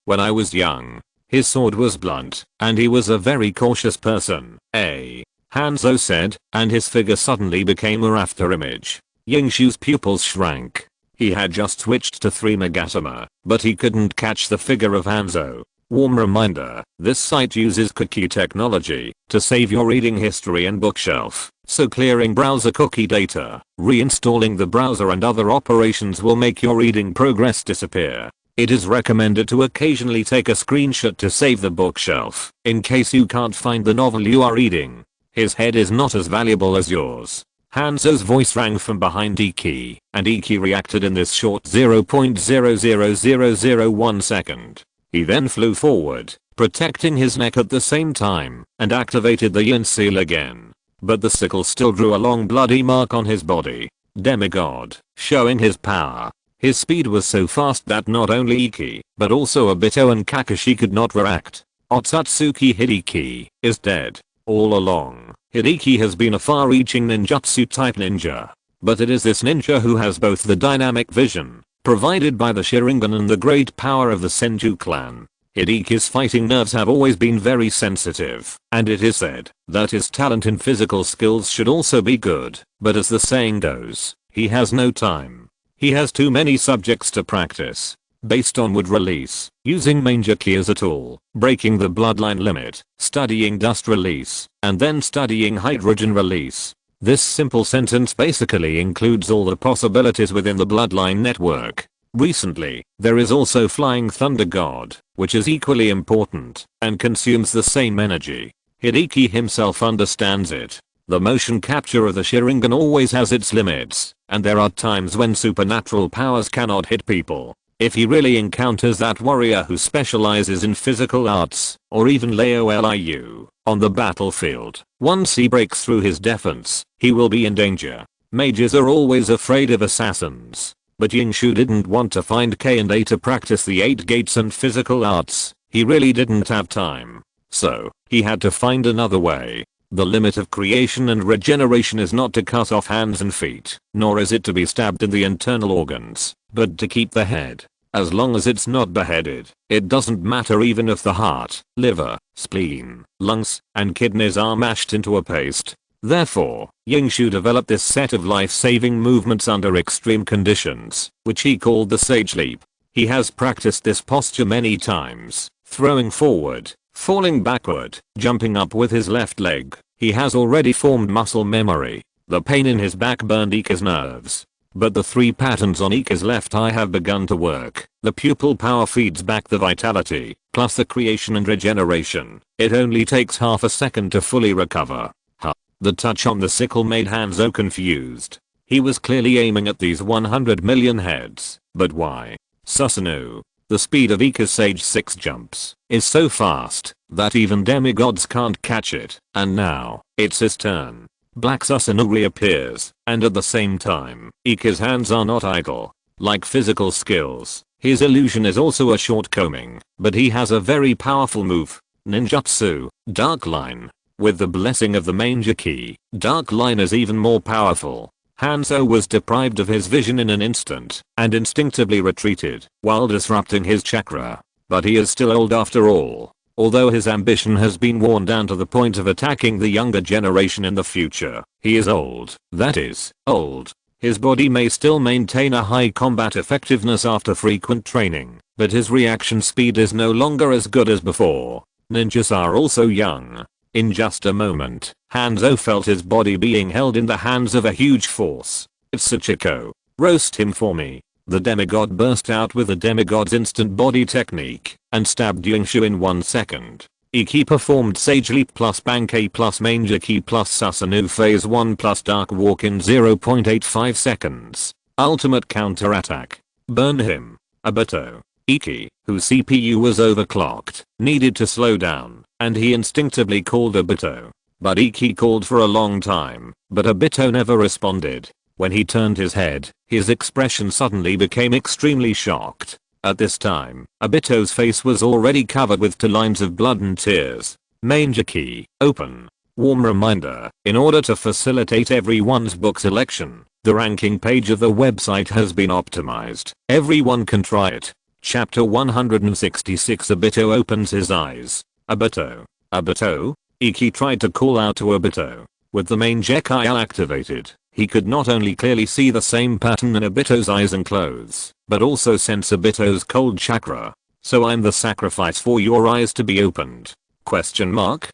when I was young. His sword was blunt, and he was a very cautious person. Hanzo said, and his figure suddenly became a after image. Yingshu's pupils shrank. He had just switched to 3 Megatama, but he couldn't catch the figure of Hanzo. Warm reminder, this site uses cookie technology to save your reading history and bookshelf, so clearing browser cookie data, reinstalling the browser and other operations will make your reading progress disappear. It is recommended to occasionally take a screenshot to save the bookshelf, in case you can't find the novel you are reading. His head is not as valuable as yours. Hanzo's voice rang from behind Iki, and Iki reacted in this short 0.00001 second. He then flew forward, protecting his neck at the same time, and activated the yin seal again. But the sickle still drew a long bloody mark on his body. Demigod, showing his power. His speed was so fast that not only Iki, but also Obito and Kakashi could not react. Otsutsuki Hideki is dead. All along, Hideki has been a far-reaching ninjutsu type ninja. But it is this ninja who has both the dynamic vision provided by the Sharingan and the great power of the Senju clan. Hideki's fighting nerves have always been very sensitive, and it is said that his talent in physical skills should also be good, but as the saying goes, he has no time. He has too many subjects to practice. Based on wood release, using Manjaki as a tool, breaking the bloodline limit, studying dust release, and then studying hydrogen release. This simple sentence basically includes all the possibilities within the bloodline network. Recently, there is also Flying Thunder God, which is equally important, and consumes the same energy. Hideki himself understands it. The motion capture of the Sharingan always has its limits, and there are times when supernatural powers cannot hit people. If he really encounters that warrior who specializes in physical arts, or even Laoliu, on the battlefield, once he breaks through his defense, he will be in danger. Mages are always afraid of assassins. But Yingshu didn't want to find K&A to practice the 8 gates and physical arts. He really didn't have time. So, he had to find another way. The limit of creation and regeneration is not to cut off hands and feet, nor is it to be stabbed in the internal organs, but to keep the head. As long as it's not beheaded, it doesn't matter even if the heart, liver, spleen, lungs, and kidneys are mashed into a paste. Therefore, Yingshu developed this set of life-saving movements under extreme conditions, which he called the Sage Leap. He has practiced this posture many times, throwing forward, falling backward, jumping up with his left leg. He has already formed muscle memory. The pain in his back burned Ika's nerves. But the 3 patterns on Ika's left eye have begun to work. The pupil power feeds back the vitality, plus the creation and regeneration. It only takes half a second to fully recover. The touch on the sickle made Hanzo confused. He was clearly aiming at these 100 million heads, but why? Susanoo. The speed of Ika's Sage 6 jumps is so fast that even demigods can't catch it, and now, it's his turn. Black Susanoo reappears, and at the same time, Ika's hands are not idle. Like physical skills, his illusion is also a shortcoming, but he has a very powerful move. Ninjutsu, Dark Line. With the blessing of the Manjaki, Dark Line is even more powerful. Hanzo was deprived of his vision in an instant, and instinctively retreated, while disrupting his chakra. But he is still old after all. Although his ambition has been worn down to the point of attacking the younger generation in the future, he is old. That is, old. His body may still maintain a high combat effectiveness after frequent training, but his reaction speed is no longer as good as before. Ninjas are also young. In just a moment, Hanzo felt his body being held in the hands of a huge force. It's Sachiko. Roast him for me. The demigod burst out with the demigod's instant body technique, and stabbed Yingshu in 1 second. Iki performed Sage Leap plus Bankei plus Manjaki plus Susanoo phase 1 plus Dark Walk in 0.85 seconds. Ultimate counterattack. Burn him. Obito. Iki, whose CPU was overclocked, needed to slow down, and he instinctively called Obito. But Iki called for a long time, but Obito never responded. When he turned his head, his expression suddenly became extremely shocked. At this time, Obito's face was already covered with 2 lines of blood and tears. Manjaki, open. Warm reminder, in order to facilitate everyone's book selection, the ranking page of the website has been optimized. Everyone can try it. Chapter 166. Obito opens his eyes. Obito. Obito? Iki tried to call out to Obito. With the main Manjaki activated, he could not only clearly see the same pattern in Obito's eyes and clothes, but also sense Obito's cold chakra. So I'm the sacrifice for your eyes to be opened? Question mark?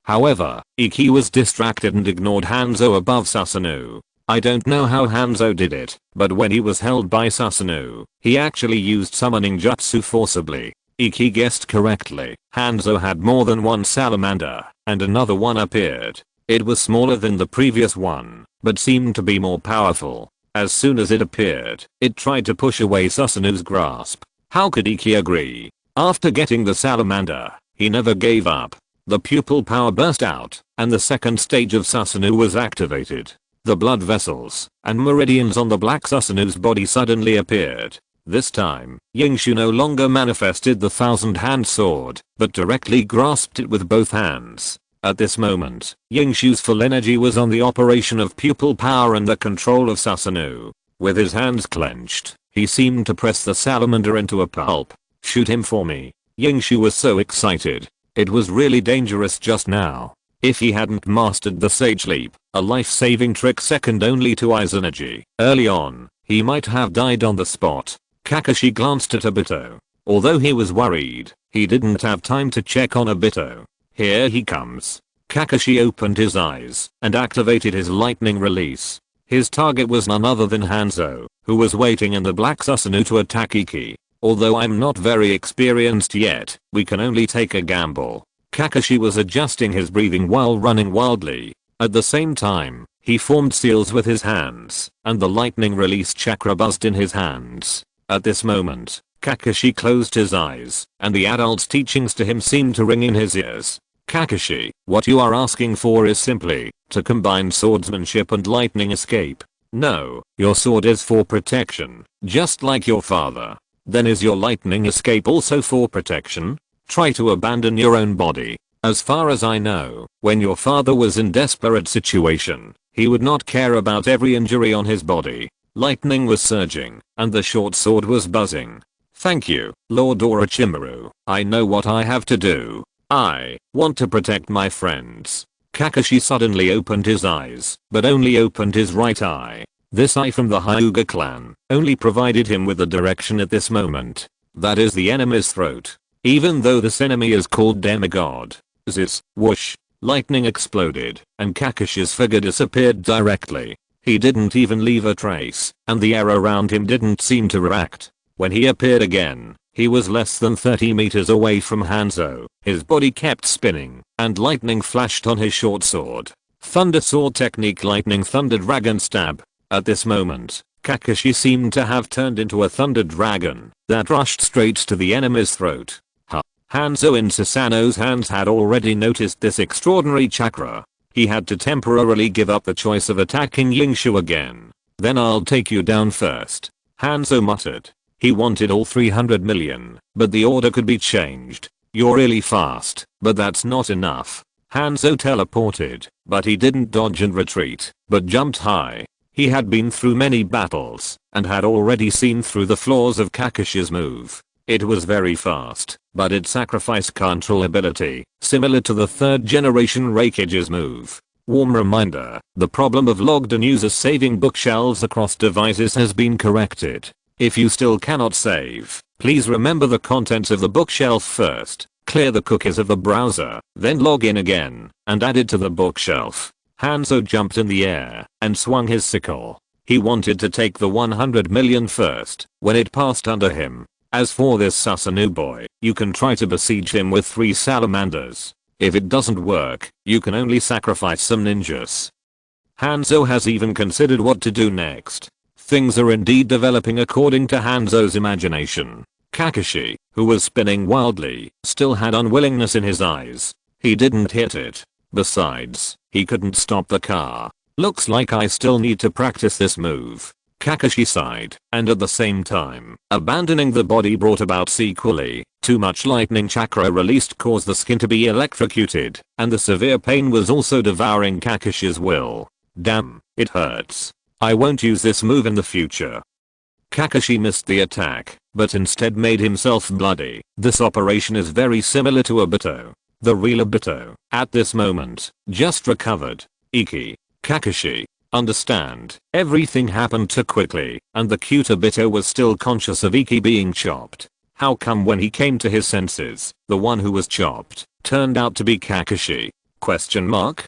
However, Iki was distracted and ignored Hanzo above Susanoo. I don't know how Hanzo did it, but when he was held by Susanoo, he actually used summoning jutsu forcibly. Iki guessed correctly. Hanzo had more than one salamander, and another one appeared. It was smaller than the previous one, but seemed to be more powerful. As soon as it appeared, it tried to push away Susanoo's grasp. How could Iki agree? After getting the salamander, he never gave up. The pupil power burst out, and the second stage of Susanoo was activated. The blood vessels and meridians on the black Susanoo's body suddenly appeared. This time, Yingshu no longer manifested the 1,000-hand sword, but directly grasped it with both hands. At this moment, Yingshu's full energy was on the operation of pupil power and the control of Susanoo. With his hands clenched, He seemed to press the salamander into a pulp. Shoot him for me. Yingshu was so excited. It was really dangerous just now. If he hadn't mastered the Sage Leap, a life-saving trick second only to Ai's energy, early on, he might have died on the spot. Kakashi glanced at Obito. Although he was worried, he didn't have time to check on Obito. Here he comes. Kakashi opened his eyes and activated his lightning release. His target was none other than Hanzo, who was waiting in the black Susanoo to attack Iki. Although I'm not very experienced yet, we can only take a gamble. Kakashi was adjusting his breathing while running wildly. At the same time, he formed seals with his hands, and the lightning release chakra buzzed in his hands. At this moment, Kakashi closed his eyes, and the adult's teachings to him seemed to ring in his ears. Kakashi, what you are asking for is simply to combine swordsmanship and lightning escape. No, your sword is for protection, just like your father. Then is your lightning escape also for protection? Try to abandon your own body. As far as I know, when your father was in desperate situation, he would not care about every injury on his body. Lightning was surging, and the short sword was buzzing. Thank you, Lord Orochimaru. I know what I have to do. I want to protect my friends. Kakashi suddenly opened his eyes, but only opened his right eye. This eye from the Hyuga clan only provided him with a direction at this moment. That is the enemy's throat. Even though this enemy is called demigod. Zzz, whoosh. Lightning exploded, and Kakashi's figure disappeared directly. He didn't even leave a trace, and the air around him didn't seem to react. When he appeared again, he was less than 30 meters away from Hanzo. His body kept spinning, and lightning flashed on his short sword. Thunder Sword Technique Lightning Thunder Dragon Stab. At this moment, Kakashi seemed to have turned into a thunder dragon that rushed straight to the enemy's throat. Hanzo in Susanoo's hands had already noticed this extraordinary chakra. He had to temporarily give up the choice of attacking Yingshu again. Then I'll take you down first. Hanzo muttered. He wanted all 300 million, but the order could be changed. You're really fast, but that's not enough. Hanzo teleported, but he didn't dodge and retreat, but jumped high. He had been through many battles, and had already seen through the flaws of Kakashi's move. It was very fast, but it sacrificed control ability, similar to the third generation Raikage's move. Warm reminder, the problem of logged-in users saving bookshelves across devices has been corrected. If you still cannot save, please remember the contents of the bookshelf first, clear the cookies of the browser, then log in again, and add it to the bookshelf. Hanzo jumped in the air, and swung his sickle. He wanted to take the 100 million first, when it passed under him. As for this Susanoo boy, you can try to besiege him with 3 salamanders. If it doesn't work, you can only sacrifice some ninjas. Hanzo has even considered what to do next. Things are indeed developing according to Hanzo's imagination. Kakashi, who was spinning wildly, still had unwillingness in his eyes. He didn't hit it. Besides, he couldn't stop the car. Looks like I still need to practice this move. Kakashi sighed, and at the same time, abandoning the body brought about sequely. Too much lightning chakra released caused the skin to be electrocuted, and the severe pain was also devouring Kakashi's will. Damn, it hurts. I won't use this move in the future. Kakashi missed the attack, but instead made himself bloody. This operation is very similar to Obito. The real Obito, at this moment, just recovered. Iki. Kakashi. Understand, everything happened too quickly, and the cute Obito was still conscious of Iki being chopped. How come when he came to his senses, the one who was chopped, turned out to be Kakashi? Question mark?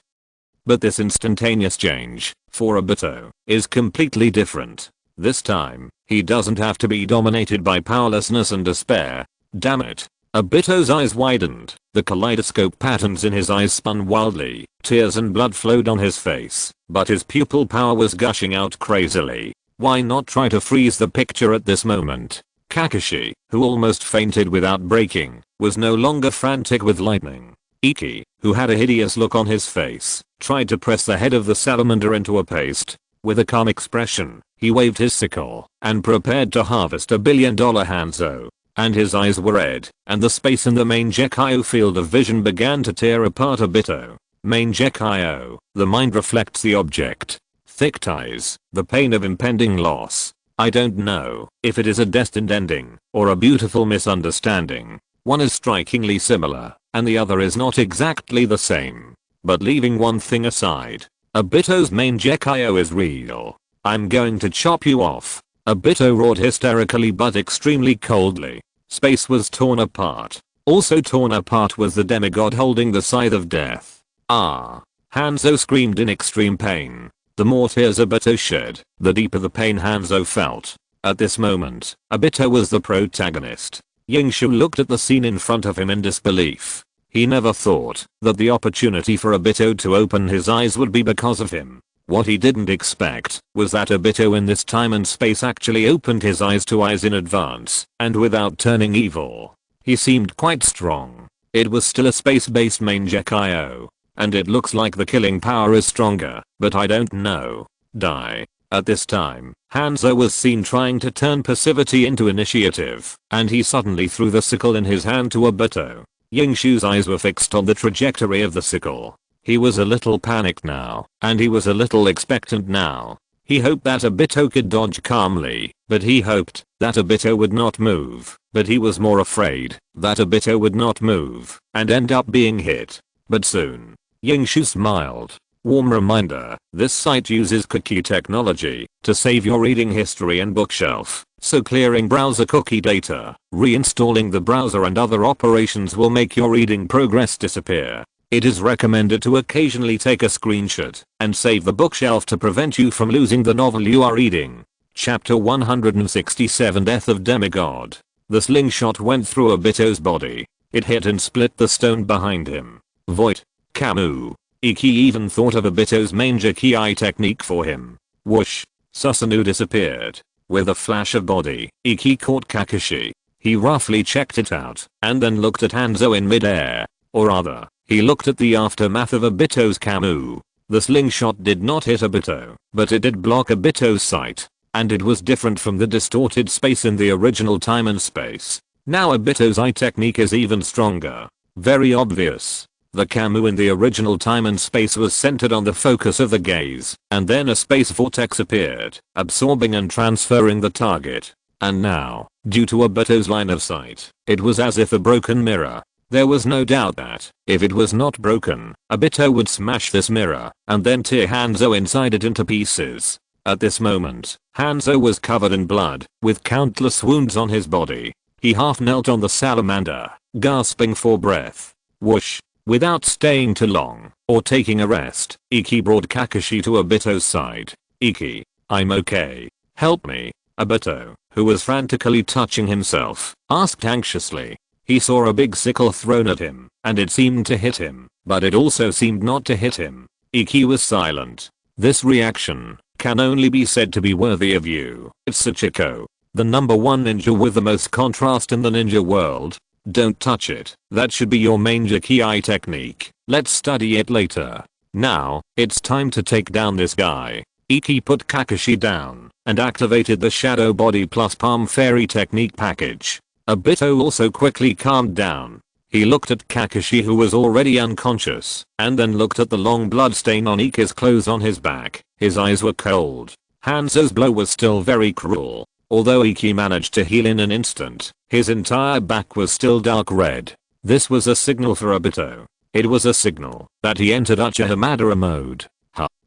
But this instantaneous change, for Obito, is completely different. This time, he doesn't have to be dominated by powerlessness and despair. Damn it. Obito's eyes widened, the kaleidoscope patterns in his eyes spun wildly, tears and blood flowed on his face, but his pupil power was gushing out crazily. Why not try to freeze the picture at this moment? Kakashi, who almost fainted without breaking, was no longer frantic with lightning. Iki, who had a hideous look on his face, tried to press the head of the salamander into a paste. With a calm expression, he waved his sickle, and prepared to harvest $1 billion Hanzo. And his eyes were red, and the space in the main Gekio field of vision began to tear apart Obito. Main Gekio, the mind reflects the object. Thick ties, the pain of impending loss. I don't know if it is a destined ending or a beautiful misunderstanding. One is strikingly similar and the other is not exactly the same. But leaving one thing aside, Obito's main Gekio is real. I'm going to chop you off. Obito roared hysterically but extremely coldly. Space was torn apart. Also torn apart was the demigod holding the scythe of death. Ah! Hanzo screamed in extreme pain. The more tears Obito shed, the deeper the pain Hanzo felt. At this moment, Obito was the protagonist. Yingshu looked at the scene in front of him in disbelief. He never thought that the opportunity for Obito to open his eyes would be because of him. What he didn't expect was that Obito in this time and space actually opened his eyes to eyes in advance and without turning evil. He seemed quite strong. It was still a space-based main Gekio. And it looks like the killing power is stronger, but I don't know. Die. At this time, Hanzo was seen trying to turn passivity into initiative, and he suddenly threw the sickle in his hand to Obito. Yingshu's eyes were fixed on the trajectory of the sickle. He was a little panicked now, and he was a little expectant now. He hoped that Obito could dodge calmly, but he hoped that Obito would not move, but he was more afraid that Obito would not move and end up being hit. But soon, Yingshu smiled. Warm reminder, this site uses cookie technology to save your reading history and bookshelf, so clearing browser cookie data, reinstalling the browser and other operations will make your reading progress disappear. It is recommended to occasionally take a screenshot and save the bookshelf to prevent you from losing the novel you are reading. Chapter 167 Death of Demigod. The slingshot went through Obito's body. It hit and split the stone behind him. Void. Kamu. Iki even thought of Obito's main Gekii technique for him. Whoosh. Susanoo disappeared. With a flash of body, Iki caught Kakashi. He roughly checked it out and then looked at Hanzo in midair. Or rather, he looked at the aftermath of Obito's Kamu. The slingshot did not hit Obito, but it did block Obito's sight. And it was different from the distorted space in the original time and space. Now Obito's eye technique is even stronger. Very obvious. The Kamu in the original time and space was centered on the focus of the gaze, and then a space vortex appeared, absorbing and transferring the target. And now, due to Obito's line of sight, it was as if a broken mirror. There was no doubt that, if it was not broken, Obito would smash this mirror, and then tear Hanzo inside it into pieces. At this moment, Hanzo was covered in blood, with countless wounds on his body. He half knelt on the salamander, gasping for breath. Whoosh. Without staying too long, or taking a rest, Iki brought Kakashi to Obito's side. Iki, I'm okay. Help me. Obito, who was frantically touching himself, asked anxiously. He saw a big sickle thrown at him, and it seemed to hit him, but it also seemed not to hit him. Iki was silent. This reaction can only be said to be worthy of you. It's Sachiko, the number one ninja with the most contrast in the ninja world. Don't touch it. That should be your main Gekii technique. Let's study it later. Now, it's time to take down this guy. Iki put Kakashi down and activated the Shadow Body plus Palm Fairy technique package. Obito also quickly calmed down. He looked at Kakashi who was already unconscious and then looked at the long blood stain on Iki's clothes on his back. His eyes were cold. Hanzo's blow was still very cruel. Although Iki managed to heal in an instant, his entire back was still dark red. This was a signal for Obito. It was a signal that he entered Uchiha Madara mode.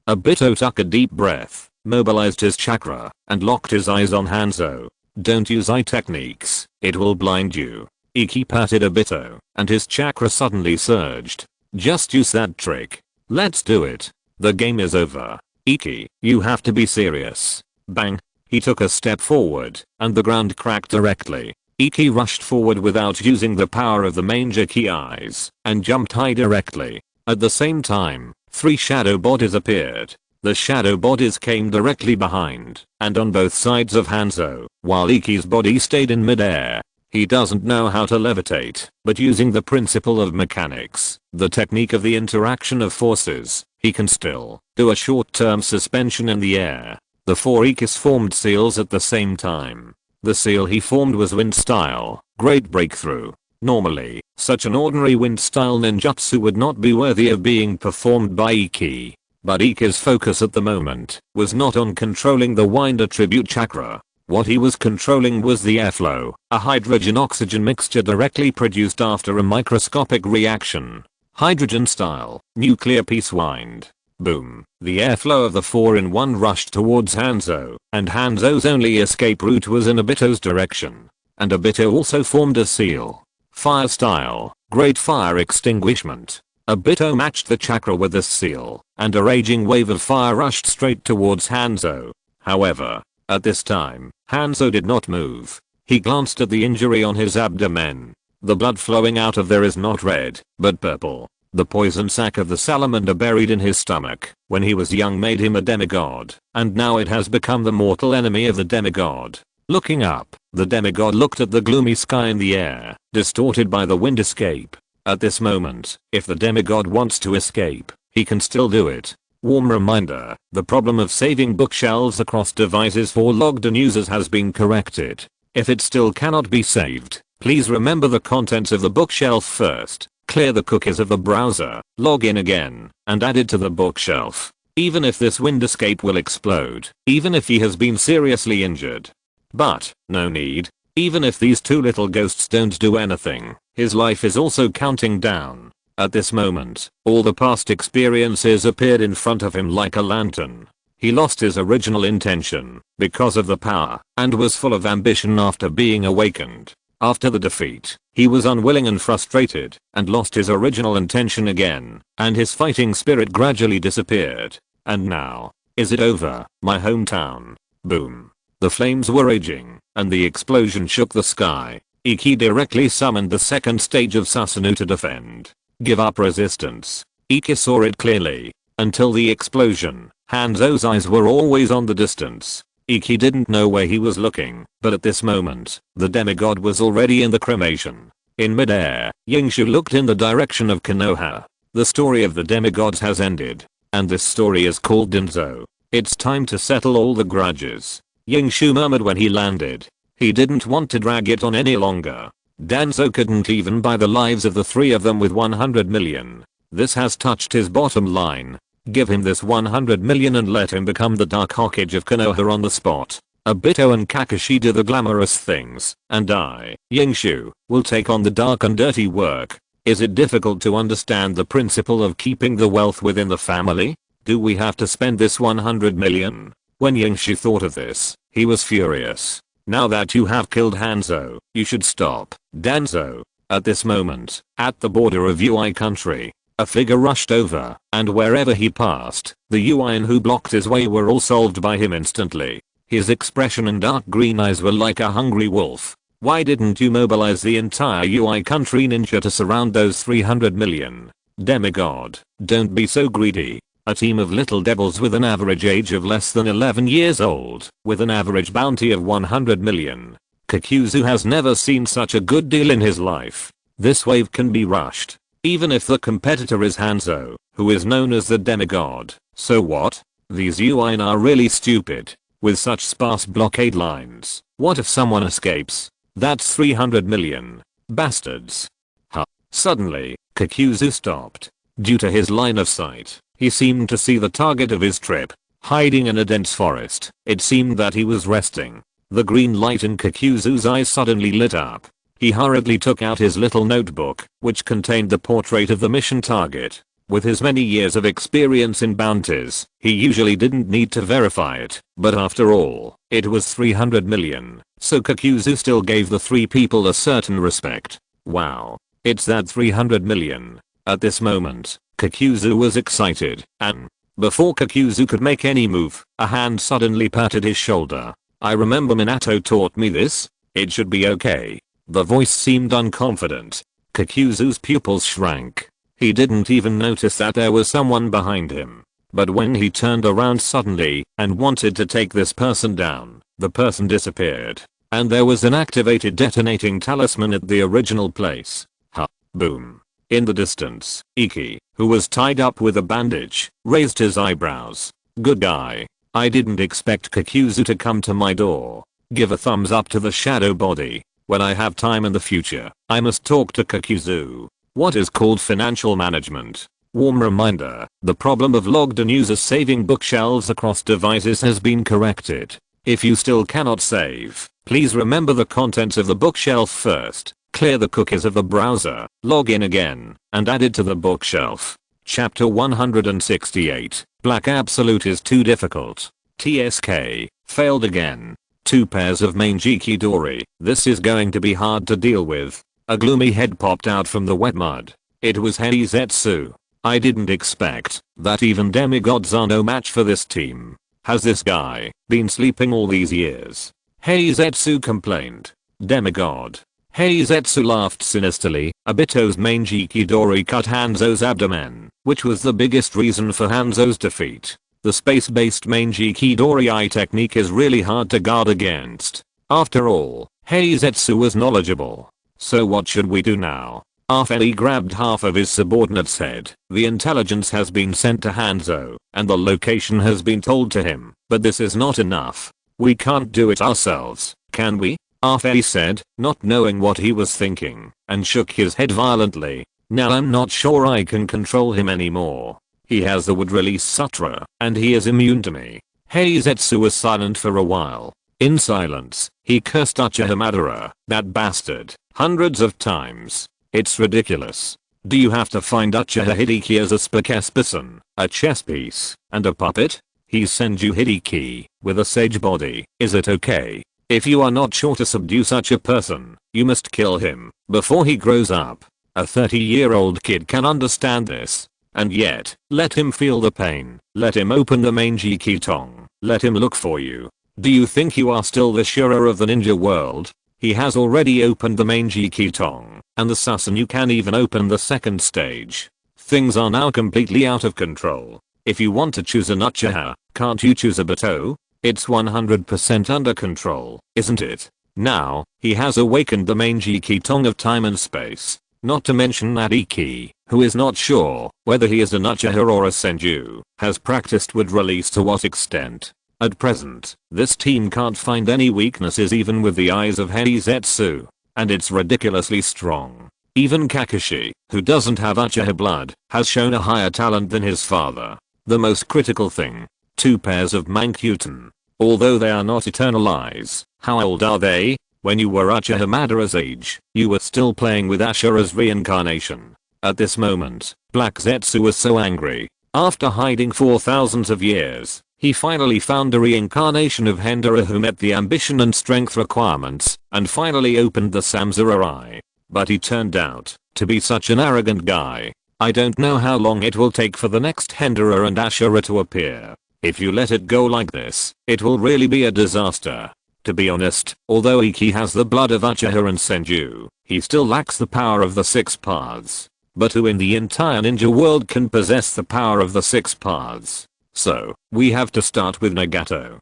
Obito took a deep breath, mobilized his chakra, and locked his eyes on Hanzo. Don't use eye techniques, it will blind you. Iki patted Obito, and his chakra suddenly surged. Just use that trick. Let's do it. The game is over. Iki, you have to be serious. Bang. He took a step forward, and the ground cracked directly. Iki rushed forward without using the power of the main Gekii, and jumped high directly. At the same time, 3 shadow bodies appeared. The shadow bodies came directly behind, and on both sides of Hanzo, while Iki's body stayed in midair. He doesn't know how to levitate, but using the principle of mechanics, the technique of the interaction of forces, he can still do a short-term suspension in the air. The 4 Ikis formed seals at the same time. The seal he formed was wind style. Great breakthrough. Normally, such an ordinary wind style ninjutsu would not be worthy of being performed by Iki. But Iki's focus at the moment was not on controlling the wind attribute chakra. What he was controlling was the airflow, a hydrogen-oxygen mixture directly produced after a microscopic reaction. Hydrogen style, nuclear peace wind. Boom. The airflow of the 4-in-1 rushed towards Hanzo, and Hanzo's only escape route was in Obito's direction. And Obito also formed a seal. Fire style, great fire extinguishment. Obito matched the chakra with this seal, and a raging wave of fire rushed straight towards Hanzo. However, at this time, Hanzo did not move. He glanced at the injury on his abdomen. The blood flowing out of there is not red, but purple. The poison sac of the salamander buried in his stomach when he was young made him a demigod, and now it has become the mortal enemy of the demigod. Looking up, the demigod looked at the gloomy sky in the air, distorted by the wind escape. At this moment, if the demigod wants to escape, he can still do it. Warm reminder, the problem of saving bookshelves across devices for logged-in users has been corrected. If it still cannot be saved, please remember the contents of the bookshelf first, clear the cookies of the browser, log in again, and add it to the bookshelf. Even if this wind escape will explode, even if he has been seriously injured. But, no need. Even if these two little ghosts don't do anything, his life is also counting down. At this moment, all the past experiences appeared in front of him like a lantern. He lost his original intention because of the power and was full of ambition after being awakened. After the defeat, he was unwilling and frustrated and lost his original intention again, and his fighting spirit gradually disappeared. And now, is it over, my hometown? Boom. The flames were raging, and the explosion shook the sky. Iki directly summoned the second stage of Susanoo to defend. Give up resistance. Iki saw it clearly. Until the explosion, Hanzo's eyes were always on the distance. Iki didn't know where he was looking, but at this moment, the demigod was already in the cremation. In midair, Yingshu looked in the direction of Konoha. The story of the demigods has ended, and this story is called Denzo. It's time to settle all the grudges. Yingshu murmured when he landed. He didn't want to drag it on any longer. Danzo couldn't even buy the lives of the three of them with 100 million. This has touched his bottom line. Give him this 100 million and let him become the Dark Hokage of Konoha on the spot. Obito and Kakashi do the glamorous things, and I, Yingshu, will take on the dark and dirty work. Is it difficult to understand the principle of keeping the wealth within the family? Do we have to spend this 100 million? When Yingshu thought of this, he was furious. Now that you have killed Hanzo, you should stop, Danzo. At this moment, at the border of UI country, a figure rushed over, and wherever he passed, the UIN who blocked his way were all solved by him instantly. His expression and dark green eyes were like a hungry wolf. Why didn't you mobilize the entire UI country ninja to surround those 300 million? Demigod, don't be so greedy. A team of little devils with an average age of less than 11 years old, with an average bounty of 100 million. Kakuzu has never seen such a good deal in his life. This wave can be rushed. Even if the competitor is Hanzo, who is known as the demigod. So what? These UIN are really stupid. With such sparse blockade lines, what if someone escapes? That's 300 million. Bastards. Huh. Suddenly, Kakuzu stopped. Due to his line of sight, he seemed to see the target of his trip. Hiding in a dense forest, it seemed that he was resting. The green light in Kakuzu's eyes suddenly lit up. He hurriedly took out his little notebook, which contained the portrait of the mission target. With his many years of experience in bounties, he usually didn't need to verify it, but after all, it was 300 million, so Kakuzu still gave the three people a certain respect. Wow. It's that 300 million. At this moment, Kakuzu was excited, and before Kakuzu could make any move, a hand suddenly patted his shoulder. I remember Minato taught me this. It should be okay. The voice seemed unconfident. Kakuzu's pupils shrank. He didn't even notice that there was someone behind him. But when he turned around suddenly and wanted to take this person down, the person disappeared. And there was an activated detonating talisman at the original place. Ha. Boom. In the distance, Iki, who was tied up with a bandage, raised his eyebrows. Good guy. I didn't expect Kakuzu to come to my door. Give a thumbs up to the shadow body. When I have time in the future, I must talk to Kakuzu. What is called financial management. Warm reminder, the problem of logged-in users saving bookshelves across devices has been corrected. If you still cannot save, please remember the contents of the bookshelf first. Clear the cookies of the browser, log in again, and add it to the bookshelf. Chapter 168. Black Absolute is too difficult. TSK. Failed again. 2 pairs of mangy Kidori. This is going to be hard to deal with. A gloomy head popped out from the wet mud. It was Heizetsu. I didn't expect that even demigods are no match for this team. Has this guy been sleeping all these years? Heizetsu complained. Demigod. Heizetsu laughed sinisterly. Obito's mangy Kidori cut Hanzo's abdomen, which was the biggest reason for Hanzo's defeat. The space-based mangy Kidori technique is really hard to guard against. After all, Heizetsu was knowledgeable. So what should we do now? Afeli grabbed half of his subordinate's head. The intelligence has been sent to Hanzo, and the location has been told to him, but this is not enough. We can't do it ourselves, can we? Afeli said, not knowing what he was thinking, and shook his head violently. Now I'm not sure I can control him anymore. He has the would release sutra, and he is immune to me. Heizetsu was silent for a while. In silence, he cursed Uchiha Madara, that bastard, hundreds of times. It's ridiculous. Do you have to find Uchiha Hideki as a spokesperson, a chess piece, and a puppet? He sends you Hideki, with a sage body. Is it okay? If you are not sure to subdue such a person, you must kill him before he grows up. A 30-year-old kid can understand this. And yet, let him feel the pain. Let him open the mangy Kitong. Let him look for you. Do you think you are still the Shura of the ninja world? He has already opened the mangy Kitong, and the Susanoo can even open the second stage. Things are now completely out of control. If you want to choose an Uchiha, can't you choose Obito? It's 100% under control, isn't it? Now, he has awakened the mangy Kitong of time and space. Not to mention that Iki, who is not sure whether he is an Uchiha or a Senju, has practiced would release to what extent. At present, this team can't find any weaknesses even with the eyes of Heizetsu. And it's ridiculously strong. Even Kakashi, who doesn't have Uchiha blood, has shown a higher talent than his father. The most critical thing. 2 pairs of Mankyutan. Although they are not eternal eyes, how old are they? When you were Uchiha Madara's age, you were still playing with Ashura's reincarnation. At this moment, Black Zetsu was so angry. After hiding for thousands of years, he finally found a reincarnation of Hendera who met the ambition and strength requirements, and finally opened the Samsara Eye. But he turned out to be such an arrogant guy. I don't know how long it will take for the next Hendera and Ashura to appear. If you let it go like this, it will really be a disaster. To be honest, although Iki has the blood of Uchiha and Senju, he still lacks the power of the 6 paths. But who in the entire ninja world can possess the power of the 6 paths? So, we have to start with Nagato.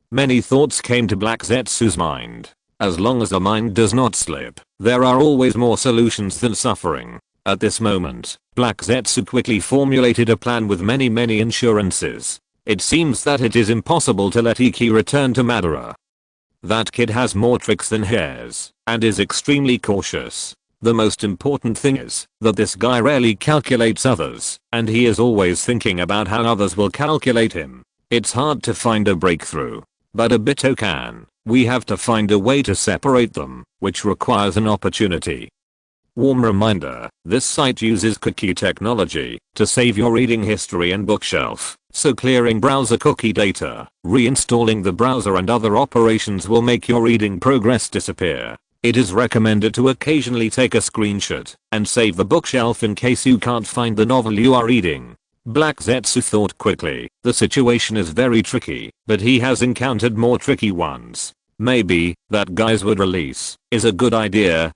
Many thoughts came to Black Zetsu's mind. As long as the mind does not slip, there are always more solutions than suffering. At this moment, Black Zetsu quickly formulated a plan with many insurances. It seems that it is impossible to let Iki return to Madara. That kid has more tricks than hairs, and is extremely cautious. The most important thing is that this guy rarely calculates others, and he is always thinking about how others will calculate him. It's hard to find a breakthrough. But Obito can. We have to find a way to separate them, which requires an opportunity. Warm reminder, this site uses cookie technology to save your reading history and bookshelf, so clearing browser cookie data, reinstalling the browser and other operations will make your reading progress disappear. It is recommended to occasionally take a screenshot and save the bookshelf in case you can't find the novel you are reading. Black Zetsu thought quickly, the situation is very tricky, but he has encountered more tricky ones. Maybe, that guy's would release is a good idea.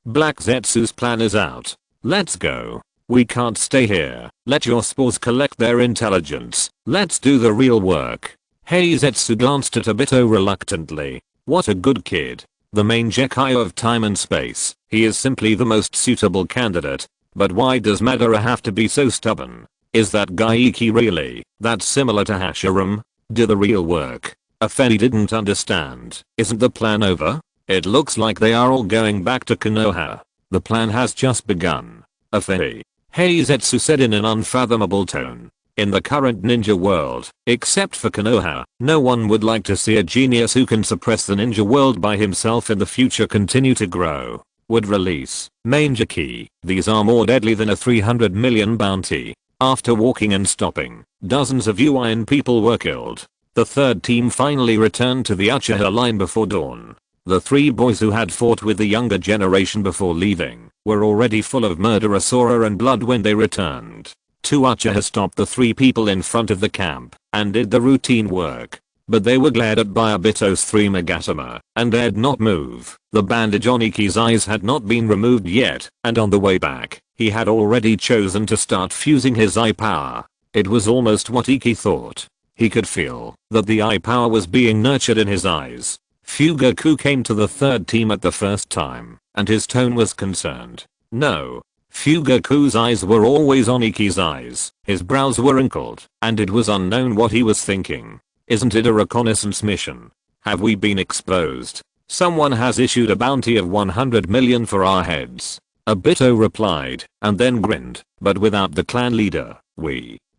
Black Zetsu's plan is out. Let's go. We can't stay here. Let your spores collect their intelligence. Let's do the real work. Heizetsu glanced at Obito reluctantly. What a good kid. The main Jekai of time and space. He is simply the most suitable candidate. But why does Madara have to be so stubborn? Is that guy Iki really that similar to Hashiram? Do the real work. Afeni didn't understand. Isn't the plan over? It looks like they are all going back to Konoha. The plan has just begun. Afeni. Heizetsu said in an unfathomable tone. In the current ninja world, except for Konoha, no one would like to see a genius who can suppress the ninja world by himself in the future continue to grow. Would release Manjaki. These are more deadly than a 300 million bounty. After walking and stopping, dozens of UN people were killed. The third team finally returned to the Uchiha line before dawn. The 3 boys who had fought with the younger generation before leaving were already full of murderous aura and blood when they returned. 2 Uchiha stopped the 3 people in front of the camp and did the routine work. But they were glared at by Obito's 3 Magatama and dared not move. The bandage on Ikki's eyes had not been removed yet, and on the way back, he had already chosen to start fusing his eye power. It was almost what Ikki thought. He could feel that the eye power was being nurtured in his eyes. Fugaku came to the third team at the first time, and his tone was concerned. No. Fugaku's eyes were always on Ikki's eyes. His brows were wrinkled, and it was unknown what he was thinking. Isn't it a reconnaissance mission? Have we been exposed? Someone has issued a bounty of 100 million for our heads. Obito replied, and then grinned, but without the clan leader.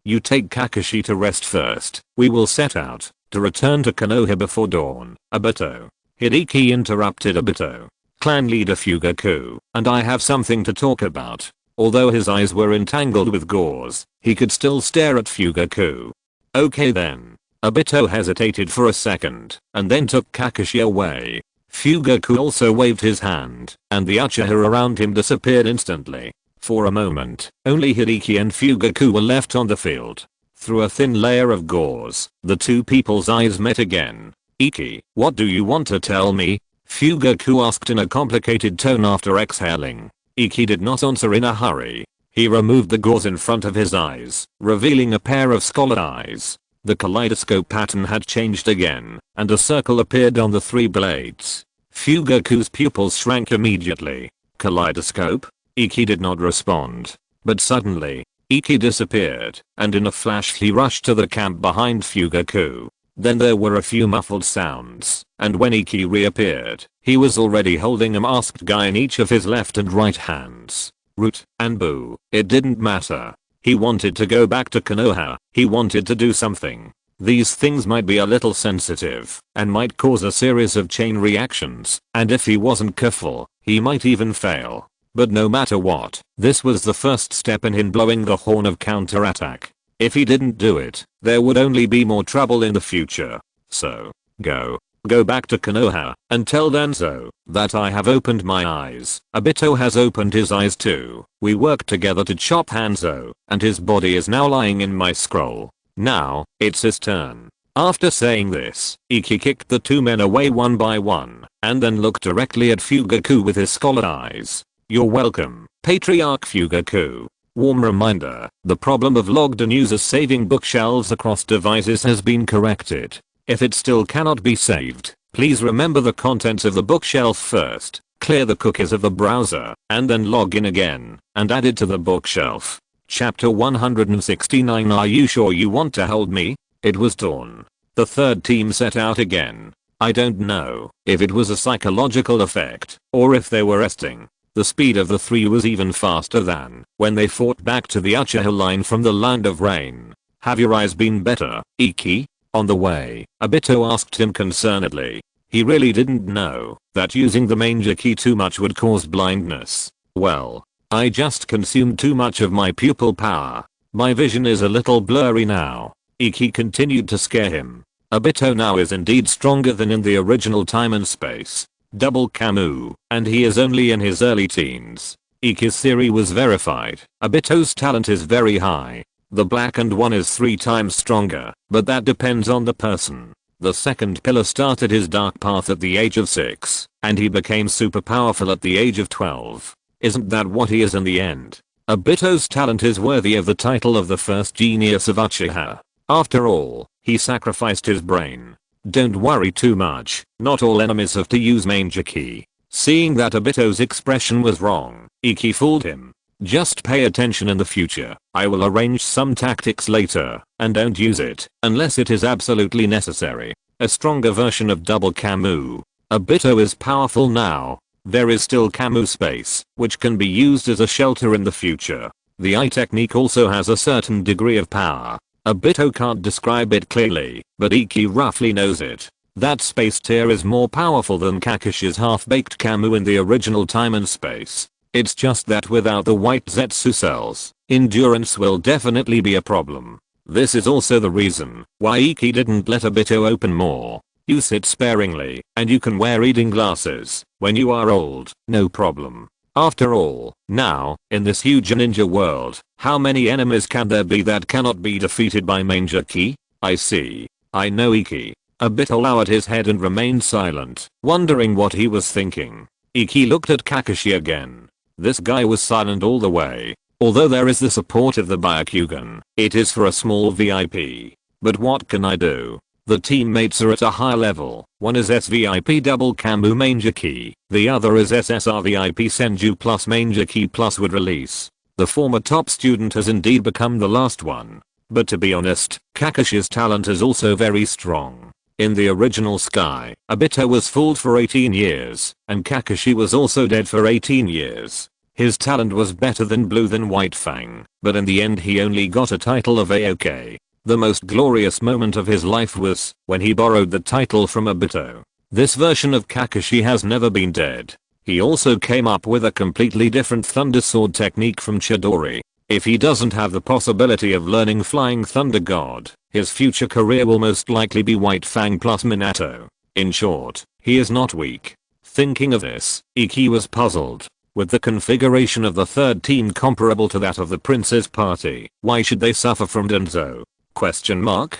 You take Kakashi to rest first. We will set out to return to Konoha before dawn. Obito. Hideki interrupted Obito. Clan leader Fugaku, and I have something to talk about. Although his eyes were entangled with gauze, he could still stare at Fugaku. Okay then. Obito hesitated for a second, and then took Kakashi away. Fugaku also waved his hand, and the Uchiha around him disappeared instantly. For a moment, only Hideki and Fugaku were left on the field. Through a thin layer of gauze, the 2 people's eyes met again. Ikki, what do you want to tell me? Fugaku asked in a complicated tone after exhaling. Ikki did not answer in a hurry. He removed the gauze in front of his eyes, revealing a pair of scholar eyes. The kaleidoscope pattern had changed again, and a circle appeared on the 3 blades. Fugaku's pupils shrank immediately. Kaleidoscope? Ikki did not respond. But suddenly, Ikki disappeared, and in a flash he rushed to the camp behind Fugaku. Then there were a few muffled sounds, and when Ikki reappeared, he was already holding a masked guy in each of his left and right hands. Root and Boo. It didn't matter. He wanted to go back to Konoha. He wanted to do something. These things might be a little sensitive and might cause a series of chain reactions, and if he wasn't careful, he might even fail. But no matter what, this was the first step in him blowing the horn of counterattack. If he didn't do it, there would only be more trouble in the future. So, go back to Konoha and tell Danzo that I have opened my eyes. Obito has opened his eyes too. We worked together to chop Hanzo, and his body is now lying in my scroll. Now, it's his turn. After saying this, Ikki kicked the 2 men away one by one, and then looked directly at Fugaku with his scholar eyes. You're welcome, Patriarch Fugaku. Warm reminder, the problem of logged-in users saving bookshelves across devices has been corrected. If it still cannot be saved, please remember the contents of the bookshelf first, clear the cookies of the browser, and then log in again, and add it to the bookshelf. Chapter 169. Are you sure you want to hold me? It was dawn. The third team set out again. I don't know if it was a psychological effect, or if they were resting. The speed of the 3 was even faster than when they fought back to the Uchiha line from the Land of Rain. Have your eyes been better, Ikki? On the way, Obito asked him concernedly. He really didn't know that using the Manjaki too much would cause blindness. Well, I just consumed too much of my pupil power. My vision is a little blurry now. Ikki continued to scare him. Obito now is indeed stronger than in the original time and space. Double Camus, and he is only in his early teens. Ikki's theory was verified. Obito's talent is very high. The blackened one is 3 times stronger, but that depends on the person. The second pillar started his dark path at the age of 6, and he became super powerful at the age of 12. Isn't that what he is in the end? Obito's talent is worthy of the title of the first genius of Uchiha. After all, he sacrificed his brain. Don't worry too much, not all enemies have to use Manjaki. Seeing that Obito's expression was wrong, Ikki fooled him. Just pay attention in the future. I will arrange some tactics later, and don't use it unless it is absolutely necessary. A stronger version of Double Camus. Obito is powerful now. There is still Camus space, which can be used as a shelter in the future. The eye technique also has a certain degree of power. Obito can't describe it clearly, but Iki roughly knows it. That space tear is more powerful than Kakashi's half-baked Kamu in the original time and space. It's just that without the white Zetsu cells, endurance will definitely be a problem. This is also the reason why Iki didn't let Obito open more. You sit sparingly, and you can wear reading glasses. When you are old, no problem. After all, now, in this huge ninja world, how many enemies can there be that cannot be defeated by Manjaki? I see. I know Iki. Obito lowered his head and remained silent, wondering what he was thinking. Iki looked at Kakashi again. This guy was silent all the way. Although there is the support of the Byakugan, it is for a small VIP. But what can I do? The teammates are at a high level. One is SVIP double Kamu Manjaki, the other is SSR VIP Senju plus Manjaki plus would release. The former top student has indeed become the last one. But to be honest, Kakashi's talent is also very strong. In the original Sky, Obito was fooled for 18 years, and Kakashi was also dead for 18 years. His talent was better than Blue than White Fang, but in the end he only got a title of A-OK. The most glorious moment of his life was when he borrowed the title from Obito. This version of Kakashi has never been dead. He also came up with a completely different Thunder Sword technique from Chidori. If he doesn't have the possibility of learning Flying Thunder God, his future career will most likely be White Fang plus Minato. In short, he is not weak. Thinking of this, Iki was puzzled. With the configuration of the third team comparable to that of the Prince's Party, why should they suffer from Danzo? Question mark?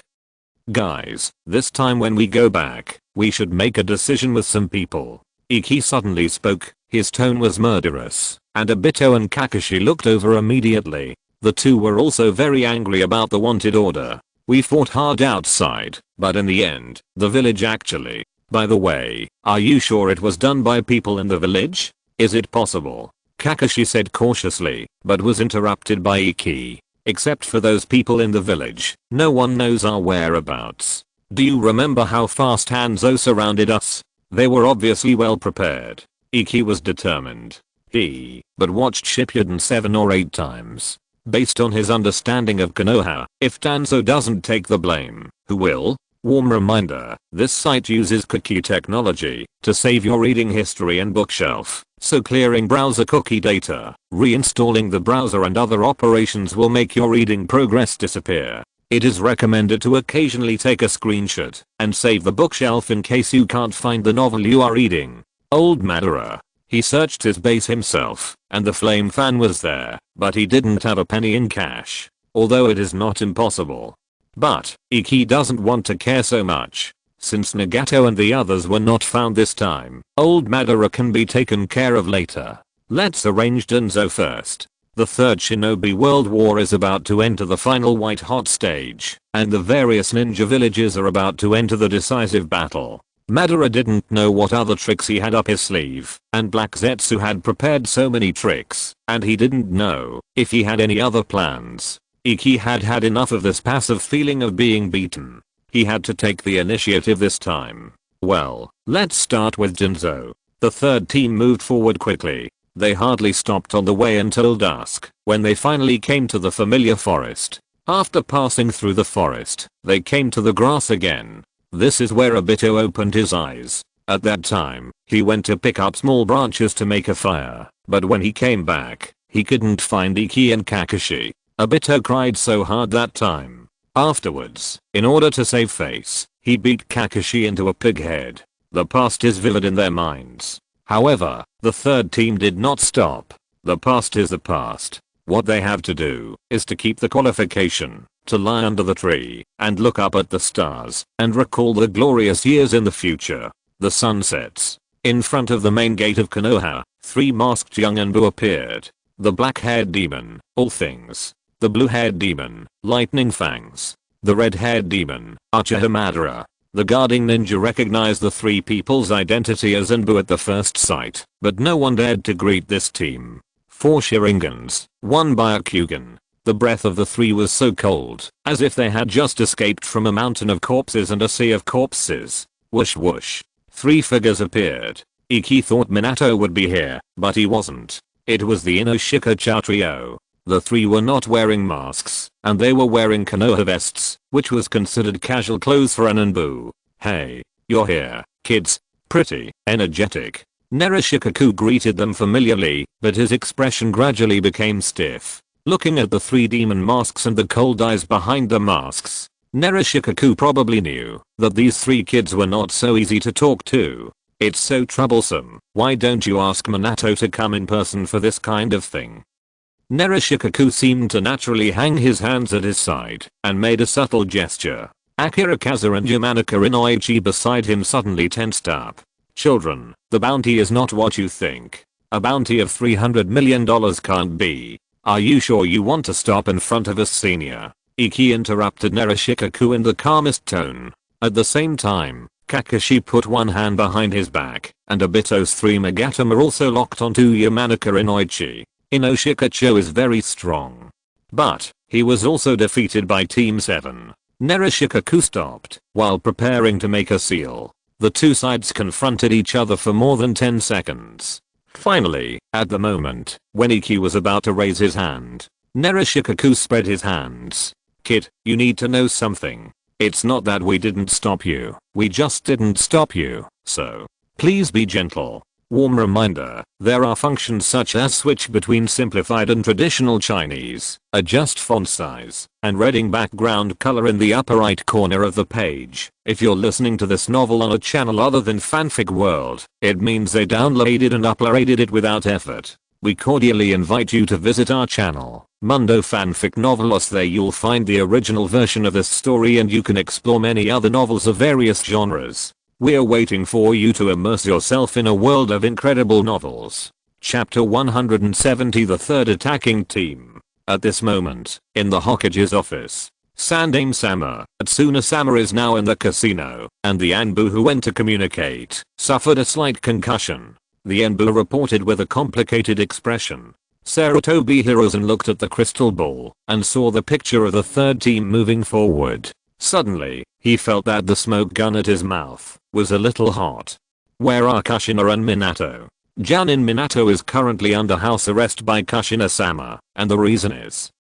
Guys, this time when we go back, we should make a decision with some people. Iki suddenly spoke, his tone was murderous, and Obito and Kakashi looked over immediately. The two were also very angry about the wanted order. We fought hard outside, but in the end, the village actually. By the way, are you sure it was done by people in the village? Is it possible? Kakashi said cautiously, but was interrupted by Iki. Except for those people in the village, no one knows our whereabouts. Do you remember how fast Hanzo surrounded us? They were obviously well prepared. Iki was determined. He but watched Shippuden 7 or 8 times. Based on his understanding of Konoha, if Danzo doesn't take the blame, who will? Warm reminder, this site uses cookie technology to save your reading history and bookshelf, so clearing browser cookie data, reinstalling the browser and other operations will make your reading progress disappear. It is recommended to occasionally take a screenshot and save the bookshelf in case you can't find the novel you are reading. Old Madara. He searched his base himself, and the flame fan was there, but he didn't have a penny in cash. Although it is not impossible. But, Iki doesn't want to care so much. Since Nagato and the others were not found this time, old Madara can be taken care of later. Let's arrange Danzo first. The third Shinobi World War is about to enter the final white hot stage, and the various ninja villages are about to enter the decisive battle. Madara didn't know what other tricks he had up his sleeve, and Black Zetsu had prepared so many tricks, and he didn't know if he had any other plans. Iki had had enough of this passive feeling of being beaten. He had to take the initiative this time. Well, let's start with Danzo. The third team moved forward quickly. They hardly stopped on the way until dusk, when they finally came to the familiar forest. After passing through the forest, they came to the grass again. This is where Obito opened his eyes. At that time, he went to pick up small branches to make a fire, but when he came back, he couldn't find Iki and Kakashi. Obito cried so hard that time. Afterwards, in order to save face, he beat Kakashi into a pig head. The past is vivid in their minds. However, the third team did not stop. The past is the past. What they have to do is to keep the qualification, to lie under the tree and look up at the stars and recall the glorious years in the future. The sun sets. In front of the main gate of Konoha, 3 masked young Anbu appeared. The black-haired demon, All Things. The blue-haired demon, Lightning Fangs. The red-haired demon, Uchiha Madara. The guarding ninja recognized the 3 people's identity as Anbu at the first sight, but no one dared to greet this team. 4 Sharingans, 1 Byakugan. The breath of the 3 was so cold, as if they had just escaped from a mountain of corpses and a sea of corpses. Whoosh whoosh. 3 figures appeared. Iki thought Minato would be here, but he wasn't. It was the Inoshika Chow trio. The three were not wearing masks, and they were wearing Konoha vests, which was considered casual clothes for an Anbu. "Hey, you're here, kids." Pretty energetic. Narashikaku greeted them familiarly, but his expression gradually became stiff. Looking at the three demon masks and the cold eyes behind the masks, Narashikaku probably knew that these three kids were not so easy to talk to. "It's so troublesome. Why don't you ask Minato to come in person for this kind of thing?" Narashikaku seemed to naturally hang his hands at his side and made a subtle gesture. Akirakazu and Yamanaka Inoichi beside him suddenly tensed up. "Children, the bounty is not what you think. A bounty of $300 million can't be. Are you sure you want to stop in front of us, senior?" Iki interrupted Narashikaku in the calmest tone. At the same time, Kakashi put one hand behind his back, and Obito's three Magatama also locked onto Yamanaka Inoichi. Inoshikacho is very strong. But, he was also defeated by Team 7. Narashikaku stopped while preparing to make a seal. The two sides confronted each other for more than 10 seconds. Finally, at the moment when Iki was about to raise his hand, Narashikaku spread his hands. "Kid, you need to know something. It's not that we didn't stop you, we just didn't stop you, so please be gentle." Warm reminder, there are functions such as switch between simplified and traditional Chinese, adjust font size, and reading background color in the upper right corner of the page. If you're listening to this novel on a channel other than Fanfic World, it means they downloaded and uploaded it without effort. We cordially invite you to visit our channel, Mundo Fanfic Novelos. There you'll find the original version of this story and you can explore many other novels of various genres. We're waiting for you to immerse yourself in a world of incredible novels. Chapter 170, The Third Attacking Team. At this moment, in the Hokage's office, Sandaime-sama, Atsuna-sama is now in the casino, and the Anbu who went to communicate suffered a slight concussion. The Anbu reported with a complicated expression. Sarutobi Hirozen looked at the crystal ball and saw the picture of the third team moving forward. Suddenly, he felt that the smoke gun at his mouth was a little hot. "Where are Kushina and Minato?" Janin Minato is currently under house arrest by Kushina-sama, and the reason is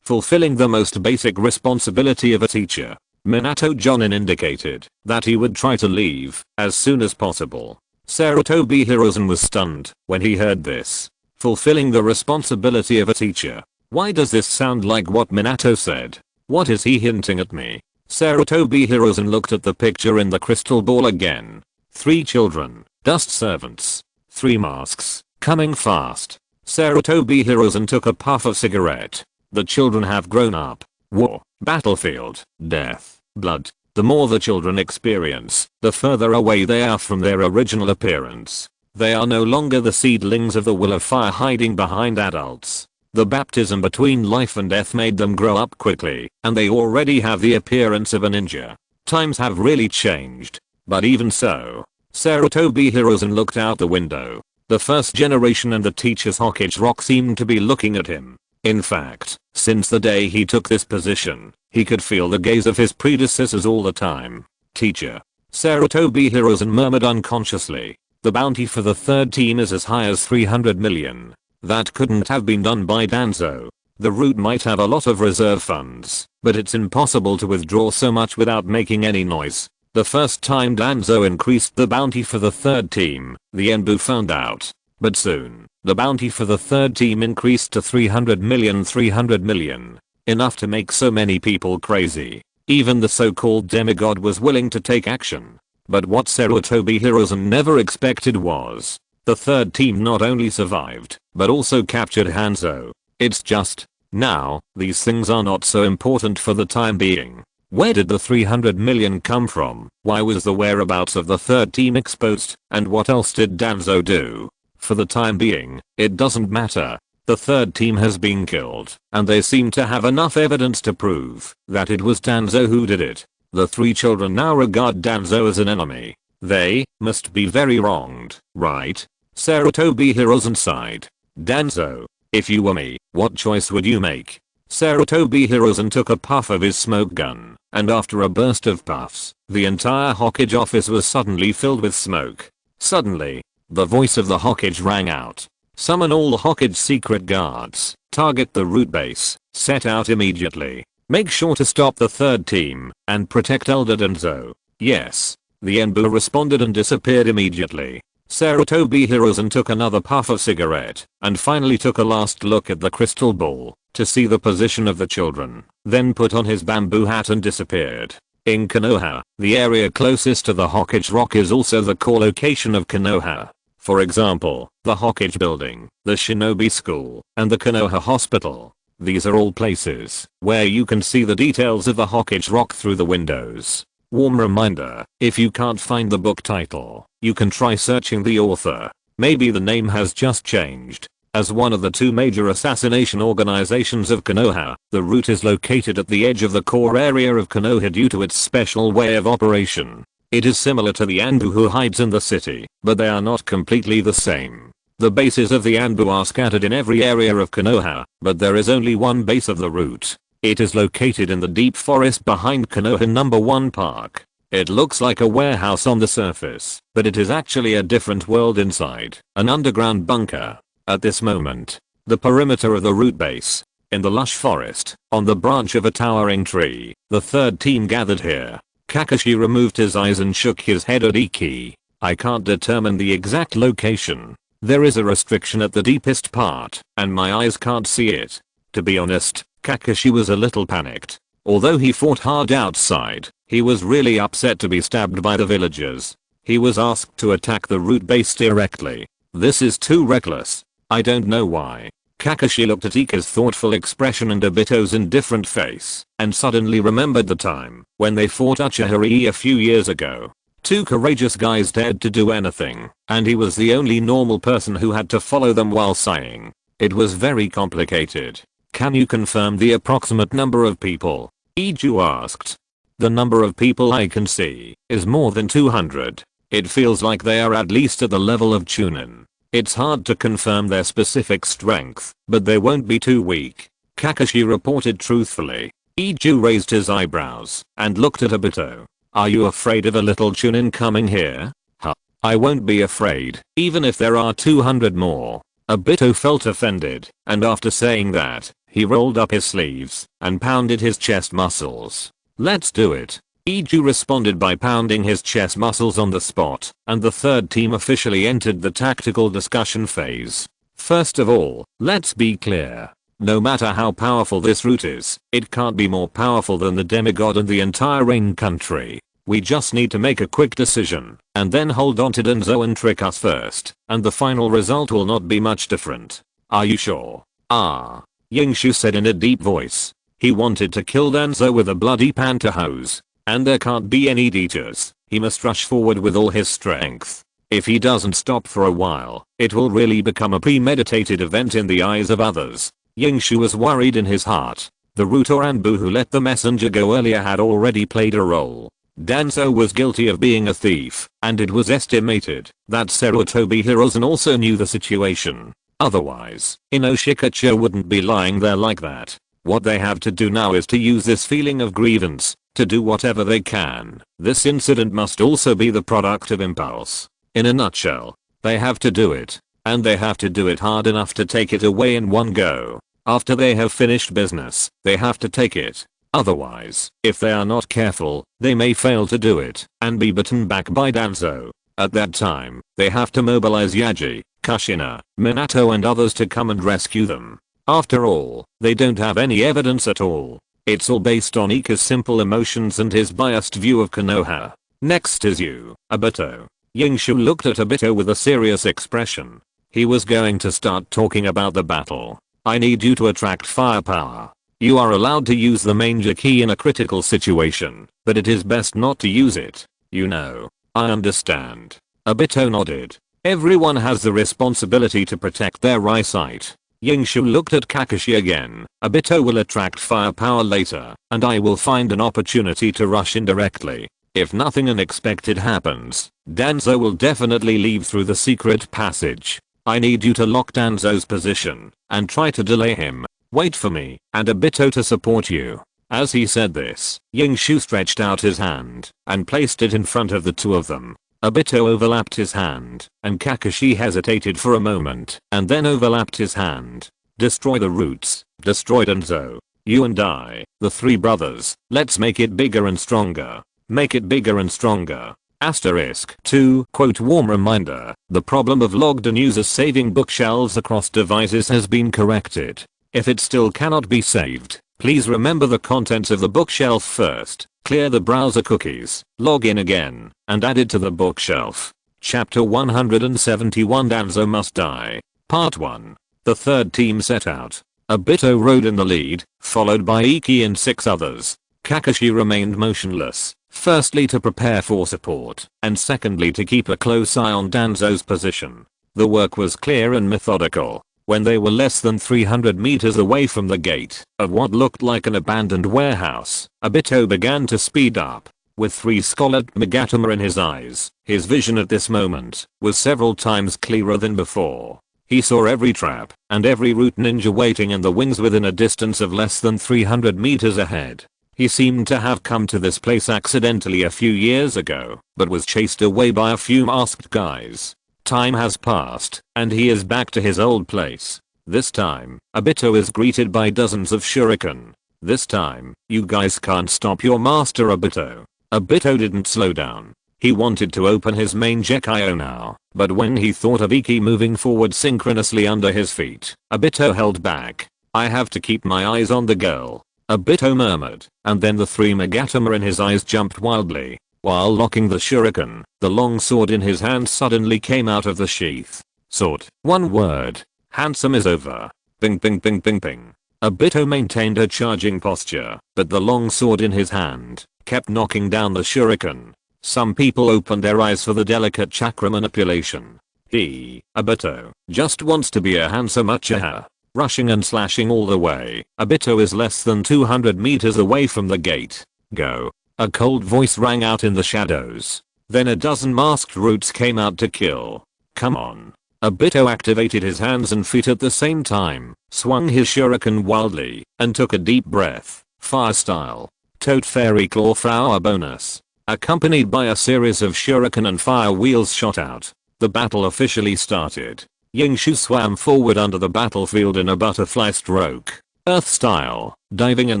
fulfilling the most basic responsibility of a teacher. Minato Jonin indicated that he would try to leave as soon as possible. Sarutobi Hirozen was stunned when he heard this. Fulfilling the responsibility of a teacher. Why does this sound like what Minato said? What is he hinting at me? Sarutobi Hirozen looked at the picture in the crystal ball again. 3 children, dust servants, 3 masks, coming fast. Sarutobi Hirozen took a puff of cigarette. The children have grown up. War, battlefield, death, blood. The more the children experience, the further away they are from their original appearance. They are no longer the seedlings of the will of fire hiding behind adults. The baptism between life and death made them grow up quickly, and they already have the appearance of a ninja. Times have really changed. But even so, Sarutobi Hirozen looked out the window. The first generation and the teacher's Hokage Rock seemed to be looking at him. In fact, since the day he took this position, he could feel the gaze of his predecessors all the time. "Teacher." Sarutobi Hirozen murmured unconsciously. "The bounty for the third team is as high as 300 million. That couldn't have been done by Danzo. The route might have a lot of reserve funds, but it's impossible to withdraw so much without making any noise." The first time Danzo increased the bounty for the third team, the Enbu found out. But soon, the bounty for the third team increased to 300 million. Enough to make so many people crazy. Even the so-called demigod was willing to take action. But what Sarutobi Hirozen never expected was, the third team not only survived, but also captured Hanzo. It's just, now, these things are not so important for the time being. Where did the 300 million come from? Why was the whereabouts of the third team exposed? And what else did Danzo do? For the time being, it doesn't matter. The third team has been killed, and they seem to have enough evidence to prove that it was Danzo who did it. The 3 children now regard Danzo as an enemy. They must be very wronged, right? Sarutobi Hirozen sighed. "Danzo, if you were me, what choice would you make?" Sarutobi Hirozen took a puff of his smoke gun, and after a burst of puffs, the entire Hokage office was suddenly filled with smoke. Suddenly, the voice of the Hokage rang out. Summon all the Hokage secret guards. Target the root base. Set out immediately. Make sure to stop the third team and protect Elder Danzo. Yes. The Enbu responded and disappeared immediately. Sarutobi Hiruzen took another puff of cigarette and finally took a last look at the crystal ball to see the position of the children, then put on his bamboo hat and disappeared. In Konoha, the area closest to the Hokage Rock is also the core location of Konoha. For example, the Hokage building, the Shinobi School, and the Konoha Hospital. These are all places where you can see the details of the Hokage Rock through the windows. Warm reminder, if you can't find the book title, you can try searching the author. Maybe the name has just changed. As one of the two major assassination organizations of Konoha, the root is located at the edge of the core area of Konoha due to its special way of operation. It is similar to the Anbu who hides in the city, but they are not completely the same. The bases of the Anbu are scattered in every area of Konoha, but there is only one base of the root. It is located in the deep forest behind Konoha No. 1 Park. It looks like a warehouse on the surface, but it is actually a different world inside, an underground bunker. At this moment, the perimeter of the root base, in the lush forest, on the branch of a towering tree, the third team gathered here. Kakashi removed his eyes and shook his head at Iki. I can't determine the exact location. There is a restriction at the deepest part, and my eyes can't see it. To be honest, Kakashi was a little panicked. Although he fought hard outside, he was really upset to be stabbed by the villagers. He was asked to attack the root base directly. This is too reckless. I don't know why. Kakashi looked at Ika's thoughtful expression and Obito's indifferent face, and suddenly remembered the time when they fought Uchiha a few years ago. Two courageous guys dared to do anything, and he was the only normal person who had to follow them while sighing. It was very complicated. Can you confirm the approximate number of people? Iju asked. The number of people I can see is more than 200. It feels like they are at least at the level of Chunin. It's hard to confirm their specific strength, but they won't be too weak. Kakashi reported truthfully. Iju raised his eyebrows and looked at Obito. Are you afraid of a little Chunin coming here? Huh. I won't be afraid, even if there are 200 more. Obito felt offended, and after saying that, he rolled up his sleeves and pounded his chest muscles. Let's do it. Iju responded by pounding his chest muscles on the spot, and the third team officially entered the tactical discussion phase. First of all, let's be clear. No matter how powerful this root is, it can't be more powerful than the demigod and the entire Rain country. We just need to make a quick decision, and then hold on to Danzo and trick us first, and the final result will not be much different. Are you sure? Yingshu said in a deep voice. He wanted to kill Danzo with a bloody pantyhose. And there can't be any detours. He must rush forward with all his strength. If he doesn't stop for a while, it will really become a premeditated event in the eyes of others. Yingshu was worried in his heart. The root or Anbu who let the messenger go earlier had already played a role. Danzo was guilty of being a thief, and it was estimated that Sarutobi Hiruzen also knew the situation. Otherwise, Inoshikacho wouldn't be lying there like that. What they have to do now is to use this feeling of grievance to do whatever they can. This incident must also be the product of impulse. In a nutshell, they have to do it, and they have to do it hard enough to take it away in one go. After they have finished business, they have to take it. Otherwise, if they are not careful, they may fail to do it and be bitten back by Danzo. At that time, they have to mobilize Yaji, Kushina, Minato and others to come and rescue them. After all, they don't have any evidence at all. It's all based on Ika's simple emotions and his biased view of Konoha. Next is you, Obito. Yingshu looked at Obito with a serious expression. He was going to start talking about the battle. I need you to attract firepower. You are allowed to use the manger key in a critical situation, but it is best not to use it. You know. I understand. Obito nodded. Everyone has the responsibility to protect their eyesight. Yingshu looked at Kakashi again. Obito will attract firepower later, and I will find an opportunity to rush in directly. If nothing unexpected happens, Danzo will definitely leave through the secret passage. I need you to lock Danzo's position and try to delay him. Wait for me and Obito to support you. As he said this, Yingshu stretched out his hand and placed it in front of the two of them. Obito overlapped his hand, and Kakashi hesitated for a moment, and then overlapped his hand. Destroy the roots, destroy Danzo. You and I, the three brothers, let's make it bigger and stronger. Make it bigger and stronger. Asterisk 2. Quote warm reminder, the problem of logged in users saving bookshelves across devices has been corrected. If it still cannot be saved, please remember the contents of the bookshelf first, clear the browser cookies, log in again, and add it to the bookshelf. Chapter 171 Danzo Must Die. Part 1. The third team set out. Obito rode in the lead, followed by Iki and 6 others. Kakashi remained motionless, firstly to prepare for support, and secondly to keep a close eye on Danzo's position. The work was clear and methodical. When they were less than 300 meters away from the gate of what looked like an abandoned warehouse, Obito began to speed up. With 3 scholared Magatama in his eyes, his vision at this moment was several times clearer than before. He saw every trap and every root ninja waiting in the wings within a distance of less than 300 meters ahead. He seemed to have come to this place accidentally a few years ago, but was chased away by a few masked guys. Time has passed, and he is back to his old place. This time, Obito is greeted by dozens of shuriken. This time, you guys can't stop your master Obito. Obito didn't slow down. He wanted to open his main Gekio now, but when he thought of Iki moving forward synchronously under his feet, Obito held back. I have to keep my eyes on the girl, Obito murmured, and then the 3 Magatama in his eyes jumped wildly. While locking the shuriken, the long sword in his hand suddenly came out of the sheath. Sword. One word. Handsome is over. Ping ping ping ping ping. Obito maintained a charging posture, but the long sword in his hand kept knocking down the shuriken. Some people opened their eyes for the delicate chakra manipulation. Obito, just wants to be a handsome Uchiha. Rushing and slashing all the way, Obito is less than 200 meters away from the gate. Go. A cold voice rang out in the shadows. Then a dozen masked roots came out to kill. Come on. Obito activated his hands and feet at the same time, swung his shuriken wildly, and took a deep breath. Fire style. Toad Fairy Claw Flower bonus. Accompanied by a series of shuriken and fire wheels shot out. The battle officially started. Yingshu swam forward under the battlefield in a butterfly stroke. Earth style, diving in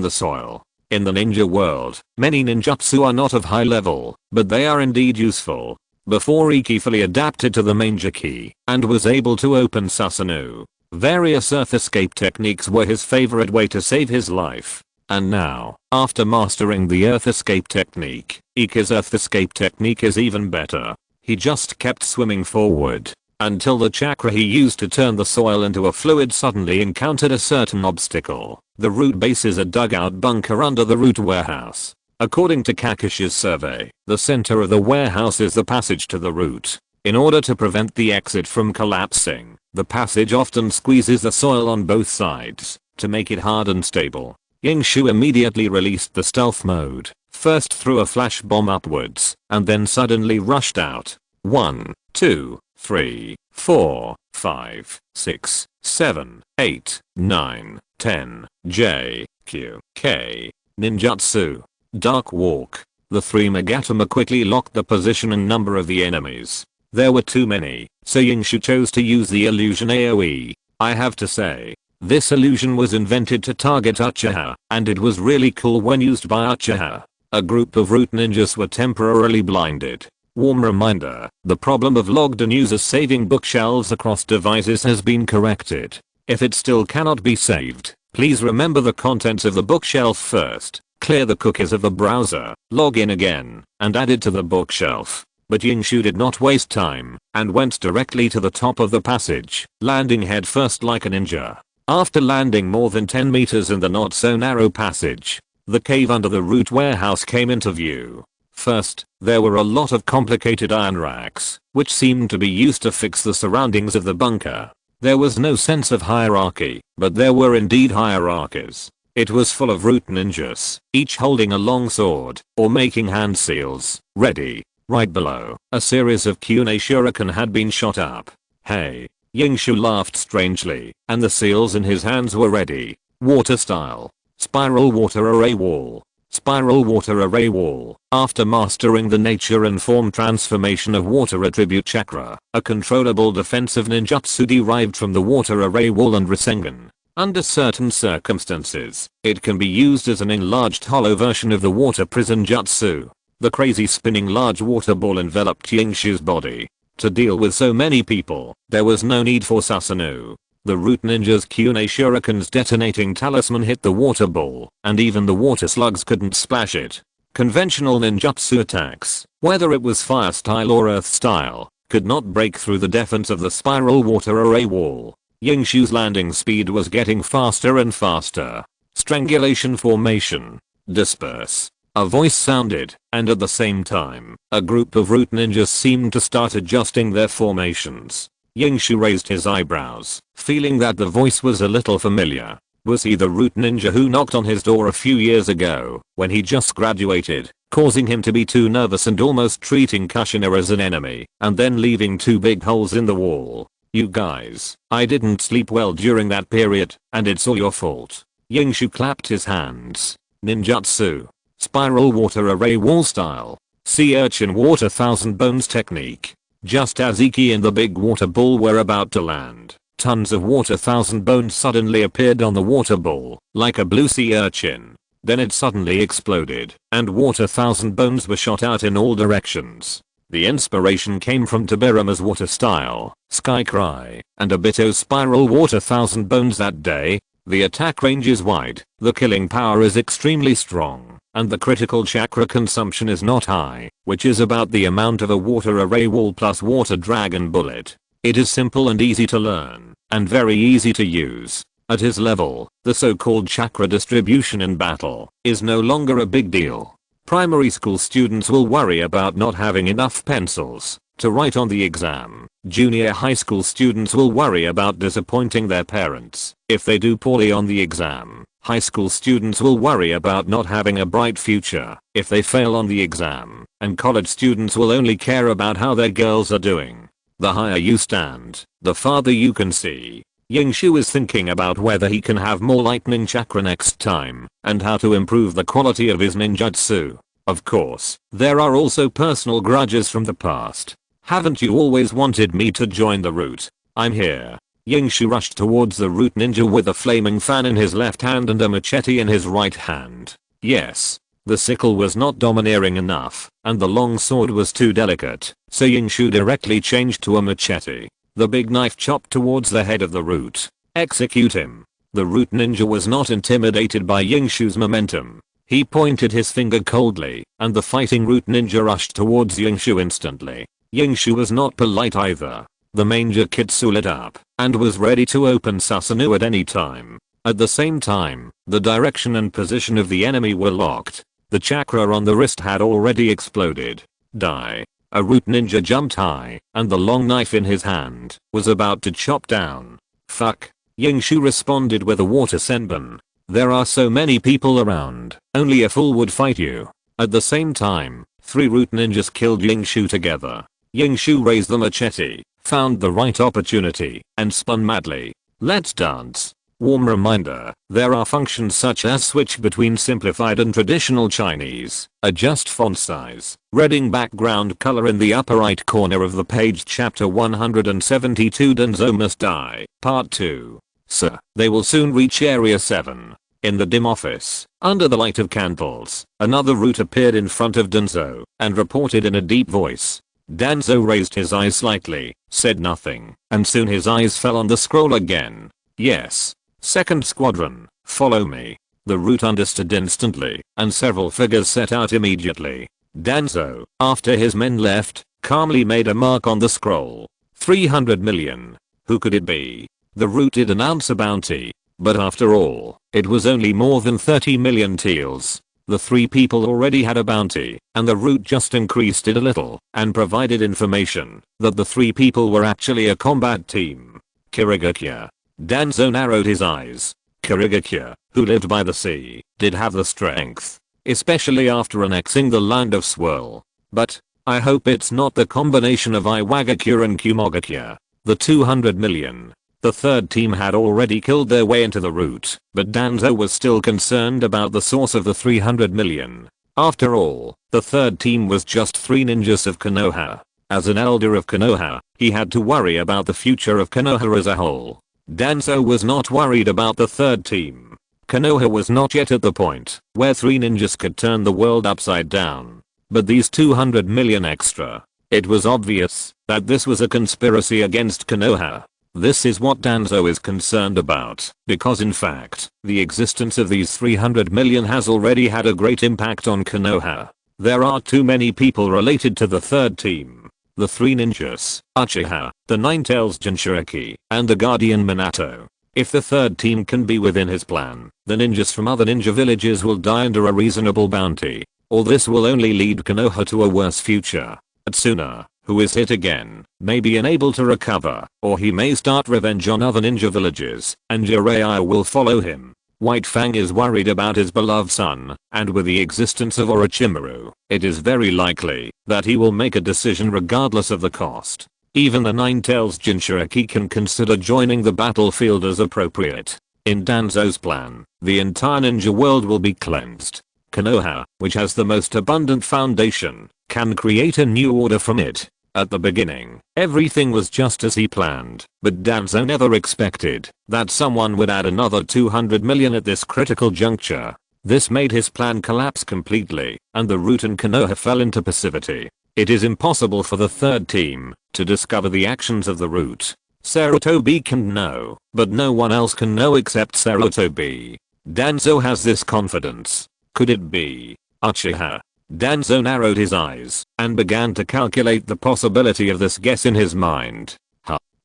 the soil. In the ninja world, many ninjutsu are not of high level, but they are indeed useful. Before Iki fully adapted to the main Jiki and was able to open Susanoo, various earth escape techniques were his favorite way to save his life. And now, after mastering the earth escape technique, Iki's earth escape technique is even better. He just kept swimming forward until the chakra he used to turn the soil into a fluid suddenly encountered a certain obstacle. The root base is a dugout bunker under the root warehouse. According to Kakashi's survey, the center of the warehouse is the passage to the root. In order to prevent the exit from collapsing, the passage often squeezes the soil on both sides to make it hard and stable. Yingshu immediately released the stealth mode, first threw a flash bomb upwards, and then suddenly rushed out. 1, 2, 3, 4, 5, 6, 7, 8, 9, 10, J, Q, K. Ninjutsu. Dark Walk. The 3 Magatama quickly locked the position and number of the enemies. There were too many, so Yingshu chose to use the illusion AoE. I have to say, this illusion was invented to target Uchiha, and it was really cool when used by Uchiha. A group of root ninjas were temporarily blinded. Warm reminder, the problem of logged in users saving bookshelves across devices has been corrected. If it still cannot be saved, please remember the contents of the bookshelf first, clear the cookies of the browser, log in again, and add it to the bookshelf. But Yingshu did not waste time, and went directly to the top of the passage, landing head first like a ninja. After landing more than 10 meters in the not so narrow passage, the cave under the root warehouse came into view. First, there were a lot of complicated iron racks, which seemed to be used to fix the surroundings of the bunker. There was no sense of hierarchy, but there were indeed hierarchies. It was full of root ninjas, each holding a long sword, or making hand seals, ready. Right below, a series of Kunai shuriken had been shot up. Hey. Yingshu laughed strangely, and the seals in his hands were ready. Water style. Spiral water array wall. Spiral water array wall. After mastering the nature and form transformation of water attribute chakra, a controllable defensive ninjutsu derived from the water array wall and Rasengan. Under certain circumstances, it can be used as an enlarged hollow version of the water prison jutsu. The crazy spinning large water ball enveloped Yingshu's body. To deal with so many people, there was no need for Susanoo. The root ninja's Kyune shuriken's detonating talisman hit the water ball, and even the water slugs couldn't splash it. Conventional ninjutsu attacks, whether it was fire style or earth style, could not break through the defense of the spiral water array wall. Yingshu's landing speed was getting faster and faster. Strangulation formation. Disperse. A voice sounded, and at the same time, a group of root ninjas seemed to start adjusting their formations. Yingshu raised his eyebrows, feeling that the voice was a little familiar. Was he the root ninja who knocked on his door a few years ago, when he just graduated, causing him to be too nervous and almost treating Kushina as an enemy, and then leaving 2 big holes in the wall? You guys, I didn't sleep well during that period, and it's all your fault. Yingshu clapped his hands. Ninjutsu. Spiral water array wall style. Sea urchin water thousand bones technique. Just as Iki and the big water ball were about to land, tons of water thousand bones suddenly appeared on the water ball, like a blue sea urchin. Then it suddenly exploded, and water thousand bones were shot out in all directions. The inspiration came from Tobirama's water style, Sky Cry, and Obito's spiral water thousand bones that day. The attack range is wide, the killing power is extremely strong, and the critical chakra consumption is not high, which is about the amount of a water array wall plus water dragon bullet. It is simple and easy to learn, and very easy to use. At his level, the so-called chakra distribution in battle is no longer a big deal. Primary school students will worry about not having enough pencils to write on the exam. Junior high school students will worry about disappointing their parents if they do poorly on the exam. High school students will worry about not having a bright future if they fail on the exam. And college students will only care about how their girls are doing. The higher you stand, the farther you can see. Yingshu is thinking about whether he can have more lightning chakra next time, and how to improve the quality of his ninjutsu. Of course, there are also personal grudges from the past. Haven't you always wanted me to join the root? I'm here. Yingshu rushed towards the root ninja with a flaming fan in his left hand and a machete in his right hand. Yes. The sickle was not domineering enough, and the long sword was too delicate, so Yingshu directly changed to a machete. The big knife chopped towards the head of the root. Execute him. The root ninja was not intimidated by Yingshu's momentum. He pointed his finger coldly, and the fighting root ninja rushed towards Yingshu instantly. Yingshu was not polite either. The Manger Kitsu lit up, and was ready to open Susanoo at any time. At the same time, the direction and position of the enemy were locked. The chakra on the wrist had already exploded. Die. A root ninja jumped high, and the long knife in his hand was about to chop down. Fuck. Yingshu responded with a water senbon. There are so many people around, only a fool would fight you. At the same time, 3 root ninjas killed Yingshu together. Yingshu raised the machete, found the right opportunity, and spun madly. Let's dance. Warm reminder, there are functions such as switch between simplified and traditional Chinese, adjust font size, reading background color in the upper right corner of the page. Chapter 172 Danzo Must Die, Part 2. Sir, they will soon reach Area 7. In the dim office, under the light of candles, another root appeared in front of Danzo, and reported in a deep voice. Danzo raised his eyes slightly, said nothing, and soon his eyes fell on the scroll again. Yes. Second squadron, follow me. The root understood instantly, and several figures set out immediately. Danzo, after his men left, calmly made a mark on the scroll. 300 million. Who could it be? The root did announce a bounty, but after all, it was only more than 30 million taels. The 3 people already had a bounty, and the root just increased it a little, and provided information that the 3 people were actually a combat team. Kirigakya. Danzo narrowed his eyes. Kirigakya, who lived by the sea, did have the strength, especially after annexing the land of Swirl. But, I hope it's not the combination of Iwagakya and Kumogakya. The 200 million. The third team had already killed their way into the route, but Danzo was still concerned about the source of the 300 million. After all, the third team was just 3 ninjas of Konoha. As an elder of Konoha, he had to worry about the future of Konoha as a whole. Danzo was not worried about the third team. Konoha was not yet at the point where 3 ninjas could turn the world upside down. But these 200 million extra. It was obvious that this was a conspiracy against Konoha. This is what Danzo is concerned about, because in fact, the existence of these 300 million has already had a great impact on Konoha. There are too many people related to the third team. The 3 ninjas, Uchiha, the Nine-Tails Jinchuriki, and the Guardian Minato. If the third team can be within his plan, the ninjas from other ninja villages will die under a reasonable bounty. All this will only lead Konoha to a worse future. Tsuna, who is hit again, may be unable to recover, or he may start revenge on other ninja villages, and Jiraiya will follow him. White Fang is worried about his beloved son, and with the existence of Orochimaru, it is very likely that he will make a decision regardless of the cost. Even the Nine-Tails Jinchuriki can consider joining the battlefield as appropriate. In Danzo's plan, the entire ninja world will be cleansed. Konoha, which has the most abundant foundation, can create a new order from it. At the beginning, everything was just as he planned, but Danzo never expected that someone would add another 200 million at this critical juncture. This made his plan collapse completely, and the route in Konoha fell into passivity. It is impossible for the third team to discover the actions of the route. Sarutobi can know, but no one else can know except Sarutobi. Danzo has this confidence. Could it be Uchiha? Danzo narrowed his eyes and began to calculate the possibility of this guess in his mind.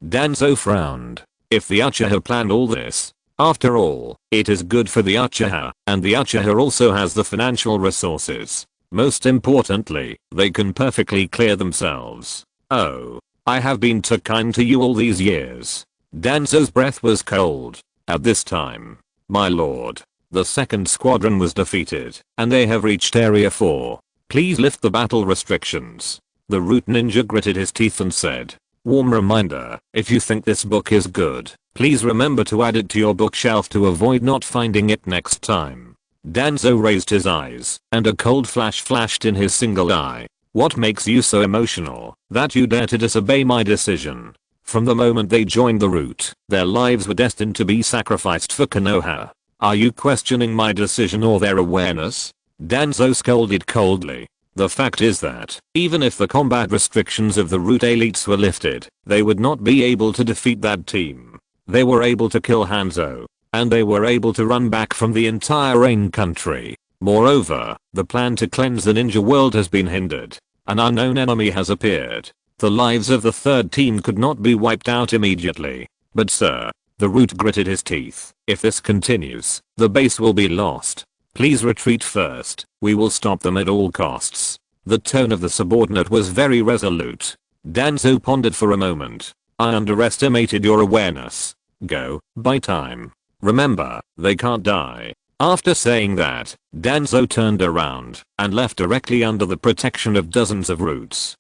Danzo frowned. If the Uchiha planned all this, after all, it is good for the Uchiha, and the Uchiha also has the financial resources. Most importantly, they can perfectly clear themselves. Oh, I have been too kind to you all these years. Danzo's breath was cold. At this time, my lord. The second squadron was defeated, and they have reached Area 4. Please lift the battle restrictions. The root ninja gritted his teeth and said, warm reminder, if you think this book is good, please remember to add it to your bookshelf to avoid not finding it next time. Danzo raised his eyes, and a cold flash flashed in his single eye. What makes you so emotional that you dare to disobey my decision? From the moment they joined the route, their lives were destined to be sacrificed for Konoha. Are you questioning my decision or their awareness? Danzo scolded coldly. The fact is that, even if the combat restrictions of the root elites were lifted, they would not be able to defeat that team. They were able to kill Hanzo, and they were able to run back from the entire Rain country. Moreover, the plan to cleanse the ninja world has been hindered. An unknown enemy has appeared. The lives of the third team could not be wiped out immediately. But sir, the root gritted his teeth. If this continues, the base will be lost. Please retreat first. We will stop them at all costs. The tone of the subordinate was very resolute. Danzo pondered for a moment. I underestimated your awareness. Go, buy time. Remember, they can't die. After saying that, Danzo turned around and left directly under the protection of dozens of roots.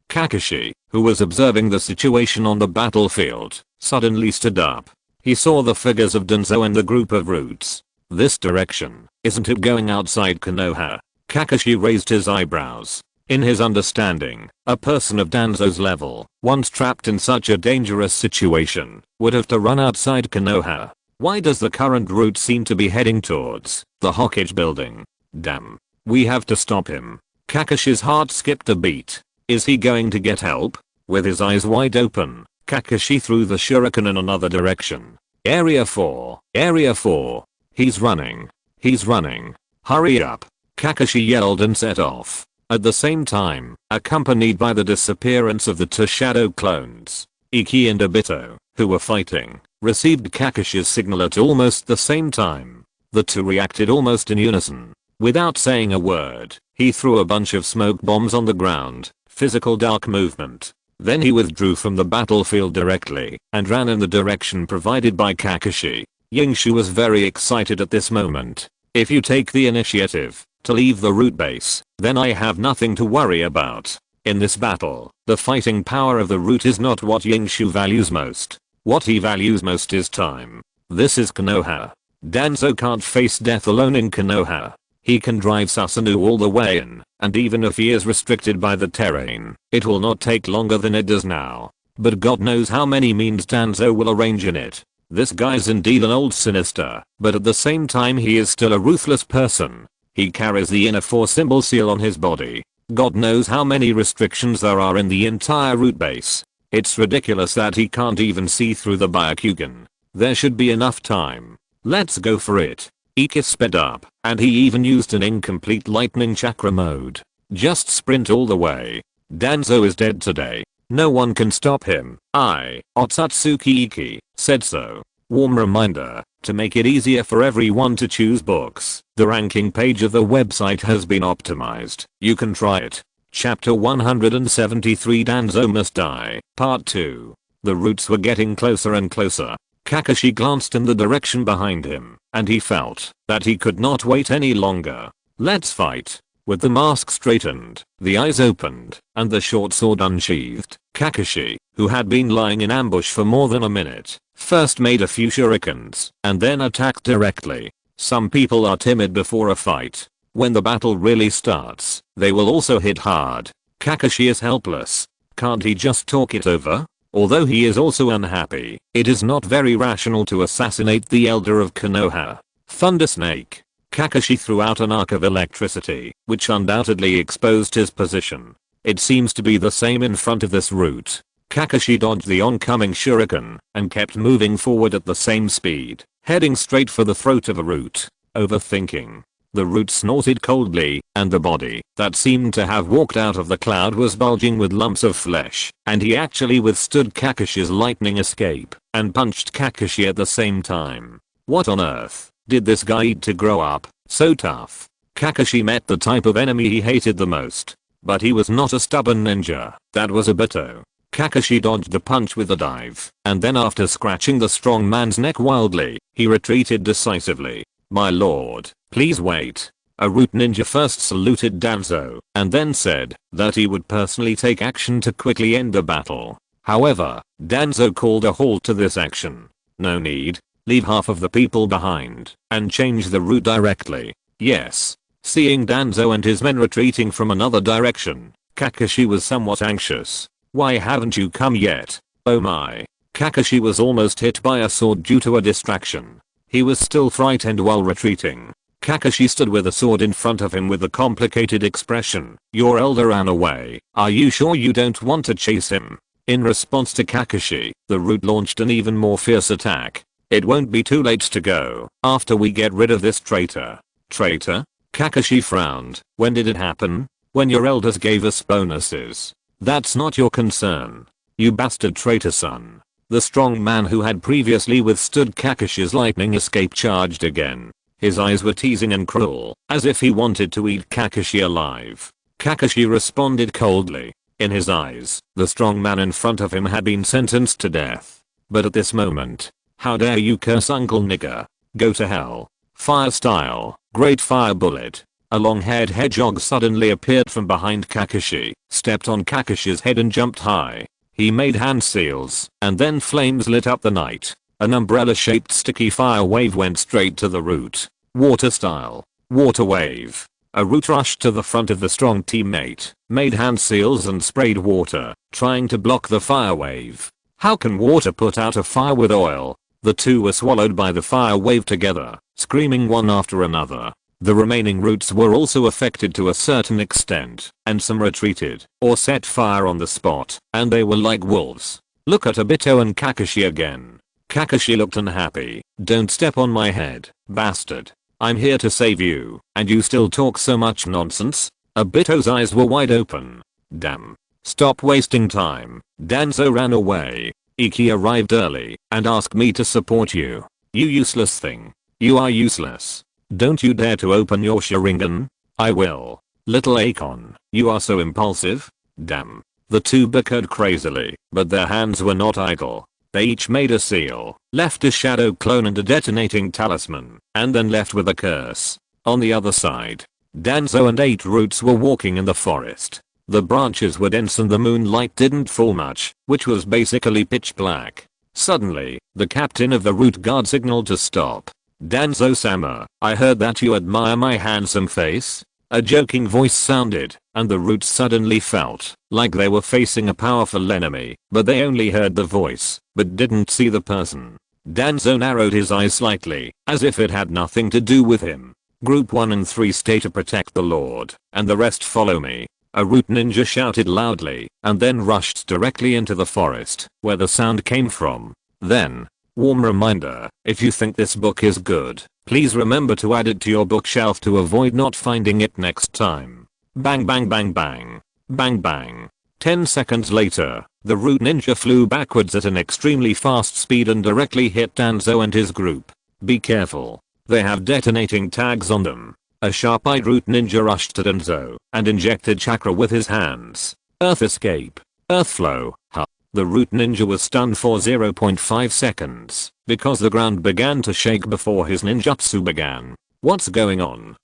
Kakashi, who was observing the situation on the battlefield, suddenly stood up. He saw the figures of Danzo and the group of roots. This direction, isn't it going outside Konoha? Kakashi raised his eyebrows. In his understanding, a person of Danzo's level, once trapped in such a dangerous situation, would have to run outside Konoha. Why does the current route seem to be heading towards the Hokage building? Damn. We have to stop him. Kakashi's heart skipped a beat. Is he going to get help? With his eyes wide open, Kakashi threw the shuriken in another direction. Area 4. Area 4. He's running. He's running. Hurry up. Kakashi yelled and set off. At the same time, accompanied by the disappearance of the two shadow clones, Iki and Obito, who were fighting, received Kakashi's signal at almost the same time. The two reacted almost in unison. Without saying a word, he threw a bunch of smoke bombs on the ground. Physical dark movement. Then he withdrew from the battlefield directly and ran in the direction provided by Kakashi. Yingshu was very excited at this moment. If you take the initiative to leave the root base, then I have nothing to worry about. In this battle, the fighting power of the root is not what Yingshu values most. What he values most is time. This is Konoha. Danzo can't face death alone in Konoha. He can drive Susanoo all the way in, and even if he is restricted by the terrain, it will not take longer than it does now. But God knows how many means Danzo will arrange in it. This guy's indeed an old sinister, but at the same time he is still a ruthless person. He carries the inner four symbol seal on his body. God knows how many restrictions there are in the entire root base. It's ridiculous that he can't even see through the Byakugan. There should be enough time. Let's go for it. Ikki sped up, and he even used an incomplete lightning chakra mode. Just sprint all the way. Danzo is dead today. No one can stop him. Otsutsuki Ikki, said so. Warm reminder, to make it easier for everyone to choose books, the ranking page of the website has been optimized. You can try it. Chapter 173 Danzo Must Die, Part 2. The roots were getting closer and closer. Kakashi glanced in the direction behind him, and he felt that he could not wait any longer. Let's fight. With the mask straightened, the eyes opened, and the short sword unsheathed, Kakashi, who had been lying in ambush for more than a minute, first made a few shurikens, and then attacked directly. Some people are timid before a fight. When the battle really starts, they will also hit hard. Kakashi is helpless. Can't he just talk it over? Although he is also unhappy, it is not very rational to assassinate the elder of Konoha. Thunder Snake. Kakashi threw out an arc of electricity, which undoubtedly exposed his position. It seems to be the same in front of this route. Kakashi dodged the oncoming shuriken, and kept moving forward at the same speed, heading straight for the throat of a root. Overthinking. The root snorted coldly, and the body that seemed to have walked out of the cloud was bulging with lumps of flesh, and he actually withstood Kakashi's lightning escape, and punched Kakashi at the same time. What on earth did this guy eat to grow up so tough? Kakashi met the type of enemy he hated the most. But he was not a stubborn ninja, that was Obito. Kakashi dodged the punch with a dive, and then after scratching the strong man's neck wildly, he retreated decisively. My lord, please wait. A root ninja first saluted Danzo, and then said that he would personally take action to quickly end the battle. However, Danzo called a halt to this action. No need. Leave half of the people behind, and change the route directly. Yes. Seeing Danzo and his men retreating from another direction, Kakashi was somewhat anxious. Why haven't you come yet? Oh my. Kakashi was almost hit by a sword due to a distraction. He was still frightened while retreating. Kakashi stood with a sword in front of him with a complicated expression. Your elder ran away. Are you sure you don't want to chase him? In response to Kakashi, the root launched an even more fierce attack. It won't be too late to go after we get rid of this traitor. Traitor? Kakashi frowned. When did it happen? When your elders gave us bonuses. That's not your concern. You bastard traitor son. The strong man who had previously withstood Kakashi's lightning escape charged again. His eyes were teasing and cruel, as if he wanted to eat Kakashi alive. Kakashi responded coldly. In his eyes, the strong man in front of him had been sentenced to death. But at this moment, how dare you curse Uncle Nigger? Go to hell. Fire style, great fire bullet. A long-haired hedgehog suddenly appeared from behind Kakashi, stepped on Kakashi's head and jumped high. He made hand seals, and then flames lit up the night. An umbrella-shaped sticky fire wave went straight to the root. Water style, water wave. A root rushed to the front of the strong teammate, made hand seals and sprayed water, trying to block the fire wave. How can water put out a fire with oil? The two were swallowed by the fire wave together, screaming one after another. The remaining roots were also affected to a certain extent, and some retreated, or set fire on the spot, and they were like wolves. Look at Obito and Kakashi again. Kakashi looked unhappy. Don't step on my head, bastard. I'm here to save you, and you still talk so much nonsense? Obito's eyes were wide open. Damn. Stop wasting time. Danzo ran away. Ikki arrived early, and asked me to support you. You useless thing. You are useless. Don't you dare to open your Sharingan. I will. Little Akon, you are so impulsive. Damn. The two bickered crazily, but their hands were not idle. They each made a seal, left a shadow clone and a detonating talisman, and then left with a curse. On the other side, Danzo and 8 roots were walking in the forest. The branches were dense and the moonlight didn't fall much, which was basically pitch black. Suddenly, the captain of the root guard signaled to stop. Danzo-sama, I heard that you admire my handsome face? A joking voice sounded, and the roots suddenly felt like they were facing a powerful enemy, but they only heard the voice, but didn't see the person. Danzo narrowed his eyes slightly, as if it had nothing to do with him. Group 1 and 3 stay to protect the Lord, and the rest follow me. A root ninja shouted loudly, and then rushed directly into the forest, where the sound came from. Then, warm reminder, if you think this book is good, please remember to add it to your bookshelf to avoid not finding it next time. Bang bang bang bang. Bang bang. 10 seconds later, the root ninja flew backwards at an extremely fast speed and directly hit Danzo and his group. Be careful. They have detonating tags on them. A sharp-eyed root ninja rushed to Danzo and injected chakra with his hands. Earth escape. Earth flow. Ha. The root ninja was stunned for 0.5 seconds because the ground began to shake before his ninjutsu began. What's going on?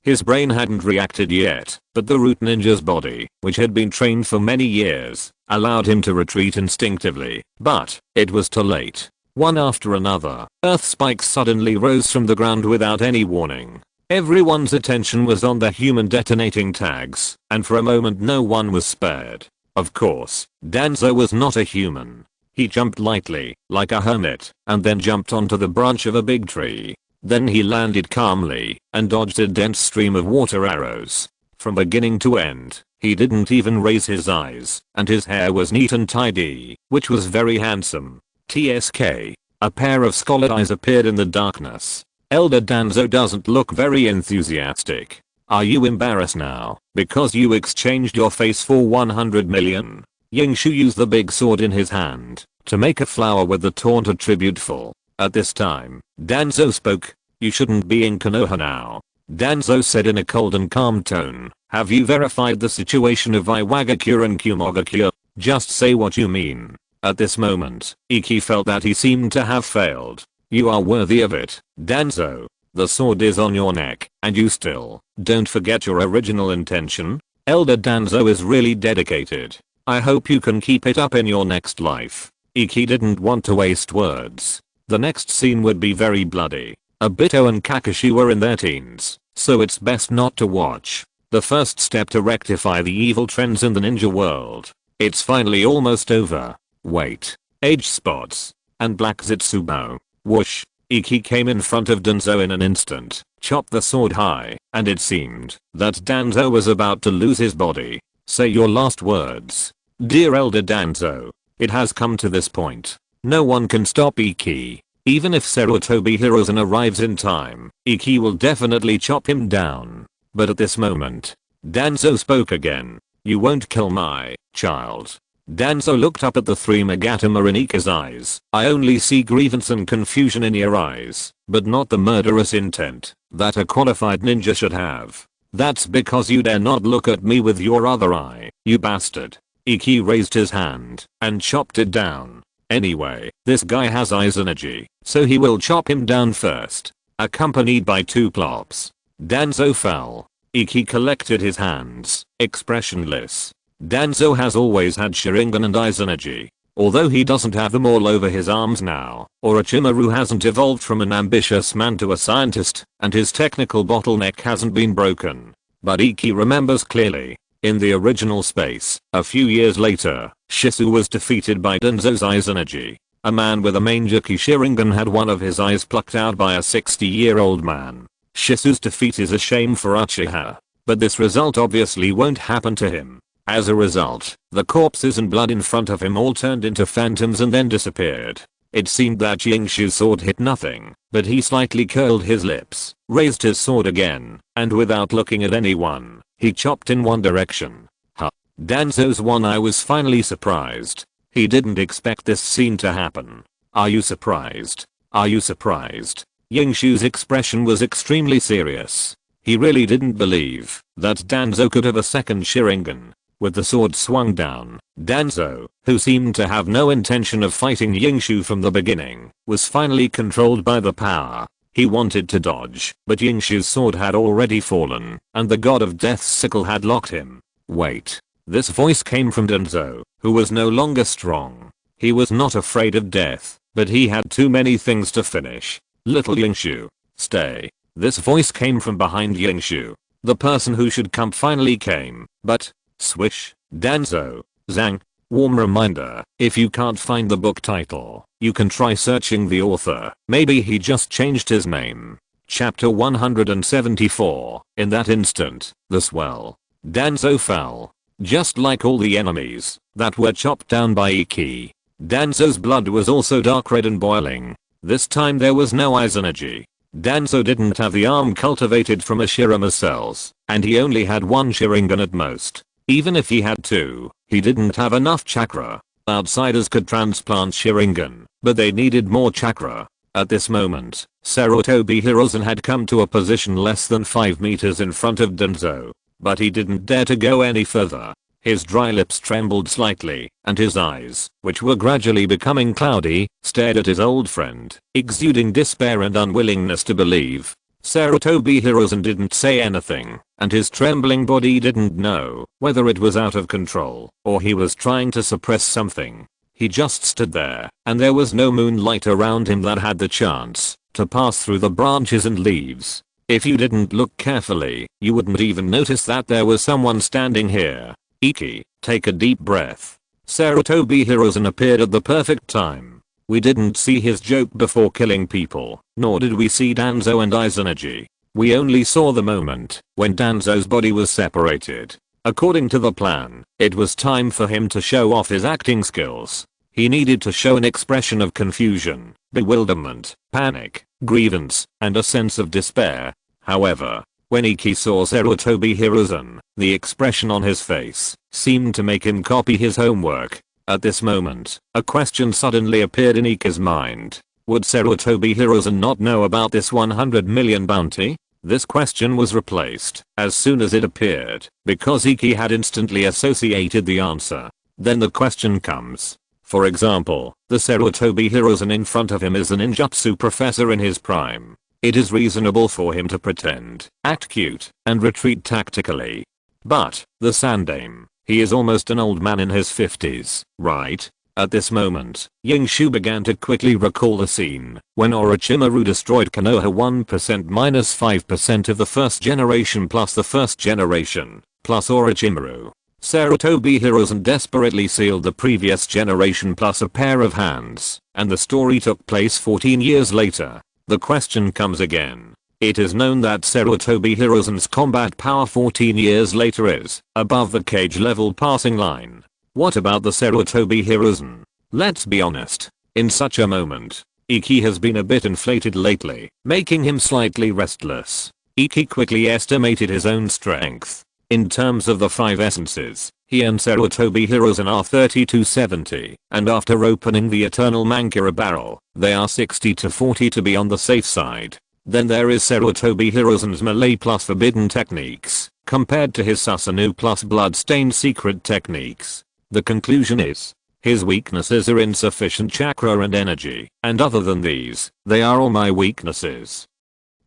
His brain hadn't reacted yet, but the root ninja's body, which had been trained for many years, allowed him to retreat instinctively, but it was too late. One after another, earth spikes suddenly rose from the ground without any warning. Everyone's attention was on the human detonating tags, and for a moment no one was spared. Of course, Danzo was not a human. He jumped lightly, like a hermit, and then jumped onto the branch of a big tree. Then he landed calmly and dodged a dense stream of water arrows. From beginning to end, he didn't even raise his eyes, and his hair was neat and tidy, which was very handsome. TSK. A pair of scholar eyes appeared in the darkness. Elder Danzo doesn't look very enthusiastic. Are you embarrassed now because you exchanged your face for 100 million? Yingshu used the big sword in his hand to make a flower with the taunt attributeful. At this time, Danzo spoke. You shouldn't be in Konoha now. Danzo said in a cold and calm tone. Have you verified the situation of Iwagakure and Kumogakure? Just say what you mean. At this moment, Iki felt that he seemed to have failed. You are worthy of it, Danzo. The sword is on your neck, and you still don't forget your original intention. Elder Danzo is really dedicated. I hope you can keep it up in your next life. Iki didn't want to waste words. The next scene would be very bloody. Obito and Kakashi were in their teens, so it's best not to watch. The first step to rectify the evil trends in the ninja world. It's finally almost over. Wait. Age spots. And black Zitsubo. Whoosh. Iki came in front of Danzo in an instant, chopped the sword high, and it seemed that Danzo was about to lose his body. Say your last words. Dear Elder Danzo, it has come to this point. No one can stop Iki. Even if Sarutobi Hiruzen arrives in time, Iki will definitely chop him down. But at this moment, Danzo spoke again. You won't kill my child. Danzo looked up at the three Magatama in Iki's eyes. I only see grievance and confusion in your eyes, but not the murderous intent that a qualified ninja should have. That's because you dare not look at me with your other eye, you bastard. Iki raised his hand and chopped it down. Anyway, this guy has eyes energy, so he will chop him down first. Accompanied by two plops. Danzo fell. Iki collected his hands, expressionless. Danzo has always had Sharingan and eyes energy. Although he doesn't have them all over his arms now, Orochimaru hasn't evolved from an ambitious man to a scientist, and his technical bottleneck hasn't been broken. But Iki remembers clearly. In the original space, a few years later, Shisu was defeated by Danzo's eyes energy. A man with a Mangeki Sharingan had one of his eyes plucked out by a 60-year-old man. Shisu's defeat is a shame for Uchiha. But this result obviously won't happen to him. As a result, the corpses and blood in front of him all turned into phantoms and then disappeared. It seemed that Yingshu's sword hit nothing, but he slightly curled his lips, raised his sword again, and without looking at anyone, he chopped in one direction. Danzo's one eye was finally surprised. He didn't expect this scene to happen. Are you surprised? Are you surprised? Yingshu's expression was extremely serious. He really didn't believe that Danzo could have a second Sharingan. With the sword swung down, Danzo, who seemed to have no intention of fighting Yingshu from the beginning, was finally controlled by the power. He wanted to dodge, but Yingshu's sword had already fallen, and the god of death's sickle had locked him. Wait. This voice came from Danzo, who was no longer strong. He was not afraid of death, but he had too many things to finish. Little Yingshu, stay. This voice came from behind Yingshu. The person who should come finally came, but, swish, Danzo, zang. Warm reminder, if you can't find the book title, you can try searching the author. Maybe he just changed his name. Chapter 174. In that instant, the swell. Danzo fell. Just like all the enemies that were chopped down by Iki. Danzo's blood was also dark red and boiling. This time there was no eyes energy. Danzo didn't have the arm cultivated from Ashirama cells, and he only had one Sharingan at most. Even if he had two, he didn't have enough chakra. Outsiders could transplant Sharingan, but they needed more chakra. At this moment, Sarutobi Hiruzen had come to a position less than 5 meters in front of Danzo, but he didn't dare to go any further. His dry lips trembled slightly, and his eyes, which were gradually becoming cloudy, stared at his old friend, exuding despair and unwillingness to believe. Sarutobi Hiruzen didn't say anything, and his trembling body didn't know whether it was out of control or he was trying to suppress something. He just stood there, and there was no moonlight around him that had the chance to pass through the branches and leaves. If you didn't look carefully, you wouldn't even notice that there was someone standing here. Iki, take a deep breath. Sarutobi Hiruzen appeared at the perfect time. We didn't see his joke before killing people, nor did we see Danzo and I's energy. We only saw the moment when Danzo's body was separated. According to the plan, it was time for him to show off his acting skills. He needed to show an expression of confusion, bewilderment, panic, grievance, and a sense of despair. However, when Iki saw Sarutobi Hiruzen, the expression on his face seemed to make him copy his homework. At this moment, a question suddenly appeared in Iki's mind. Would Sarutobi Hiruzen not know about this 100 million bounty? This question was replaced as soon as it appeared, because Iki had instantly associated the answer. Then the question comes. For example, the Sarutobi Hiruzen in front of him is a ninjutsu professor in his prime. It is reasonable for him to pretend, act cute, and retreat tactically. But, the Sandaime, he is almost an old man in his 50s, right? At this moment, Yingshu began to quickly recall the scene when Orochimaru destroyed Konoha 1% minus 5% of the first generation plus the first generation, plus Orochimaru. Sarutobi Hiruzen desperately sealed the previous generation plus a pair of hands, and the story took place 14 years later. The question comes again. It is known that Sarutobi Hiruzen's combat power 14 years later is above the cage level passing line. What about the Sarutobi Hiruzen? Let's be honest. In such a moment, Iki has been a bit inflated lately, making him slightly restless. Iki quickly estimated his own strength. In terms of the 5 essences, he and Sarutobi Hiruzen are 30 to 70, and after opening the Eternal Mankira barrel, they are 60 to 40 to be on the safe side. Then there is Sarutobi Hiruzen's melee plus forbidden techniques, compared to his Susanoo plus bloodstained secret techniques. The conclusion is, his weaknesses are insufficient chakra and energy, and other than these, they are all my weaknesses.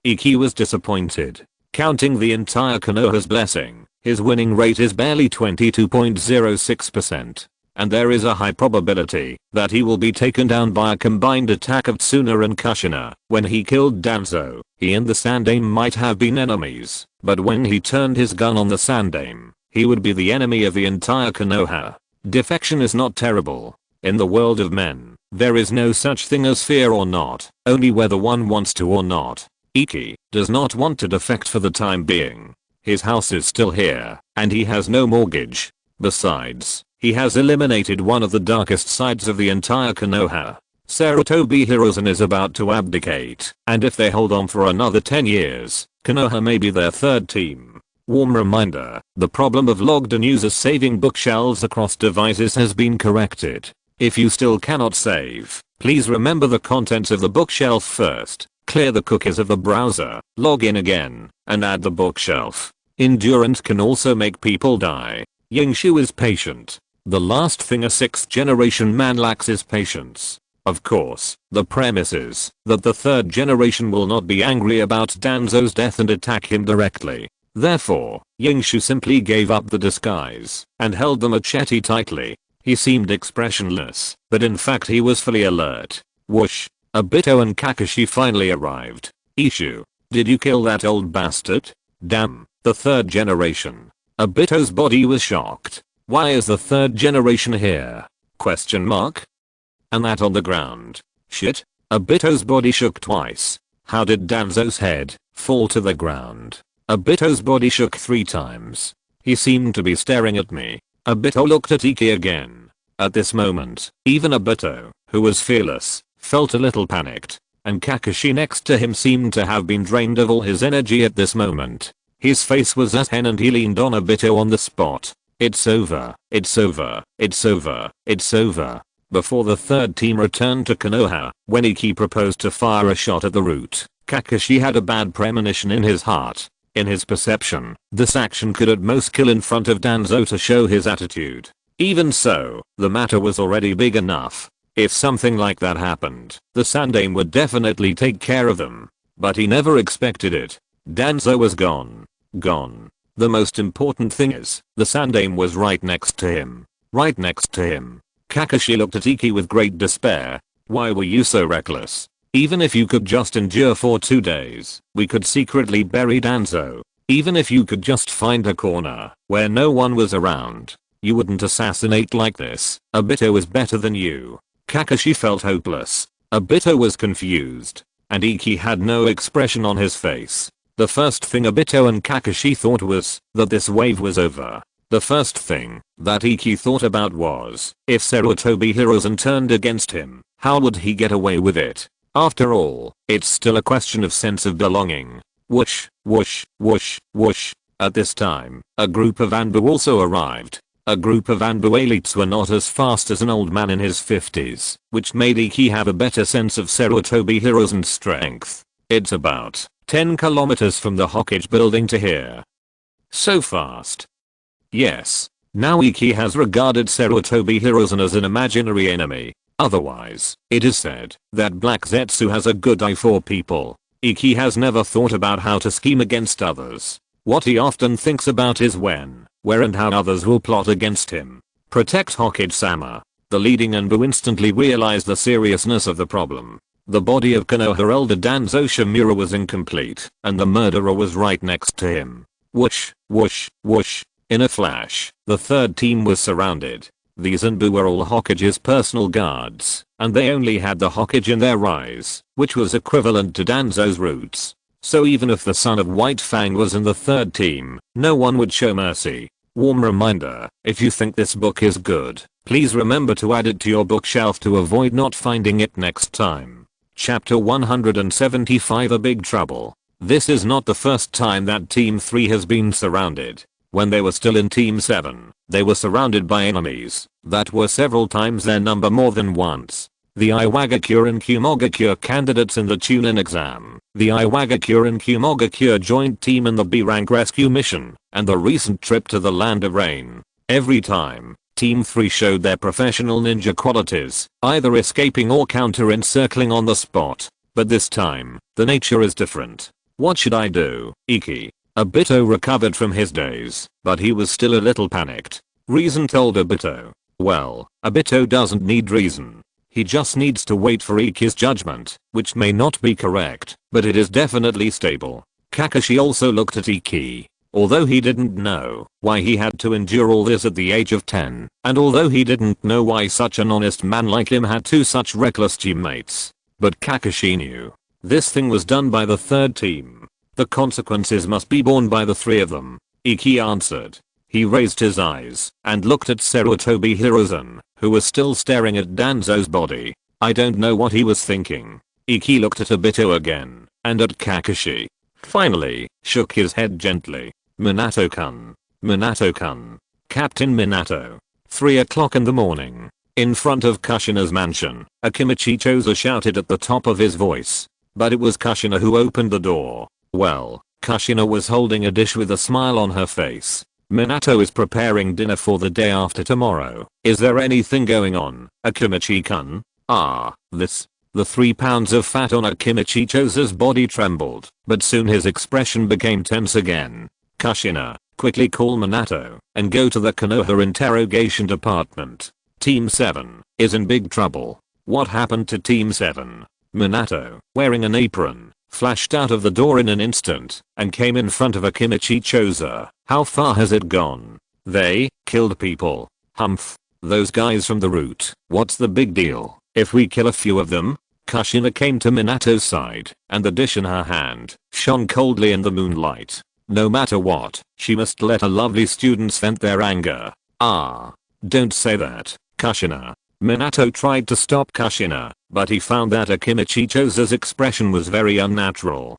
Iki was disappointed. Counting the entire Konoha's blessing, his winning rate is barely 22.06%. And there is a high probability that he will be taken down by a combined attack of Tsuna and Kushina. When he killed Danzo, he and the Sandaime might have been enemies, but when he turned his gun on the Sandaime, he would be the enemy of the entire Konoha. Defection is not terrible. In the world of men, there is no such thing as fear or not, only whether one wants to or not. Iki does not want to defect for the time being. His house is still here, and he has no mortgage. Besides, he has eliminated one of the darkest sides of the entire Konoha. Sarutobi Hiruzen is about to abdicate, and if they hold on for another 10 years, Konoha may be their third team. Warm reminder, the problem of logged-in users saving bookshelves across devices has been corrected. If you still cannot save, please remember the contents of the bookshelf first, clear the cookies of the browser, log in again, and add the bookshelf. Endurance can also make people die. Yingshu is patient. The last thing a 6th generation man lacks is patience. Of course, the premise is that the 3rd generation will not be angry about Danzo's death and attack him directly. Therefore, Yingshu simply gave up the disguise and held the machete tightly. He seemed expressionless, but in fact he was fully alert. Whoosh. Obito and Kakashi finally arrived. Yingshu. Did you kill that old bastard? Damn, the third generation. Obito's body was shocked. Why is the third generation here? Question mark. And that on the ground. Shit. Obito's body shook twice. How did Danzo's head fall to the ground? Obito's body shook 3 times. He seemed to be staring at me. Obito looked at Iki again. At this moment, even Obito, who was fearless, felt a little panicked, and Kakashi next to him seemed to have been drained of all his energy at this moment. His face was as hen and he leaned on Obito on the spot. It's over, it's over, it's over, it's over. Before the third team returned to Konoha, when Iki proposed to fire a shot at the root, Kakashi had a bad premonition in his heart. In his perception, this action could at most kill in front of Danzo to show his attitude. Even so, the matter was already big enough. If something like that happened, the Sandaime would definitely take care of them. But he never expected it. Danzo was gone. Gone. The most important thing is, the Sandaime was right next to him. Right next to him. Kakashi looked at Iki with great despair. Why were you so reckless? Even if you could just endure for 2 days, we could secretly bury Danzo. Even if you could just find a corner where no one was around, you wouldn't assassinate like this. Obito is better than you. Kakashi felt hopeless. Obito was confused. And Iki had no expression on his face. The first thing Obito and Kakashi thought was that this wave was over. The first thing that Iki thought about was, if Sarutobi Hiruzen turned against him, how would he get away with it? After all, it's still a question of sense of belonging. Whoosh, whoosh, whoosh, whoosh. At this time, a group of Anbu also arrived. A group of Anbu elites were not as fast as an old man in his 50s, which made Iki have a better sense of Sarutobi Hiruzen's strength. It's about 10 kilometers from the Hokage building to here. So fast. Yes. Now Iki has regarded Sarutobi Hiruzen as an imaginary enemy. Otherwise, it is said that Black Zetsu has a good eye for people. Iki has never thought about how to scheme against others. What he often thinks about is when, where and how others will plot against him. Protect Hokage-sama. The leading Anbu instantly realized the seriousness of the problem. The body of Konoha elder Danzo Shimura was incomplete, and the murderer was right next to him. Whoosh, whoosh, whoosh. In a flash, the third team was surrounded. These Anbu were all Hokage's personal guards, and they only had the Hokage in their eyes, which was equivalent to Danzo's roots. So even if the son of White Fang was in the third team, no one would show mercy. Warm reminder, if you think this book is good, please remember to add it to your bookshelf to avoid not finding it next time. Chapter 175 A Big Trouble. This is not the first time that Team 3 has been surrounded. When they were still in Team 7, they were surrounded by enemies that were several times their number more than once. The Iwagakure and Kumogakure candidates in the Chunin exam, the Iwagakure and Kumogakure joint team in the B-rank rescue mission, and the recent trip to the Land of Rain. Every time, Team 3 showed their professional ninja qualities, either escaping or counter-encircling on the spot. But this time, the nature is different. What should I do, Iki? Obito recovered from his daze, but he was still a little panicked. Reason told Obito. Well, Obito doesn't need reason. He just needs to wait for Iki's judgment, which may not be correct, but it is definitely stable. Kakashi also looked at Iki. Although he didn't know why he had to endure all this at the age of 10, and although he didn't know why such an honest man like him had 2 such reckless teammates. But Kakashi knew. This thing was done by the third team. The consequences must be borne by the 3 of them. Iki answered. He raised his eyes and looked at Sarutobi Hiruzen, who was still staring at Danzo's body. I don't know what he was thinking. Iki looked at Obito again, and at Kakashi. Finally, shook his head gently. Minato-kun. Minato-kun. Captain Minato. 3 o'clock in the morning. In front of Kushina's mansion, Akimichi Choza shouted at the top of his voice. But it was Kushina who opened the door. Well, Kushina was holding a dish with a smile on her face. Minato is preparing dinner for the day after tomorrow. Is there anything going on, Akimichi-kun? This. The 3 pounds of fat on Akimichi Choza's body trembled, but soon his expression became tense again. Kushina, quickly call Minato, and go to the Konoha interrogation department. Team 7 is in big trouble. What happened to Team 7? Minato, wearing an apron, flashed out of the door in an instant and came in front of a Kimchi Choza. How far has it gone? They killed people. Humph. Those guys from the root. What's the big deal if we kill a few of them? Kushina came to Minato's side, and the dish in her hand shone coldly in the moonlight. No matter what, she must let her lovely students vent their anger. Ah. Don't say that, Kushina. Minato tried to stop Kushina, but he found that Akimichi Choza's expression was very unnatural.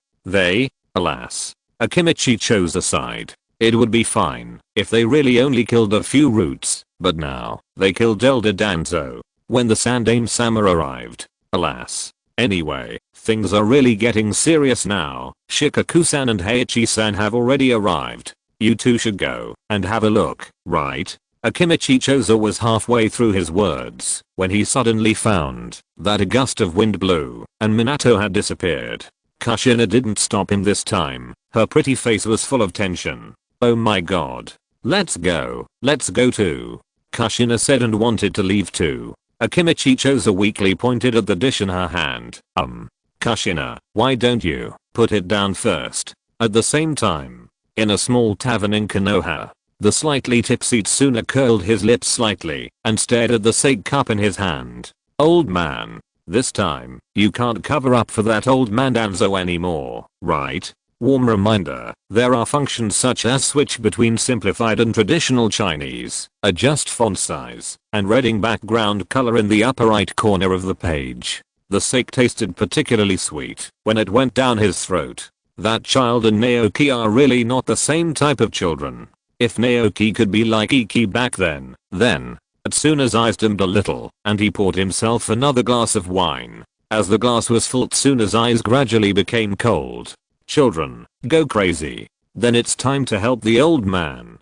Alas. Akimichi Choza sighed. It would be fine if they really only killed a few roots, but now they killed Elder Danzo when the Sandaime-sama arrived. Alas. Anyway, things are really getting serious now. Shikaku-san and Heiichi-san have already arrived. You two should go and have a look, right? Akimichi Choza was halfway through his words when he suddenly found that a gust of wind blew and Minato had disappeared. Kushina didn't stop him this time. Her pretty face was full of tension. Oh my god. Let's go too. Kushina said and wanted to leave too. Akimichi Choza weakly pointed at the dish in her hand. Kushina, why don't you put it down first? At the same time, in a small tavern in Konoha, the slightly tipsy Tsuna curled his lips slightly and stared at the sake cup in his hand. Old man, this time, you can't cover up for that old man Danzo anymore, right? Warm reminder, there are functions such as switch between simplified and traditional Chinese, adjust font size, and reading background color in the upper right corner of the page. The sake tasted particularly sweet when it went down his throat. That child and Naoki are really not the same type of children. If Naoki could be like Iki back then, Tsuna's eyes dimmed a little, and he poured himself another glass of wine. As the glass was full, Tsuna's eyes gradually became cold. Children, go crazy. Then it's time to help the old man.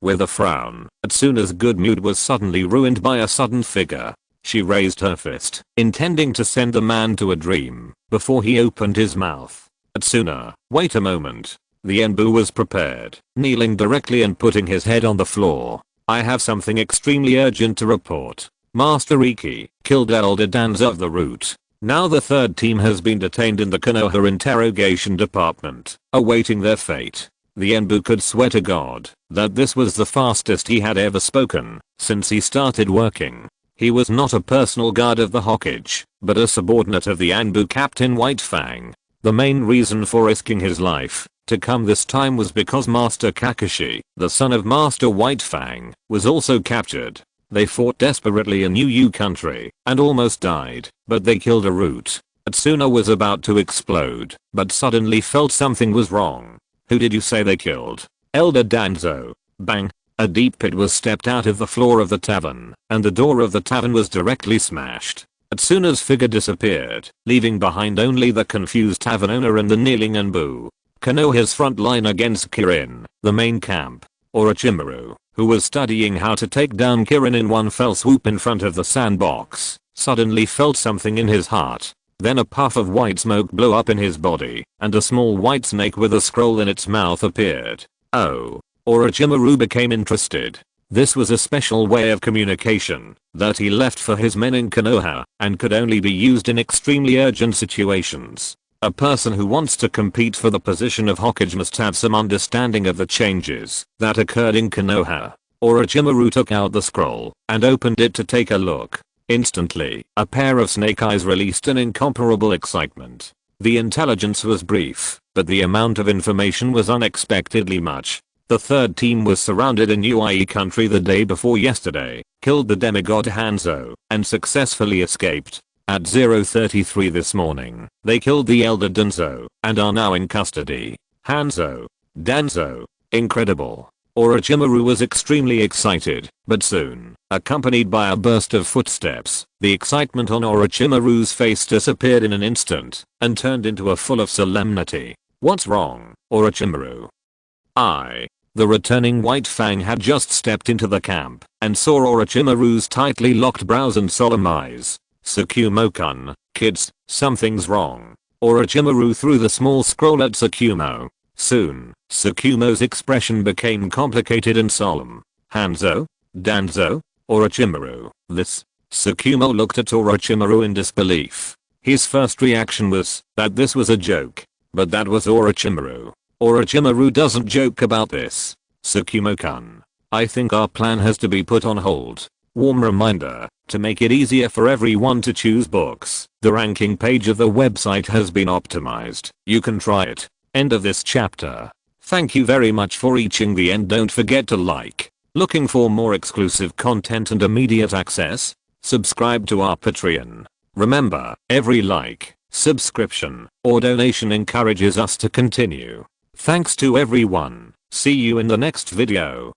With a frown, Tsuna's good mood was suddenly ruined by a sudden figure. She raised her fist, intending to send the man to a dream, before he opened his mouth. Tsuna, wait a moment. The Enbu was prepared, kneeling directly and putting his head on the floor. I have something extremely urgent to report. Master Iki killed Elder Danzo of the root. Now the third team has been detained in the Konoha interrogation department, awaiting their fate. The Enbu could swear to God that this was the fastest he had ever spoken since he started working. He was not a personal guard of the Hokage, but a subordinate of the Anbu Captain White Fang. The main reason for risking his life to come this time was because Master Kakashi, the son of Master White Fang, was also captured. They fought desperately in Yu country and almost died, but they killed a root. Tsuna was about to explode, but suddenly felt something was wrong. Who did you say they killed? Elder Danzo. Bang. A deep pit was stepped out of the floor of the tavern, and the door of the tavern was directly smashed. Tsuna's figure disappeared, leaving behind only the confused tavern owner and the kneeling Enbu. Konoha's front line against Kirin, the main camp. Orochimaru, who was studying how to take down Kirin in one fell swoop in front of the sandbox, suddenly felt something in his heart. Then a puff of white smoke blew up in his body, and a small white snake with a scroll in its mouth appeared. Oh. Orochimaru became interested. This was a special way of communication that he left for his men in Konoha and could only be used in extremely urgent situations. A person who wants to compete for the position of Hokage must have some understanding of the changes that occurred in Konoha. Orochimaru took out the scroll and opened it to take a look. Instantly, a pair of snake eyes released an incomparable excitement. The intelligence was brief, but the amount of information was unexpectedly much. The third team was surrounded in Ui country the day before yesterday, killed the demigod Hanzo, and successfully escaped. At 0:33 this morning, they killed the Elder Danzo, and are now in custody. Danzo. Incredible. Orochimaru was extremely excited, but soon, accompanied by a burst of footsteps, the excitement on Orochimaru's face disappeared in an instant, and turned into a full of solemnity. What's wrong, Orochimaru? The returning White Fang had just stepped into the camp, and saw Orochimaru's tightly locked brows and solemn eyes. Tsukumo-kun, kids, something's wrong. Orochimaru threw the small scroll at Tsukumo. Soon, Tsukumo's expression became complicated and solemn. Hanzo? Danzo? Orochimaru, This. Tsukumo looked at Orochimaru in disbelief. His first reaction was that this was a joke. But that was Orochimaru. Orochimaru doesn't joke about this. Tsukumo-kun. I think our plan has to be put on hold. Warm reminder, to make it easier for everyone to choose books, the ranking page of the website has been optimized. You can try it. End of this chapter. Thank you very much for reaching the end. Don't forget to like. Looking for more exclusive content and immediate access? Subscribe to our Patreon. Remember, every like, subscription, or donation encourages us to continue. Thanks to everyone. See you in the next video.